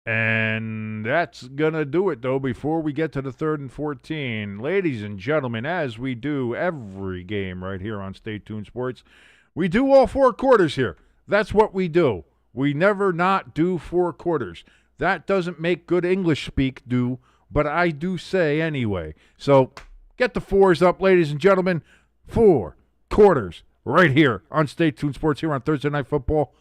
And that's going to do it, though, before we get to the 3rd and 14. Ladies and gentlemen, as we do every game right here on Stay Tuned Sports, we do all 4 quarters here. That's what we do. We never not do 4 quarters. That doesn't make good English speak do, but I do say anyway. So get the 4s up, ladies and gentlemen. 4 quarters right here on Stay Tuned Sports here on Thursday Night Football.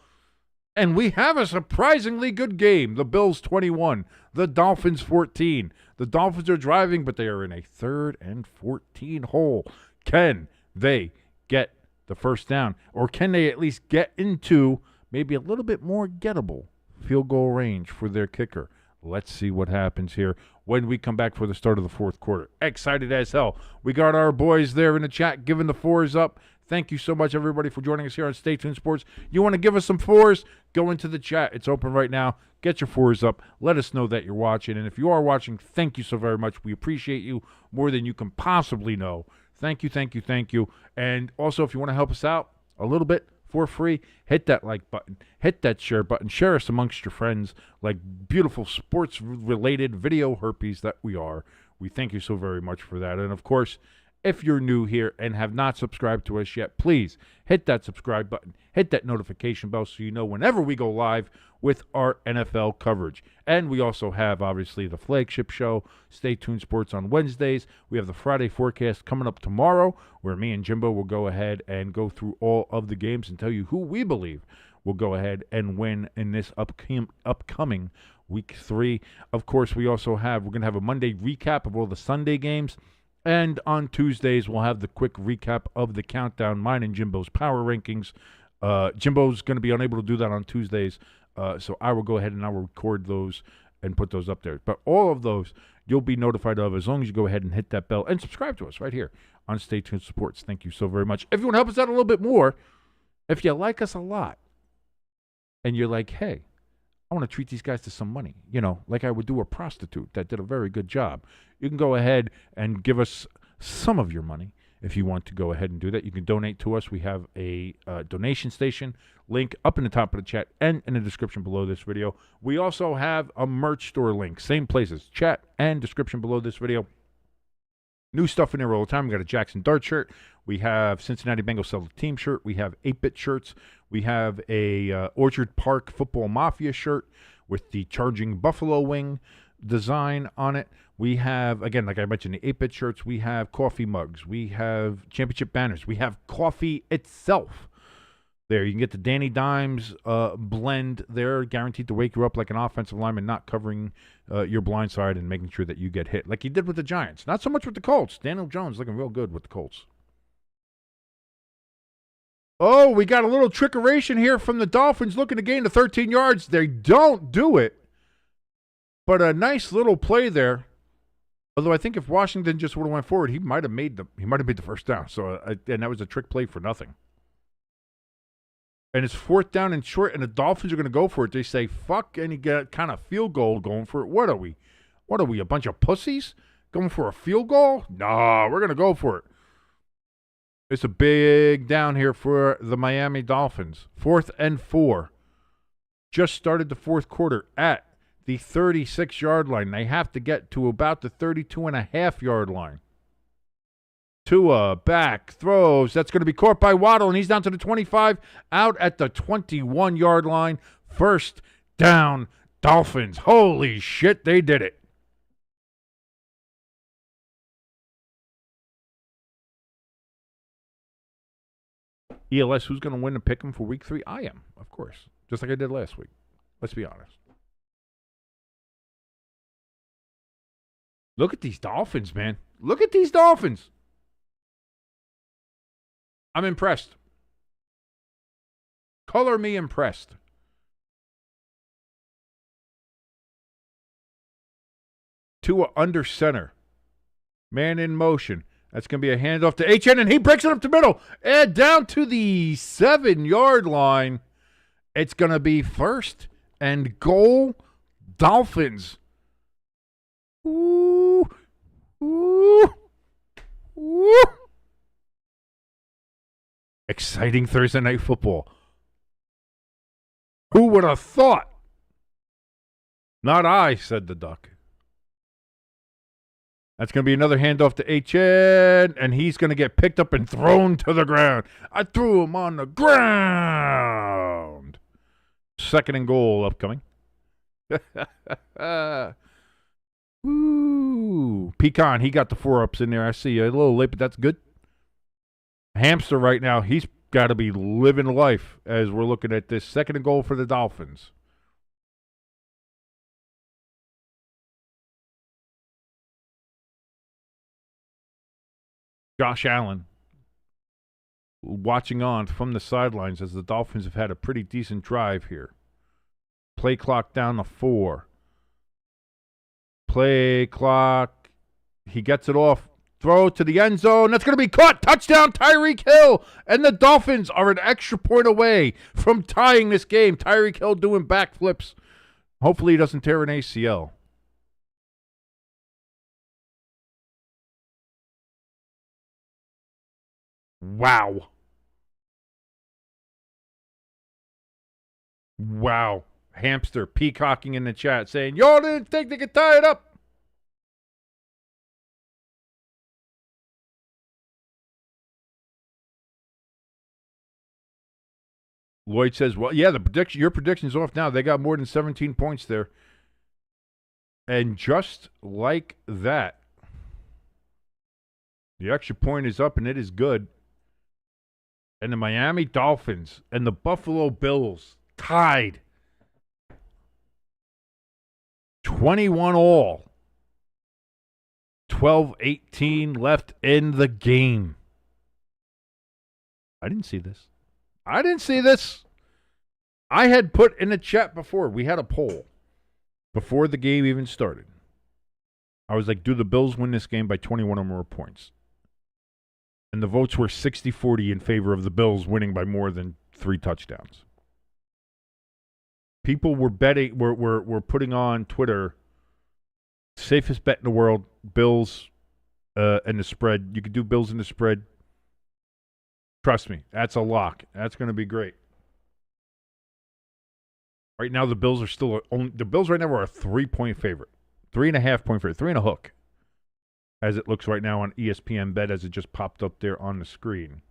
And we have a surprisingly good game. The Bills 21, the Dolphins 14. The Dolphins are driving, but they are in a 3rd and 14 hole. Can they get the first down? Or can they at least get into maybe a little bit more gettable field goal range for their kicker? Let's see what happens here when we come back for the start of the fourth quarter. Excited as hell. We got our boys there in the chat giving the fours up. Thank you so much, everybody, for joining us here on Stay Tuned Sports. You want to give us some fours? Go into the chat. It's open right now. Get your fours up. Let us know that you're watching. And if you are watching, thank you so very much. We appreciate you more than you can possibly know. Thank you, thank you, thank you. And also, if you want to help us out a little bit for free, hit that like button. Hit that share button. Share us amongst your friends like beautiful sports-related video herpies that we are. We thank you so very much for that. And, of course, if you're new here and have not subscribed to us yet, please hit that subscribe button, hit that notification bell so you know whenever we go live with our NFL coverage. And we also have, obviously, the flagship show, Stay Tuned Sports, on Wednesdays. We have the Friday forecast coming up tomorrow, where me and Jimbo will go ahead and go through all of the games and tell you who we believe will go ahead and win in this upcoming Week 3. Of course, we're going to have a Monday recap of all the Sunday games. And on Tuesdays, we'll have the quick recap of the countdown, mine and Jimbo's power rankings. Jimbo's going to be unable to do that on Tuesdays, so I will go ahead and I will record those and put those up there. But all of those you'll be notified of as long as you go ahead and hit that bell and subscribe to us right here on Stay Tuned Sports. Thank you so very much. If you want to help us out a little bit more, if you like us a lot, and you're like, hey, I want to treat these guys to some money, like I would do a prostitute that did a very good job. You can go ahead and give us some of your money if you want to go ahead and do that. You can donate to us. We have a donation station link up in the top of the chat and in the description below this video. We also have a merch store link, same places, chat and description below this video. New stuff in there all the time. We got a Jackson Dart shirt. We have Cincinnati Bengals Sell the Team shirt. We have 8-bit shirts. We have a Orchard Park Football Mafia shirt with the Charging Buffalo Wing design on it. We have, again, like I mentioned, the 8-bit shirts. We have coffee mugs. We have championship banners. We have coffee itself. There, you can get the Danny Dimes blend there, guaranteed to wake you up like an offensive lineman, not covering your blind side and making sure that you get hit, like he did with the Giants. Not so much with the Colts. Daniel Jones looking real good with the Colts. Oh, we got a little trickeration here from the Dolphins looking to gain the 13 yards. They don't do it, but a nice little play there. Although I think if Washington just would have went forward, he might have made the first down. So and that was a trick play for nothing. And it's fourth down and short, and the Dolphins are going to go for it. They say, fuck, and you get kind of field goal going for it. What are we? A bunch of pussies going for a field goal? Nah, we're going to go for it. It's a big down here for the Miami Dolphins. 4th and 4. Just started the fourth quarter at the 36-yard line. They have to get to about the 32.5-yard line. Tua back, throws. That's going to be caught by Waddle, and he's down to the 25, out at the 21-yard line. First down, Dolphins. Holy shit, they did it. ELS, who's going to win the pick'em for Week 3? I am, of course, just like I did last week. Let's be honest. Look at these Dolphins, man. Look at these Dolphins. I'm impressed. Color me impressed. Tua under center. Man in motion. That's going to be a handoff to HN, and he breaks it up the middle. And down to the 7-yard line. It's going to be first and goal, Dolphins. Ooh. Ooh. Ooh. Exciting Thursday night football. Who would have thought? Not I, said the duck. That's going to be another handoff to HN, and he's going to get picked up and thrown to the ground. I threw him on the ground. Second and goal upcoming. Ooh. Pecan, he got the 4-ups in there. I see you. A little late, but that's good. Hamster right now, he's got to be living life as we're looking at this. Second and goal for the Dolphins. Josh Allen. watching on from the sidelines as the Dolphins have had a pretty decent drive here. Play clock down to 4. Play clock. He gets it off. Throw to the end zone. That's going to be caught. Touchdown, Tyreek Hill. And the Dolphins are an extra point away from tying this game. Tyreek Hill doing backflips. Hopefully he doesn't tear an ACL. Wow. Wow. Hamster peacocking in the chat saying, y'all didn't think they could tie it up. Lloyd says, well, yeah, your prediction's off now. They got more than 17 points there. And just like that, the extra point is up, and it is good. And the Miami Dolphins and the Buffalo Bills tied 21 all. 12-18 left in the game. I didn't see this. I had put in the chat before. We had a poll before the game even started. I was like, do the Bills win this game by 21 or more points? And the votes were 60-40 in favor of the Bills winning by more than 3 touchdowns. People were betting, were putting on Twitter, safest bet in the world, Bills and the spread. You could do Bills in the spread. Trust me, that's a lock. That's going to be great. Right now, the Bills are still the Bills right now are a 3-point favorite, 3.5 point favorite, 3 and a hook, as it looks right now on ESPN Bet, as it just popped up there on the screen.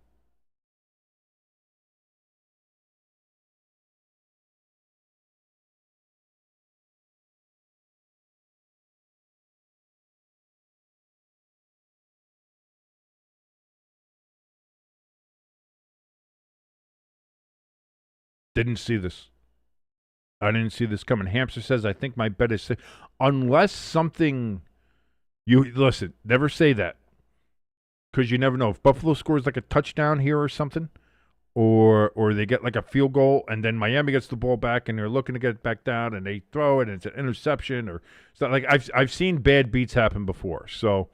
Didn't see this. I didn't see this coming. Hamster says, I think my bet is safe. Unless something, listen, never say that. Because you never know. If Buffalo scores like a touchdown here or something, or they get like a field goal, and then Miami gets the ball back, and they're looking to get it back down, and they throw it, and it's an interception, or it's not like I've seen bad beats happen before. So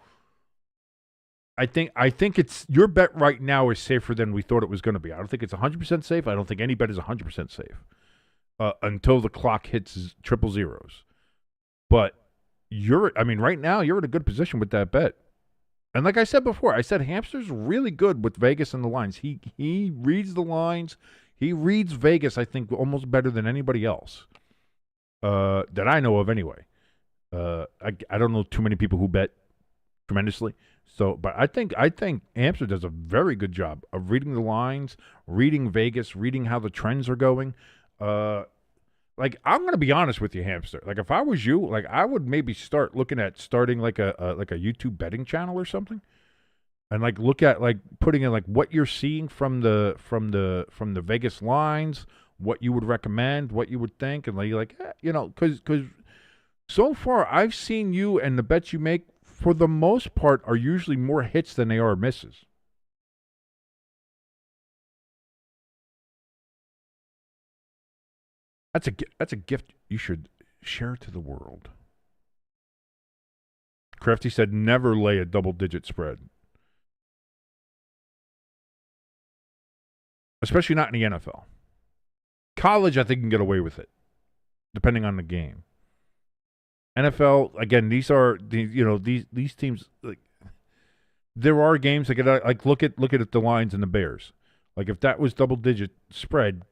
I think it's your bet right now is safer than we thought it was going to be. I don't think it's 100% safe. I don't think any bet is 100% safe until the clock hits triple zeros. But right now you're in a good position with that bet. And like I said before, I said Hamster's really good with Vegas and the lines. He reads the lines. He reads Vegas, I think, almost better than anybody else that I know of anyway. I don't know too many people who bet tremendously. So, but I think Hamster does a very good job of reading the lines, reading Vegas, reading how the trends are going. Like, I'm going to be honest with you, Hamster. Like, if I was you, like, I would maybe start looking at starting like a YouTube betting channel or something, and like look at like putting in like what you're seeing from the Vegas lines, what you would recommend, what you would think, and like because so far I've seen you and the bets you make for the most part are usually more hits than they are misses. That's a gift you should share to the world. Crafty said never lay a double-digit spread. Especially not in the NFL. College, I think, can get away with it, depending on the game. NFL, again, these teams, like, there are games that get like look at the Lions and the Bears. Like, if that was double-digit spread,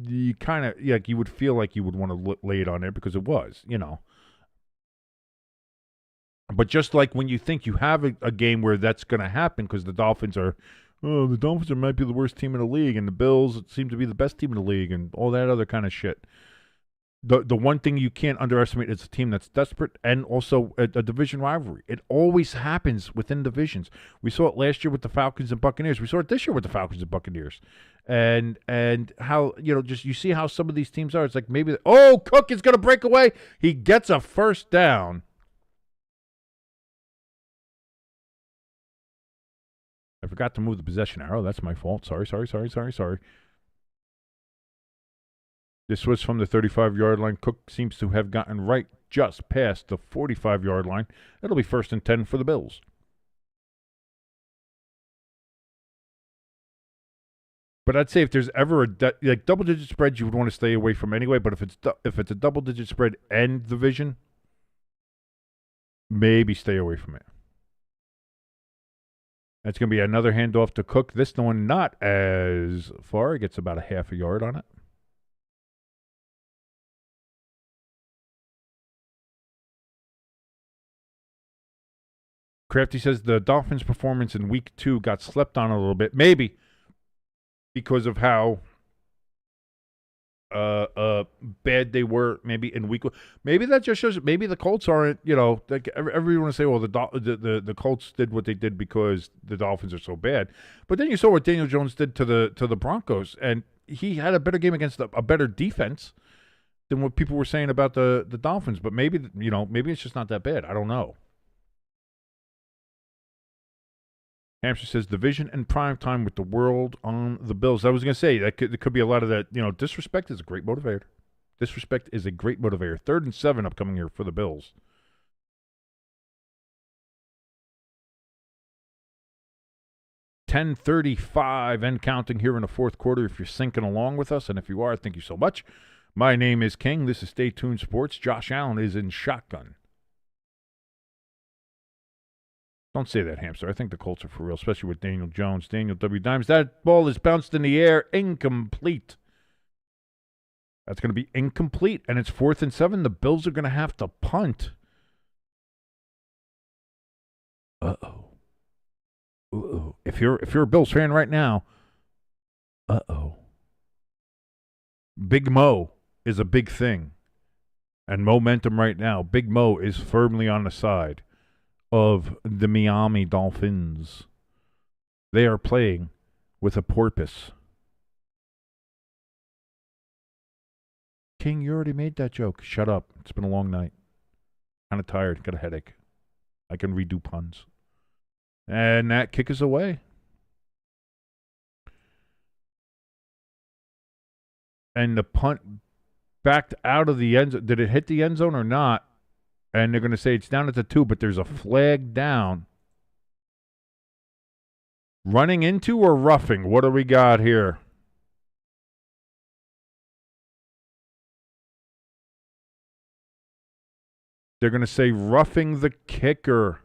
you kind of you would feel like you would want to lay it on there because it was, But just like when you think you have a game where that's going to happen because the Dolphins might be the worst team in the league, and the Bills seem to be the best team in the league, and all that other kind of shit. The one thing you can't underestimate is a team that's desperate and also a division rivalry. It always happens within divisions. We saw it last year with the Falcons and Buccaneers. We saw it this year with the Falcons and Buccaneers. And how, just you see how some of these teams are. It's like maybe, Cook is going to break away. He gets a first down. I forgot to move the possession arrow. That's my fault. Sorry. This was from the 35-yard line. Cook seems to have gotten right just past the 45-yard line. It'll be 1st and 10 for the Bills. But I'd say if there's ever like double-digit spreads, you would want to stay away from anyway. But if it's a double-digit spread and division, maybe stay away from it. That's going to be another handoff to Cook. This one not as far. He gets about a half a yard on it. Crafty says the Dolphins' performance in Week 2 got slept on a little bit. Maybe because of how bad they were maybe in Week 1. Maybe that just shows maybe the Colts aren't, like everyone say, well, the Colts did what they did because the Dolphins are so bad. But then you saw what Daniel Jones did to the Broncos, and he had a better game against a better defense than what people were saying about the Dolphins. But maybe it's just not that bad. I don't know. Hampshire says division and prime time with the world on the Bills. I was going to say that there could be a lot of that. Disrespect is a great motivator. 3rd and 7 upcoming here for the Bills. $10:35 and counting here in the fourth quarter. If you're sinking along with us, and if you are, thank you so much. My name is King. This is Stay Tuned Sports. Josh Allen is in shotgun. Don't say that, Hamster. I think the Colts are for real, especially with Daniel Jones. Daniel W. Dimes. That ball is bounced in the air. Incomplete. That's going to be incomplete, and it's 4th and 7. The Bills are going to have to punt. Uh-oh. If you're a Bills fan right now, Big Mo is a big thing. And momentum right now. Big Mo is firmly on the side of the Miami Dolphins. They are playing with a porpoise. King, you already made that joke. Shut up. It's been a long night. Kind of tired. Got a headache. I can redo puns. And that kick is away. And the punt backed out of the end zone. Did it hit the end zone or not? And they're going to say it's down at the 2, but there's a flag down. Running into or roughing? What do we got here? They're going to say roughing the kicker.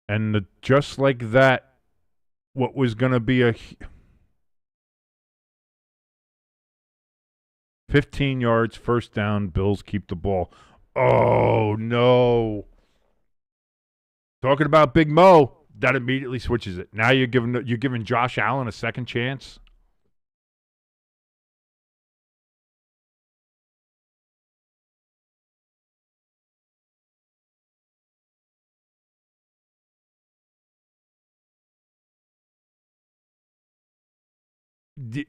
And just like that, what was going to be a 15 yards, 1st down, Bills keep the ball. Oh, no. Talking about Big Mo, that immediately switches it. Now you're giving Josh Allen a second chance.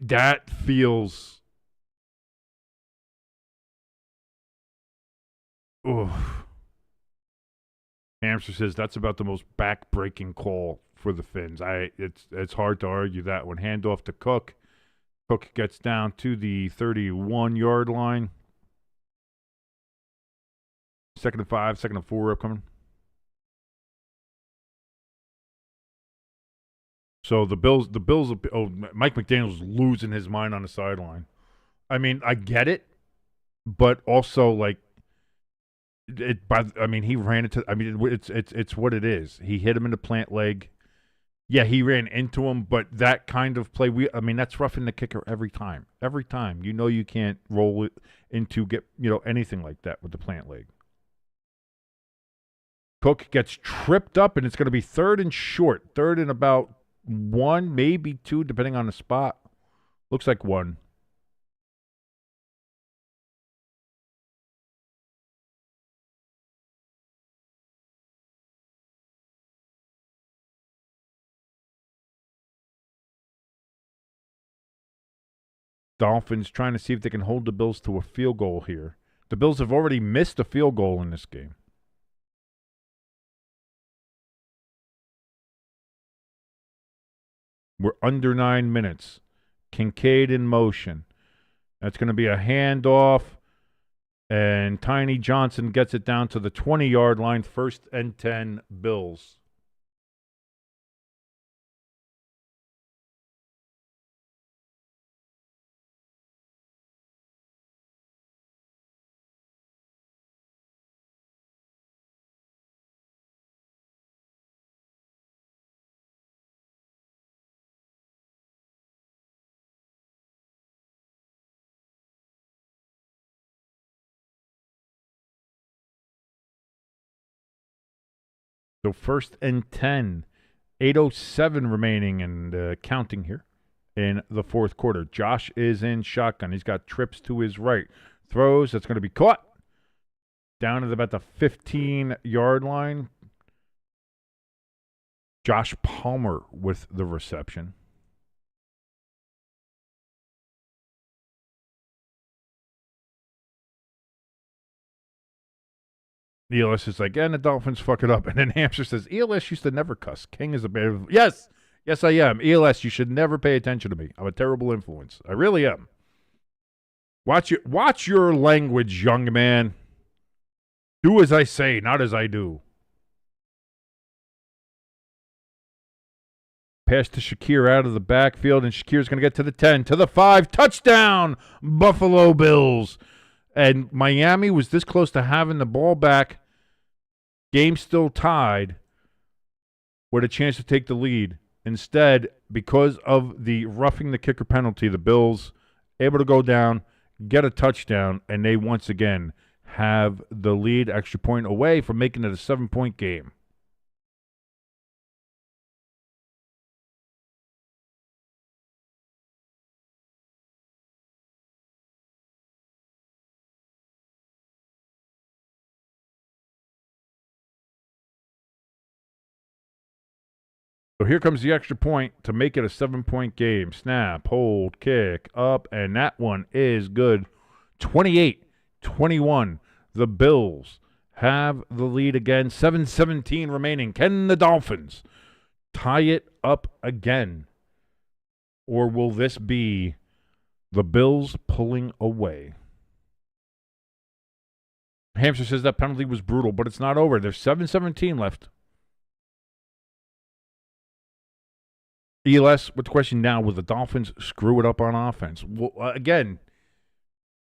That feels... Oof. Hamster says that's about the most back-breaking call for the Finns. It's hard to argue that one. Handoff to Cook. Cook gets down to the 31-yard line. 2nd and 5, 2nd and 4 upcoming. So the Bills. Mike McDaniel's losing his mind on the sideline. I mean, I get it, but also like. He ran into. It's what it is. He hit him in the plant leg. Yeah, he ran into him, but that kind of play, that's roughing the kicker every time. Every time, you can't roll it into anything like that with the plant leg. Cook gets tripped up, and it's going to be 3rd and short. 3rd and about 1, maybe 2, depending on the spot. Looks like 1. Dolphins trying to see if they can hold the Bills to a field goal here. The Bills have already missed a field goal in this game. We're under 9 minutes. Kincaid in motion. That's going to be a handoff, and Tiny Johnson gets it down to the 20-yard line. 1st and 10, Bills. So 1st and 10, 8:07 remaining and counting here in the fourth quarter. Josh is in shotgun. He's got trips to his right. Throws. That's going to be caught. Down at about the 15-yard line. Josh Palmer with the reception. ELS is like, and the Dolphins fuck it up. And then Hamster says, ELS used to never cuss. King is a bad... Yes, I am. ELS, you should never pay attention to me. I'm a terrible influence. I really am. Watch your language, young man. Do as I say, not as I do. Pass to Shakir out of the backfield, and Shakir's going to get to the 10, to the 5. Touchdown, Buffalo Bills. And Miami was this close to having the ball back. Game still tied with a chance to take the lead. Instead, because of the roughing the kicker penalty, the Bills able to go down, get a touchdown, and they once again have the lead, extra point away from making it a 7-point game. So here comes the extra point to make it a 7-point game. Snap, hold, kick, up, and that one is good. 28-21. The Bills have the lead again. 7:17 remaining. Can the Dolphins tie it up again? Or will this be the Bills pulling away? Hamster says that penalty was brutal, but it's not over. There's 7:17 left. ELS, with the question now, will the Dolphins screw it up on offense? Well, again,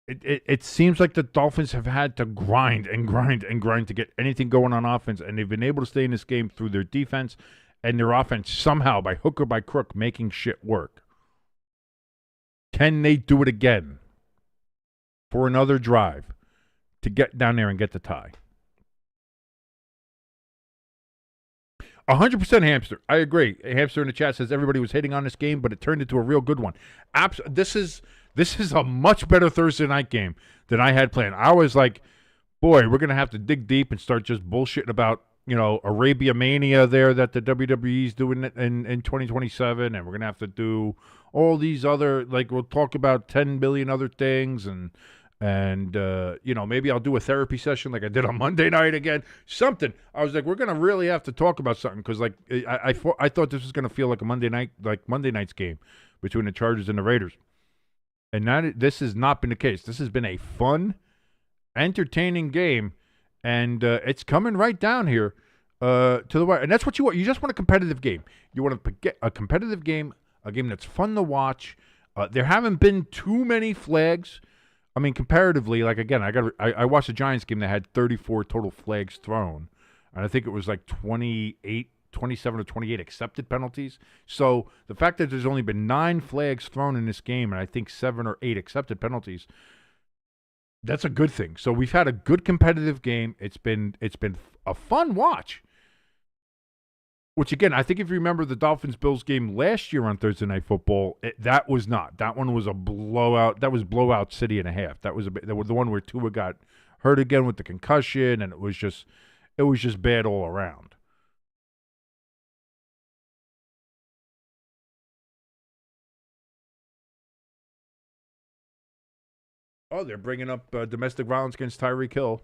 it seems like the Dolphins have had to grind to get anything going on offense, and they've been able to stay in this game through their defense and their offense somehow, by hook or by crook, making shit work. Can they do it again for another drive to get down there and get the tie? 100% Hamster. I agree. Hamster in the chat says everybody was hating on this game, but it turned into a real good one. This is a much better Thursday night game than I had planned. I was like, boy, we're going to have to dig deep and start just bullshitting about, Arabia Mania there that the WWE's doing in 2027, and we're going to have to do all these other, we'll talk about 10 billion other things, and maybe I'll do a therapy session like I did on Monday night again. Something. I was like, we're going to really have to talk about something because, I thought this was going to feel like a Monday night's game between the Chargers and the Raiders. And this has not been the case. This has been a fun, entertaining game, and it's coming right down here to the wire. And that's what you want. You just want a competitive game. You want to get a competitive game, a game that's fun to watch. There haven't been too many flags. I mean, comparatively, again, I watched a Giants game that had 34 total flags thrown, and I think it was 27 or 28 accepted penalties. So the fact that there's only been 9 flags thrown in this game, and I think 7 or 8 accepted penalties, that's a good thing. So we've had a good competitive game. It's been a fun watch. Which, again, I think if you remember the Dolphins-Bills game last year on Thursday Night Football, that was not. That one was a blowout. That was blowout city and a half. That was the one where Tua got hurt again with the concussion, and it was just bad all around. Oh, they're bringing up domestic violence against Tyreek Hill.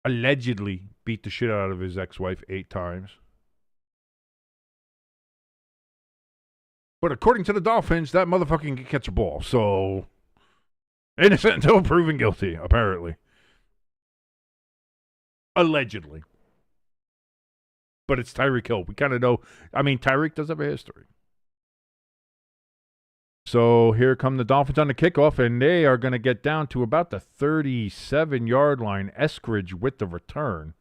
Allegedly beat the shit out of his ex-wife 8 times. But according to the Dolphins, that motherfucker can catch a ball. So, innocent until proven guilty, apparently. Allegedly. But it's Tyreek Hill. We kind of know. I mean, Tyreek does have a history. So here come the Dolphins on the kickoff, and they are going to get down to about the 37-yard line. Eskridge with the return.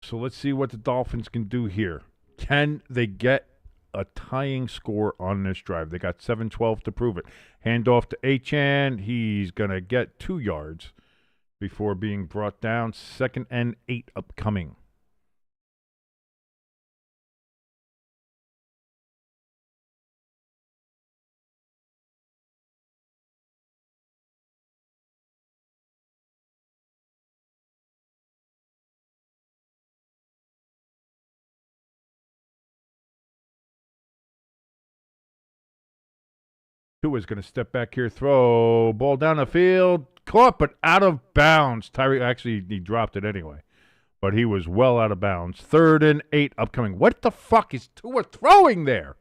So let's see what the Dolphins can do here. Can they get a tying score on this drive? They got 7-12 to prove it. Handoff to Achane. He's going to get 2 yards before being brought down. 2nd and 8 upcoming. Tua is going to step back here, throw, ball down the field, caught but out of bounds. Tyree actually he dropped it anyway, but he was well out of bounds. 3rd and 8 upcoming. What the fuck is Tua throwing there?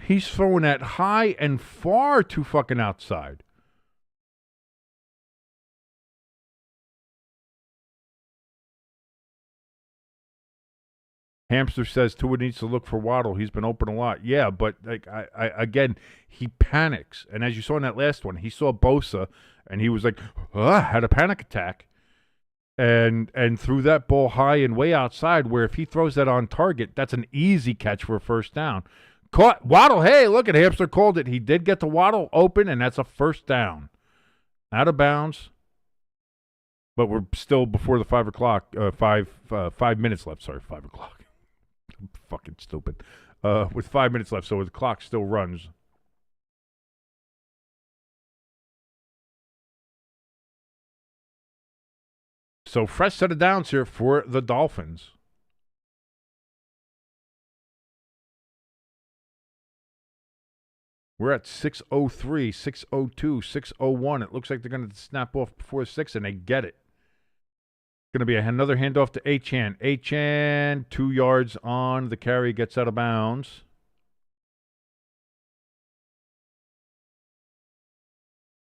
He's throwing that high and far too fucking outside. Hamster says Tua needs to look for Waddle. He's been open a lot. Yeah, but like I again, he panics. And as you saw in that last one, he saw Bosa, and he was like, had a panic attack, and threw that ball high and way outside. Where if he throws that on target, that's an easy catch for a first down. Caught Waddle. Hey, look at Hamster called it. He did get the Waddle open, and that's a first down. Out of bounds. But we're still before the 5 o'clock. 5 minutes left. Sorry, 5 o'clock. I'm fucking stupid. With 5 minutes left, so the clock still runs. So fresh set of downs here for the Dolphins. We're at 6:03, 6:02, 6:01. It looks like they're going to snap off before 6, and they get it. Going to be another handoff to Achane. Achane, 2 yards on the carry, gets out of bounds.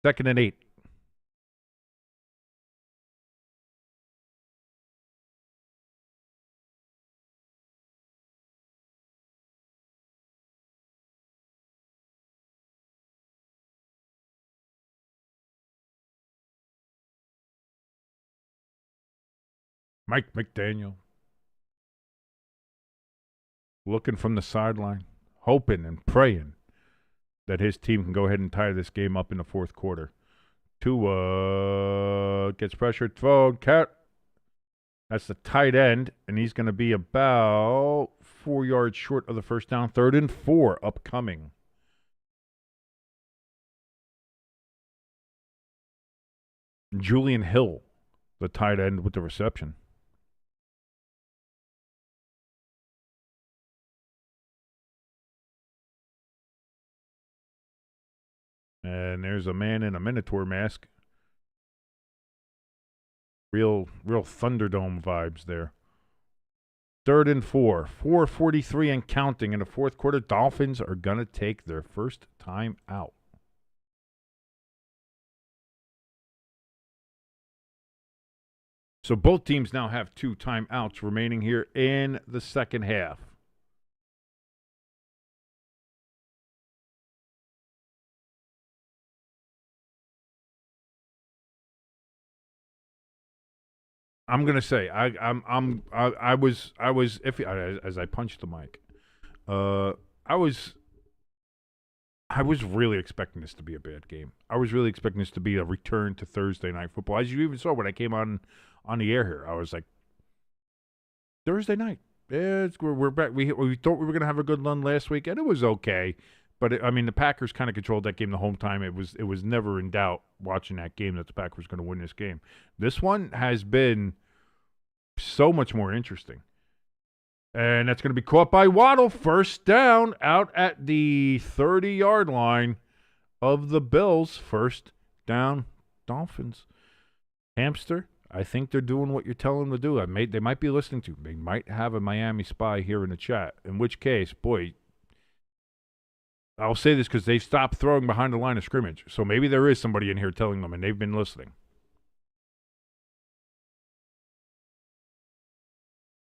2nd and 8. Mike McDaniel looking from the sideline, hoping and praying that his team can go ahead and tie this game up in the 4th quarter. Tua gets pressured, thrown, cat. That's the tight end, and he's going to be about 4 yards short of the first down. 3rd and 4 upcoming. Julian Hill, the tight end with the reception. And there's a man in a Minotaur mask. Real Thunderdome vibes there. 3rd and 4. 4:43 and counting in the 4th quarter. Dolphins are going to take their first time out. So both teams now have 2 timeouts remaining here in the second half. I'm gonna say I was iffy as I punched the mic. I was really expecting this to be a bad game. I was really expecting this to be a return to Thursday night football. As you even saw when I came on the air here, I was like, Thursday night. Yeah, we're back. We thought we were gonna have a good run last week, and it was okay. But the Packers kind of controlled that game the whole time. It was never in doubt watching that game that the Packers were going to win this game. This one has been so much more interesting. And that's going to be caught by Waddle. First down out at the 30-yard line of the Bills. First down, Dolphins. Hamster, I think they're doing what you're telling them to do. They might be listening to. They might have a Miami spy here in the chat. In which case, boy, I'll say this because they've stopped throwing behind the line of scrimmage. So maybe there is somebody in here telling them, and they've been listening.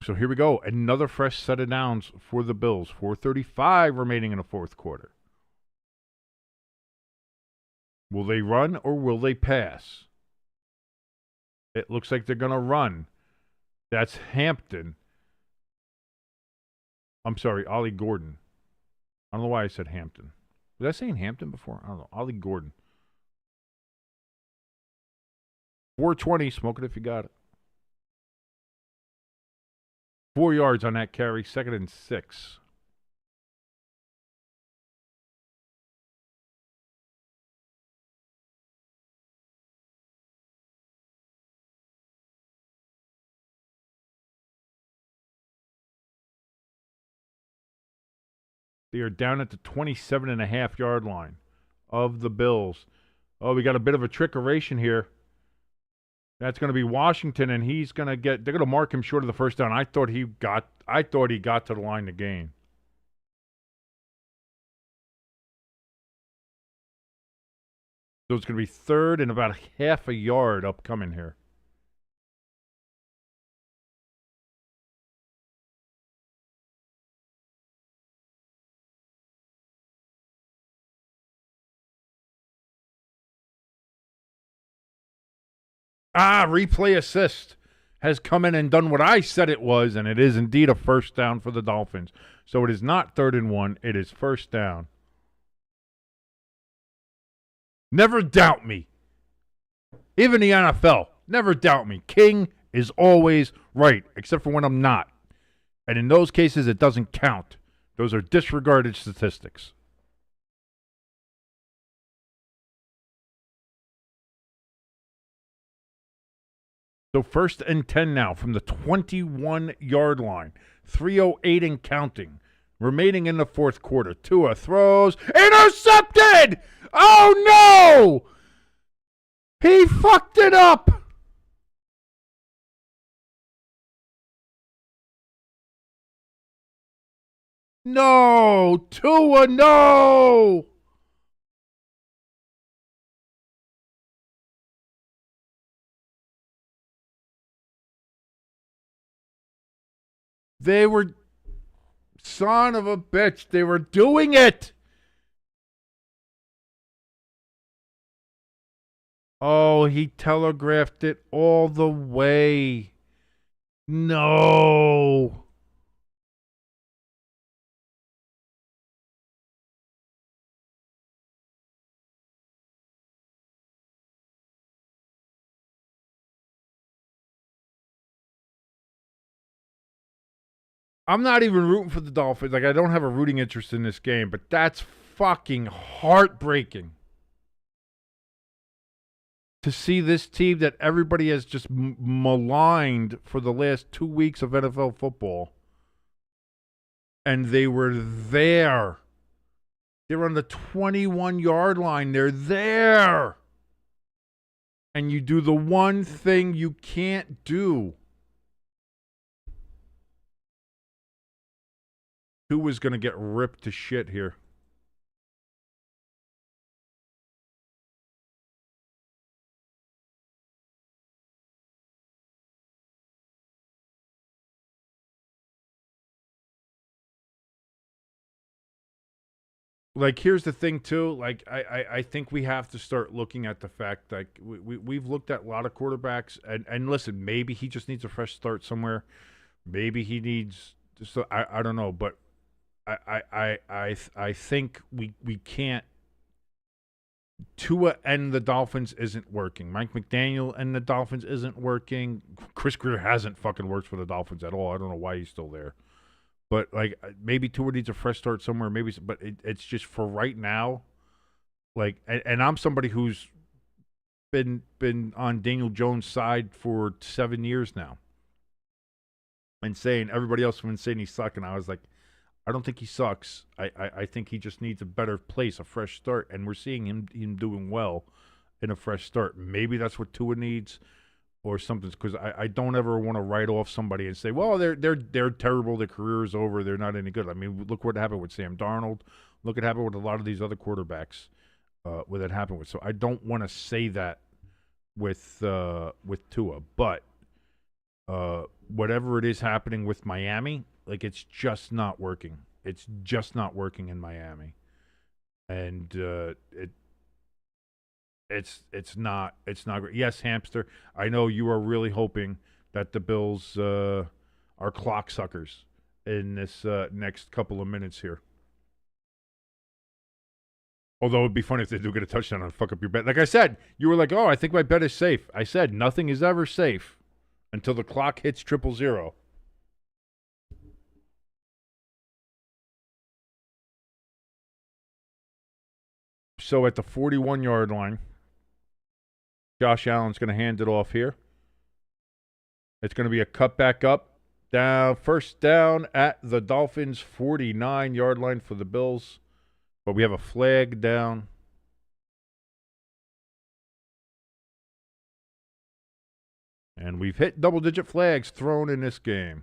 So here we go. Another fresh set of downs for the Bills. 4:35 remaining in the fourth quarter. Will they run or will they pass? It looks like they're going to run. That's Hampton. I'm sorry, Ollie Gordon. I don't know why I said Hampton. Was I saying Hampton before? I don't know. Ollie Gordon. 420. Smoke it if you got it. 4 yards on that carry. 2nd and 6. They are down at the 27.5-yard line of the Bills. Oh, we got a bit of a trickeration here. That's going to be Washington, and he's going to get. They're going to mark him short of the first down. I thought he got to the line to gain. So it's going to be 3rd and about half a yard upcoming here. Replay assist has come in and done what I said it was, and it is indeed a first down for the Dolphins. So it is not 3rd and 1. It is first down. Never doubt me. Even the NFL, never doubt me. King is always right, except for when I'm not. And in those cases, it doesn't count. Those are disregarded statistics. So 1st and 10 now from the 21-yard line. 3:08 and counting. Remaining in the fourth quarter. Tua throws. Intercepted! Oh, no! He fucked it up! No! Tua, no! They were, son of a bitch, they were doing it. Oh, he telegraphed it all the way. No. I'm not even rooting for the Dolphins. Like, I don't have a rooting interest in this game, but that's fucking heartbreaking. To see this team that everybody has just maligned for the last 2 weeks of NFL football, and they were there. They're on the 21-yard line. They're there. And you do the one thing you can't do. Who was going to get ripped to shit here? like, here's the thing too. Like, I think we have to start looking at the fact, like, we've looked at a lot of quarterbacks, and listen, maybe he just needs a fresh start somewhere. Maybe he needs. So I don't know, but I think we can't. Tua and the Dolphins isn't working. Mike McDaniel and the Dolphins isn't working. Chris Greer hasn't fucking worked for the Dolphins at all. I don't know why he's still there. But, like, maybe Tua needs a fresh start somewhere. Maybe, but it's just for right now. Like, and I'm somebody who's been on Daniel Jones' side for 7 years now, and saying everybody else has been saying he's sucking. I was like, I don't think he sucks. I think he just needs a better place, a fresh start, and we're seeing him doing well in a fresh start. Maybe that's what Tua needs. Or something, because I don't ever want to write off somebody and say, well, they're terrible, their career is over, they're not any good. I mean, look what happened with Sam Darnold. Look what happened with a lot of these other quarterbacks. What that happened with. So I don't want to say that with Tua, but whatever it is happening with Miami, like, it's just not working. It's just not working in Miami, and It's not great. Yes, Hamster, I know you are really hoping that the Bills are clock suckers in this next couple of minutes here. Although it'd be funny if they do get a touchdown and fuck up your bet. Like I said, you were like, oh, I think my bet is safe. I said nothing is ever safe until the clock hits 000. So at the 41-yard line, Josh Allen's going to hand it off here. It's going to be a cut back up. Down, first down at the Dolphins' 49-yard line for the Bills. But we have a flag down. And we've hit double-digit flags thrown in this game.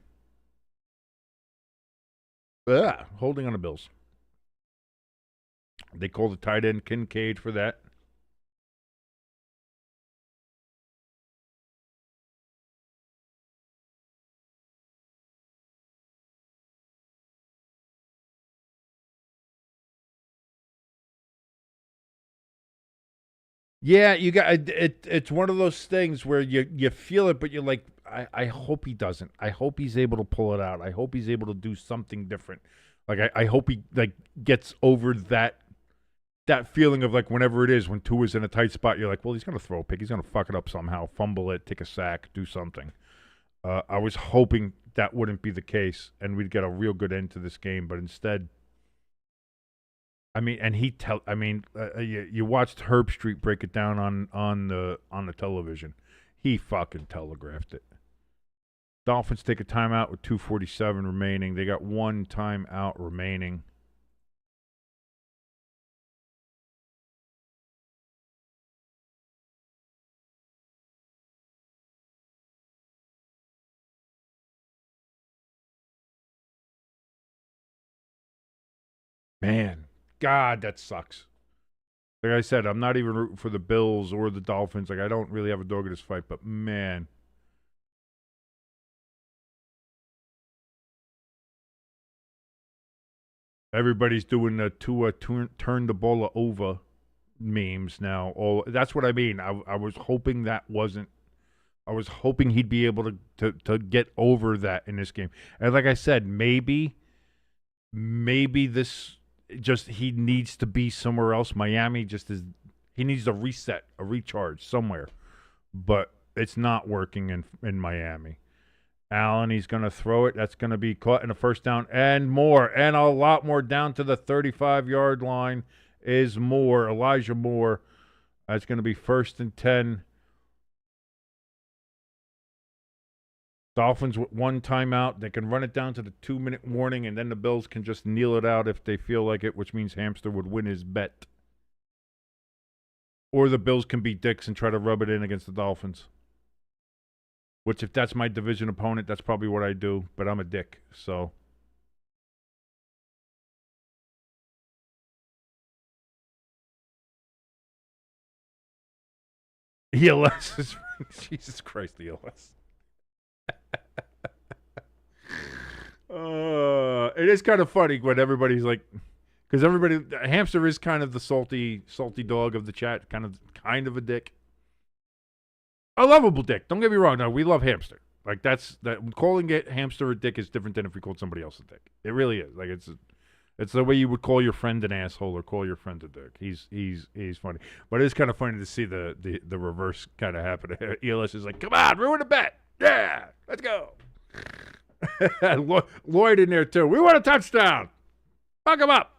Holding on the Bills. They call the tight end Kincaid for that. Yeah, you got it. It's one of those things where you feel it, but you're like, I hope he doesn't. I hope he's able to pull it out. I hope he's able to do something different. Like, I hope he, like, gets over that feeling of, like, whenever it is when Tua's in a tight spot, you're like, well, he's gonna throw a pick. He's gonna fuck it up somehow, fumble it, take a sack, do something. I was hoping that wouldn't be the case, and we'd get a real good end to this game, but instead. I mean, and you watched Herb Street break it down on the television. He fucking telegraphed it. Dolphins take a timeout with 2:47 remaining. They got one timeout remaining. Man. God, that sucks. Like I said, I'm not even rooting for the Bills or the Dolphins. Like, I don't really have a dog in this fight, but man. Everybody's doing the Tua turn the ball over memes now. That's what I mean. I was hoping that wasn't. I was hoping he'd be able to get over that in this game. And like I said, maybe this. Just he needs to be somewhere else. Miami he needs a reset, a recharge somewhere, but it's not working in Miami. Allen, he's going to throw it. That's going to be caught in a first down and more, and a lot more down to the 35-yard line is Moore, Elijah Moore. That's going to be 1st and 10. Dolphins with one timeout. They can run it down to the 2-minute warning, and then the Bills can just kneel it out if they feel like it, which means Hamster would win his bet. Or the Bills can be dicks and try to rub it in against the Dolphins. Which, if that's my division opponent, that's probably what I do, but I'm a dick, so. ELS is... Jesus Christ, ELS. It is kind of funny when everybody's like, Because Hamster is kind of the salty dog of the chat, kind of a dick. A lovable dick. Don't get me wrong. No, we love Hamster. Like calling it Hamster a dick is different than if we called somebody else a dick. It really is. Like it's the way you would call your friend an asshole or call your friend a dick. He's funny, but it's kind of funny to see the reverse kind of happen. ELS is like, come on, ruin the bet. Yeah, let's go. Lloyd in there too. We want a touchdown. Fuck him up.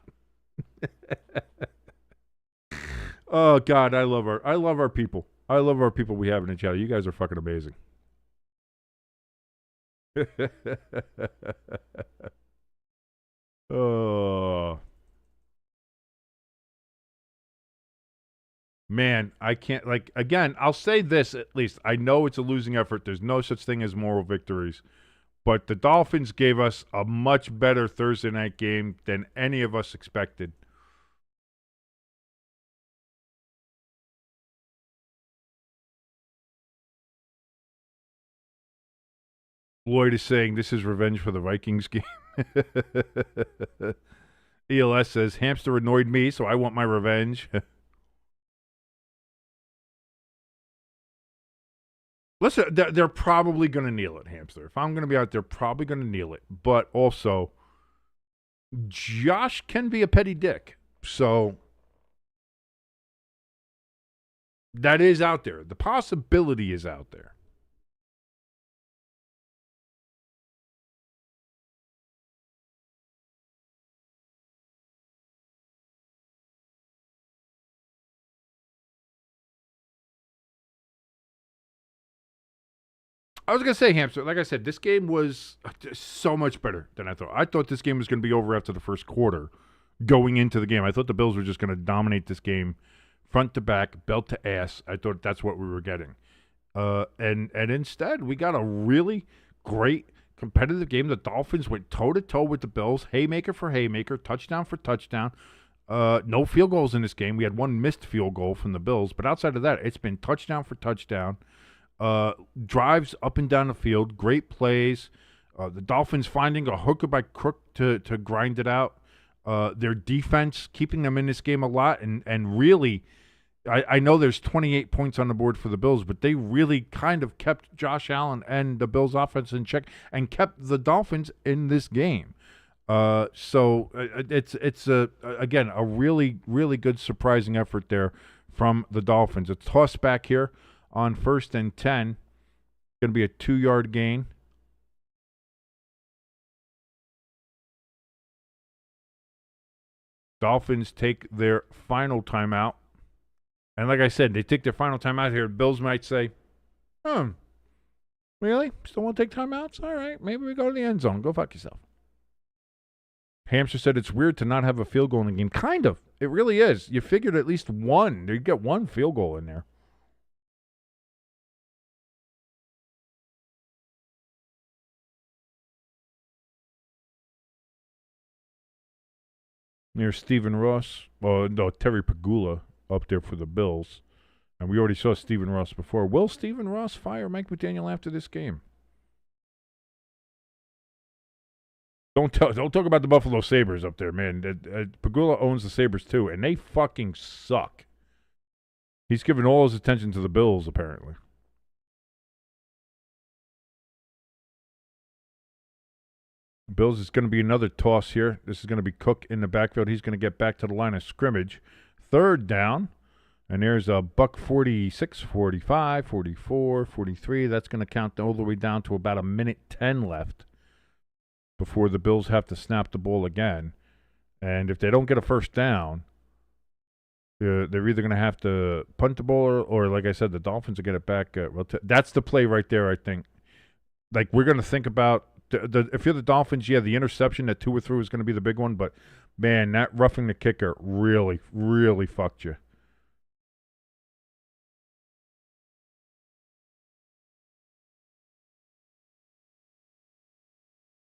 Oh God, I love our people. I love our people we have in the chat. You guys are fucking amazing. Oh man, I can't again, I'll say this at least. I know it's a losing effort. There's no such thing as moral victories. But the Dolphins gave us a much better Thursday night game than any of us expected. Lloyd is saying this is revenge for the Vikings game. ELS says, Hamster annoyed me, so I want my revenge. Listen, they're probably going to kneel it, Hamster. If I'm going to be out there, probably going to kneel it. But also, Josh can be a petty dick. So, that is out there. The possibility is out there. I was going to say, Hamster, like I said, this game was so much better than I thought. I thought this game was going to be over after the first quarter going into the game. I thought the Bills were just going to dominate this game front to back, belt to ass. I thought that's what we were getting. And instead, we got a really great competitive game. The Dolphins went toe-to-toe with the Bills, haymaker for haymaker, touchdown for touchdown. No field goals in this game. We had one missed field goal from the Bills, but outside of that, it's been touchdown for touchdown. Drives up and down the field, great plays. The Dolphins finding a hooker by crook to grind it out. Their defense keeping them in this game a lot, and really, I know there's 28 points on the board for the Bills, but they really kind of kept Josh Allen and the Bills offense in check and kept the Dolphins in this game. So it's again a really, really good surprising effort there from the Dolphins. A toss back here on 1st and 10. Going to be a 2-yard gain. Dolphins take their final timeout. And like I said, they take their final timeout here. Bills might say, really? Still want to take timeouts? All right, maybe we go to the end zone. Go fuck yourself. Hamster said it's weird to not have a field goal in the game. Kind of. It really is. You figured at least one. You'd get one field goal in there. Near Stephen Ross. Well, no, Terry Pagula up there for the Bills. And we already saw Stephen Ross before. Will Stephen Ross fire Mike McDaniel after this game? Don't talk about the Buffalo Sabres up there, man. Pagula owns the Sabres too, and they fucking suck. He's given all his attention to the Bills, apparently. Bills is going to be another toss here. This is going to be Cook in the backfield. He's going to get back to the line of scrimmage. 3rd down. And there's a buck 46, 45, 44, 43. That's going to count all the way down to about 1:10 left before the Bills have to snap the ball again. And if they don't get a first down, they're either going to have to punt the ball or, like I said, the Dolphins will get it back. That's the play right there, I think. Like, we're going to think about if you're the Dolphins, yeah, the interception that Tua threw is going to be the big one, but man, that roughing the kicker really, really fucked you.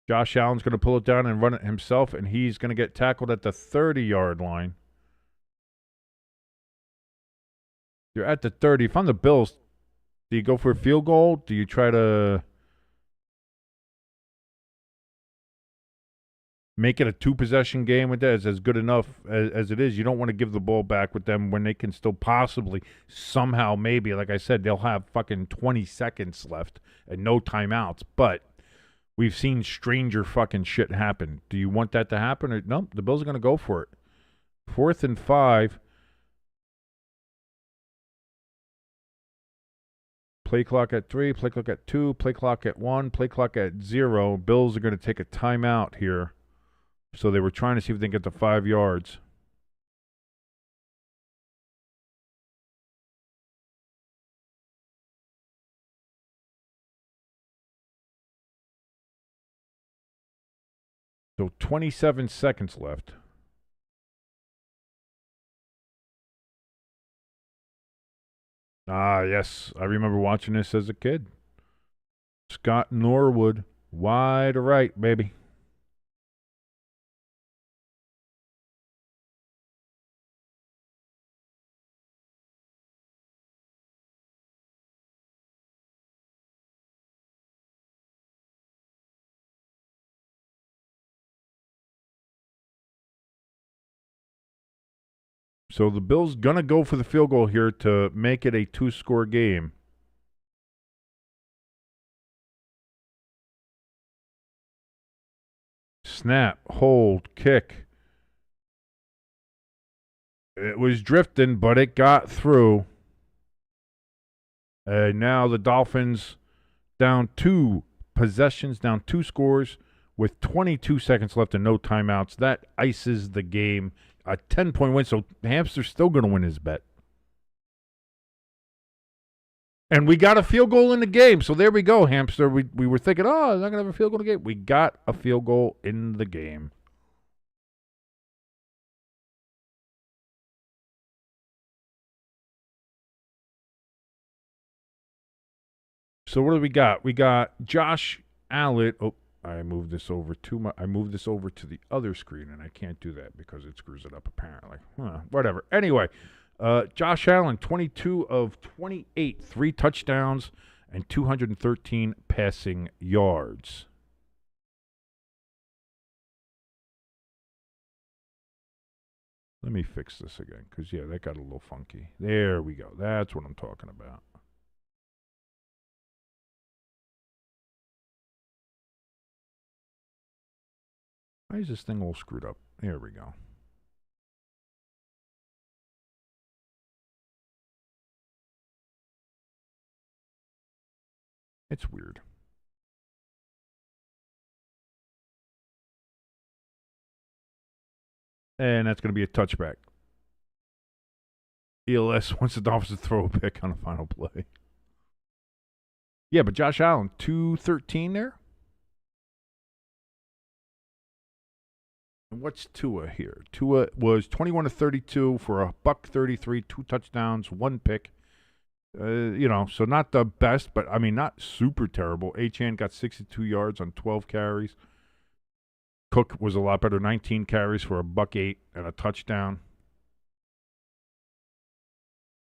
Josh Allen's going to pull it down and run it himself, and he's going to get tackled at the 30-yard line. You're at the 30. If I'm the Bills, do you go for a field goal? Do you try to Make it a 2-possession game with that is as good enough as it is. You don't want to give the ball back with them when they can still possibly, somehow, maybe, like I said, they'll have fucking 20 seconds left and no timeouts. But we've seen stranger fucking shit happen. Do you want that to happen? Or no, the Bills are going to go for it. 4th and 5. Play clock at 3, play clock at 2, play clock at 1, play clock at 0. Bills are going to take a timeout here. So they were trying to see if they can get to 5 yards. So 27 seconds left. Ah, yes. I remember watching this as a kid. Scott Norwood, wide right, baby. So the Bills gonna go for the field goal here to make it a 2-score game. Snap, hold, kick. It was drifting, but it got through. And now the Dolphins down 2 possessions, down 2 scores with 22 seconds left and no timeouts. That ices the game. A 10-point win, so Hamster's still going to win his bet. And we got a field goal in the game, so there we go, Hamster. We were thinking, oh, they're not going to have a field goal in the game. We got a field goal in the game. So what do we got? We got Josh Allen. Oh, I moved this over to the other screen, and I can't do that because it screws it up, apparently. Whatever. Anyway, Josh Allen, 22 of 28, 3 touchdowns, and 213 passing yards. Let me fix this again, because, yeah, that got a little funky. There we go. That's what I'm talking about. Why is this thing all screwed up? There we go. It's weird. And that's going to be a touchback. ELS wants the Dolphins to throw a pick on the final play. Yeah, but Josh Allen, 213 there? And what's Tua here? Tua was 21 of 32 for a $133, 2 touchdowns, 1 pick. So not the best, but I mean, not super terrible. Achane got 62 yards on 12 carries. Cook was a lot better, 19 carries for a $108 and a touchdown.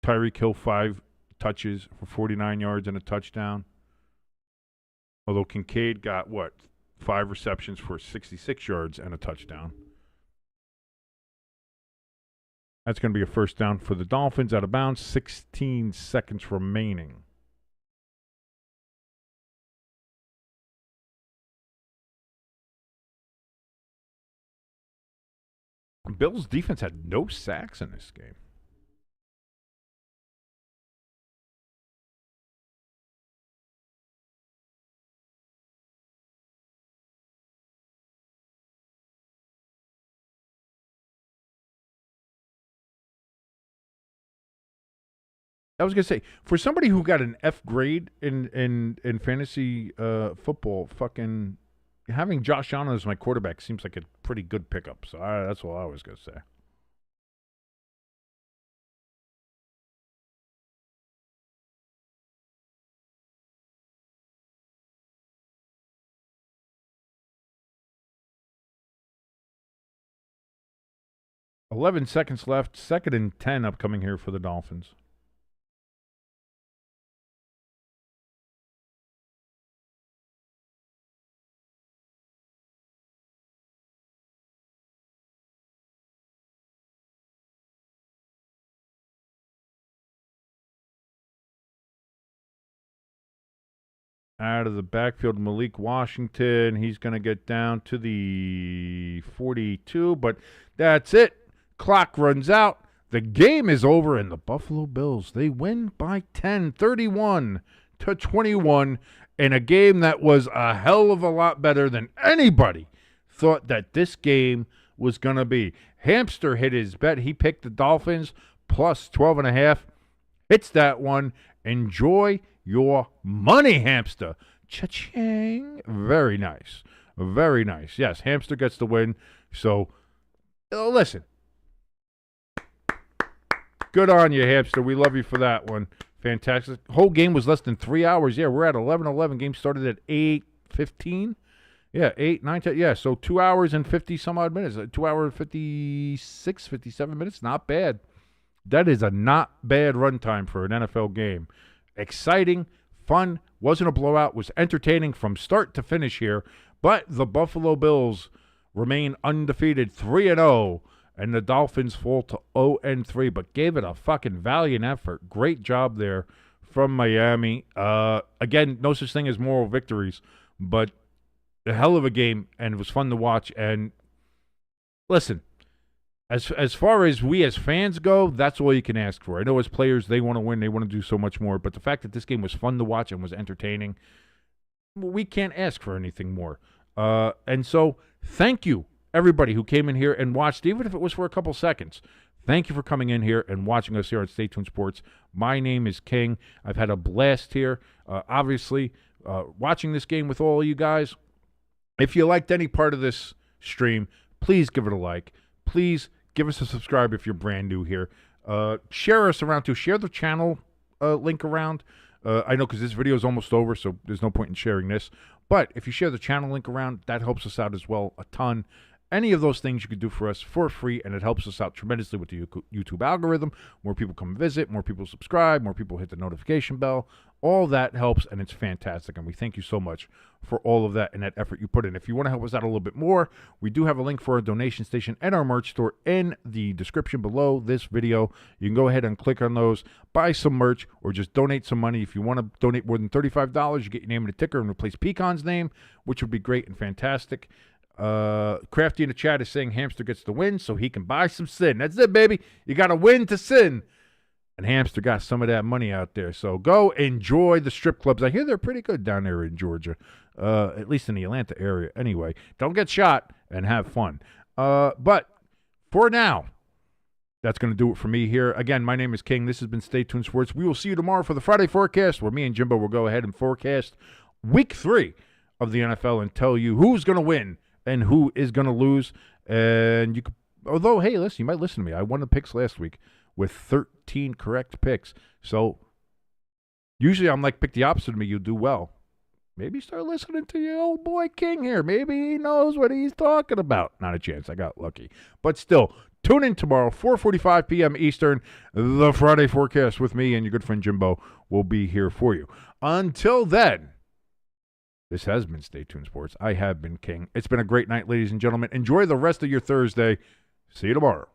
Tyreek Hill 5 touches for 49 yards and a touchdown. Although Kincaid got 5 receptions for 66 yards and a touchdown. That's going to be a first down for the Dolphins out of bounds. 16 seconds remaining. Bills' defense had no sacks in this game. I was gonna say, for somebody who got an F grade in fantasy football, fucking having Josh Allen as my quarterback seems like a pretty good pickup. So that's what I was gonna say. $11 seconds left. 2nd and 10 upcoming here for the Dolphins. out of the backfield, Malik Washington. He's going to get down to the 42, but that's it. Clock runs out. The game is over, and the Buffalo Bills, they win by 10, 31-21, in a game that was a hell of a lot better than anybody thought that this game was going to be. Hamster hit his bet. He picked the Dolphins plus 12.5. Hits that one. Enjoy your money, Hamster. Cha-ching. Very nice. Very nice. Yes, Hamster gets the win. So, listen. Good on you, Hamster. We love you for that one. Fantastic. Whole game was less than 3 hours. Yeah, we're at 11:11. Game started at 8:15. Yeah, 8, 9, 10. Yeah, so 2 hours and 50 some odd minutes. 2 hours, 56, 57 minutes. Not bad. That is a not bad runtime for an NFL game. Exciting, fun, wasn't a blowout, was entertaining from start to finish here. But the Buffalo Bills remain undefeated, 3-0, and the Dolphins fall to 0-3, but gave it a fucking valiant effort. Great job there from Miami. Again, no such thing as moral victories, but a hell of a game, and it was fun to watch. And listen, as far as we as fans go, that's all you can ask for. I know as players, they want to win. They want to do so much more. But the fact that this game was fun to watch and was entertaining, we can't ask for anything more. And so thank you, everybody who came in here and watched, even if it was for a couple seconds. Thank you for coming in here and watching us here on Stay Tuned Sports. My name is King. I've had a blast here. Obviously, watching this game with all of you guys. If you liked any part of this stream, please give it a like. Please give us a subscribe if you're brand new here. Share us around too. Share the channel link around. I know because this video is almost over, so there's no point in sharing this. But if you share the channel link around, that helps us out as well a ton. Any of those things you could do for us for free, and it helps us out tremendously with the YouTube algorithm. More people come visit, more people subscribe, more people hit the notification bell. All that helps, and it's fantastic, and we thank you so much for all of that and that effort you put in. If you want to help us out a little bit more, we do have a link for our donation station and our merch store in the description below this video. You can go ahead and click on those, buy some merch, or just donate some money. If you want to donate more than $35, you get your name in the ticker and replace Pecan's name, which would be great and fantastic. Crafty in the chat is saying Hamster gets the win so he can buy some sin. That's it, baby. You got to win to sin. And Hamster got some of that money out there. So go enjoy the strip clubs. I hear they're pretty good down there in Georgia, at least in the Atlanta area. Anyway, don't get shot and have fun. But for now, that's going to do it for me here. Again, my name is King. This has been Stay Tuned Sports. We will see you tomorrow for the Friday forecast, where me and Jimbo will go ahead and forecast Week 3 of the NFL and tell you who's going to win and who is going to lose. And you could, although, hey, listen, you might listen to me. I won the picks last week with 13 correct picks. So usually I'm like, pick the opposite of me, you do well. Maybe start listening to your old boy King here. Maybe he knows what he's talking about. Not a chance. I got lucky. But still, tune in tomorrow, 4:45 p.m. Eastern. The Friday forecast with me and your good friend Jimbo will be here for you. Until then, this has been Stay Tuned Sports. I have been King. It's been a great night, ladies and gentlemen. Enjoy the rest of your Thursday. See you tomorrow.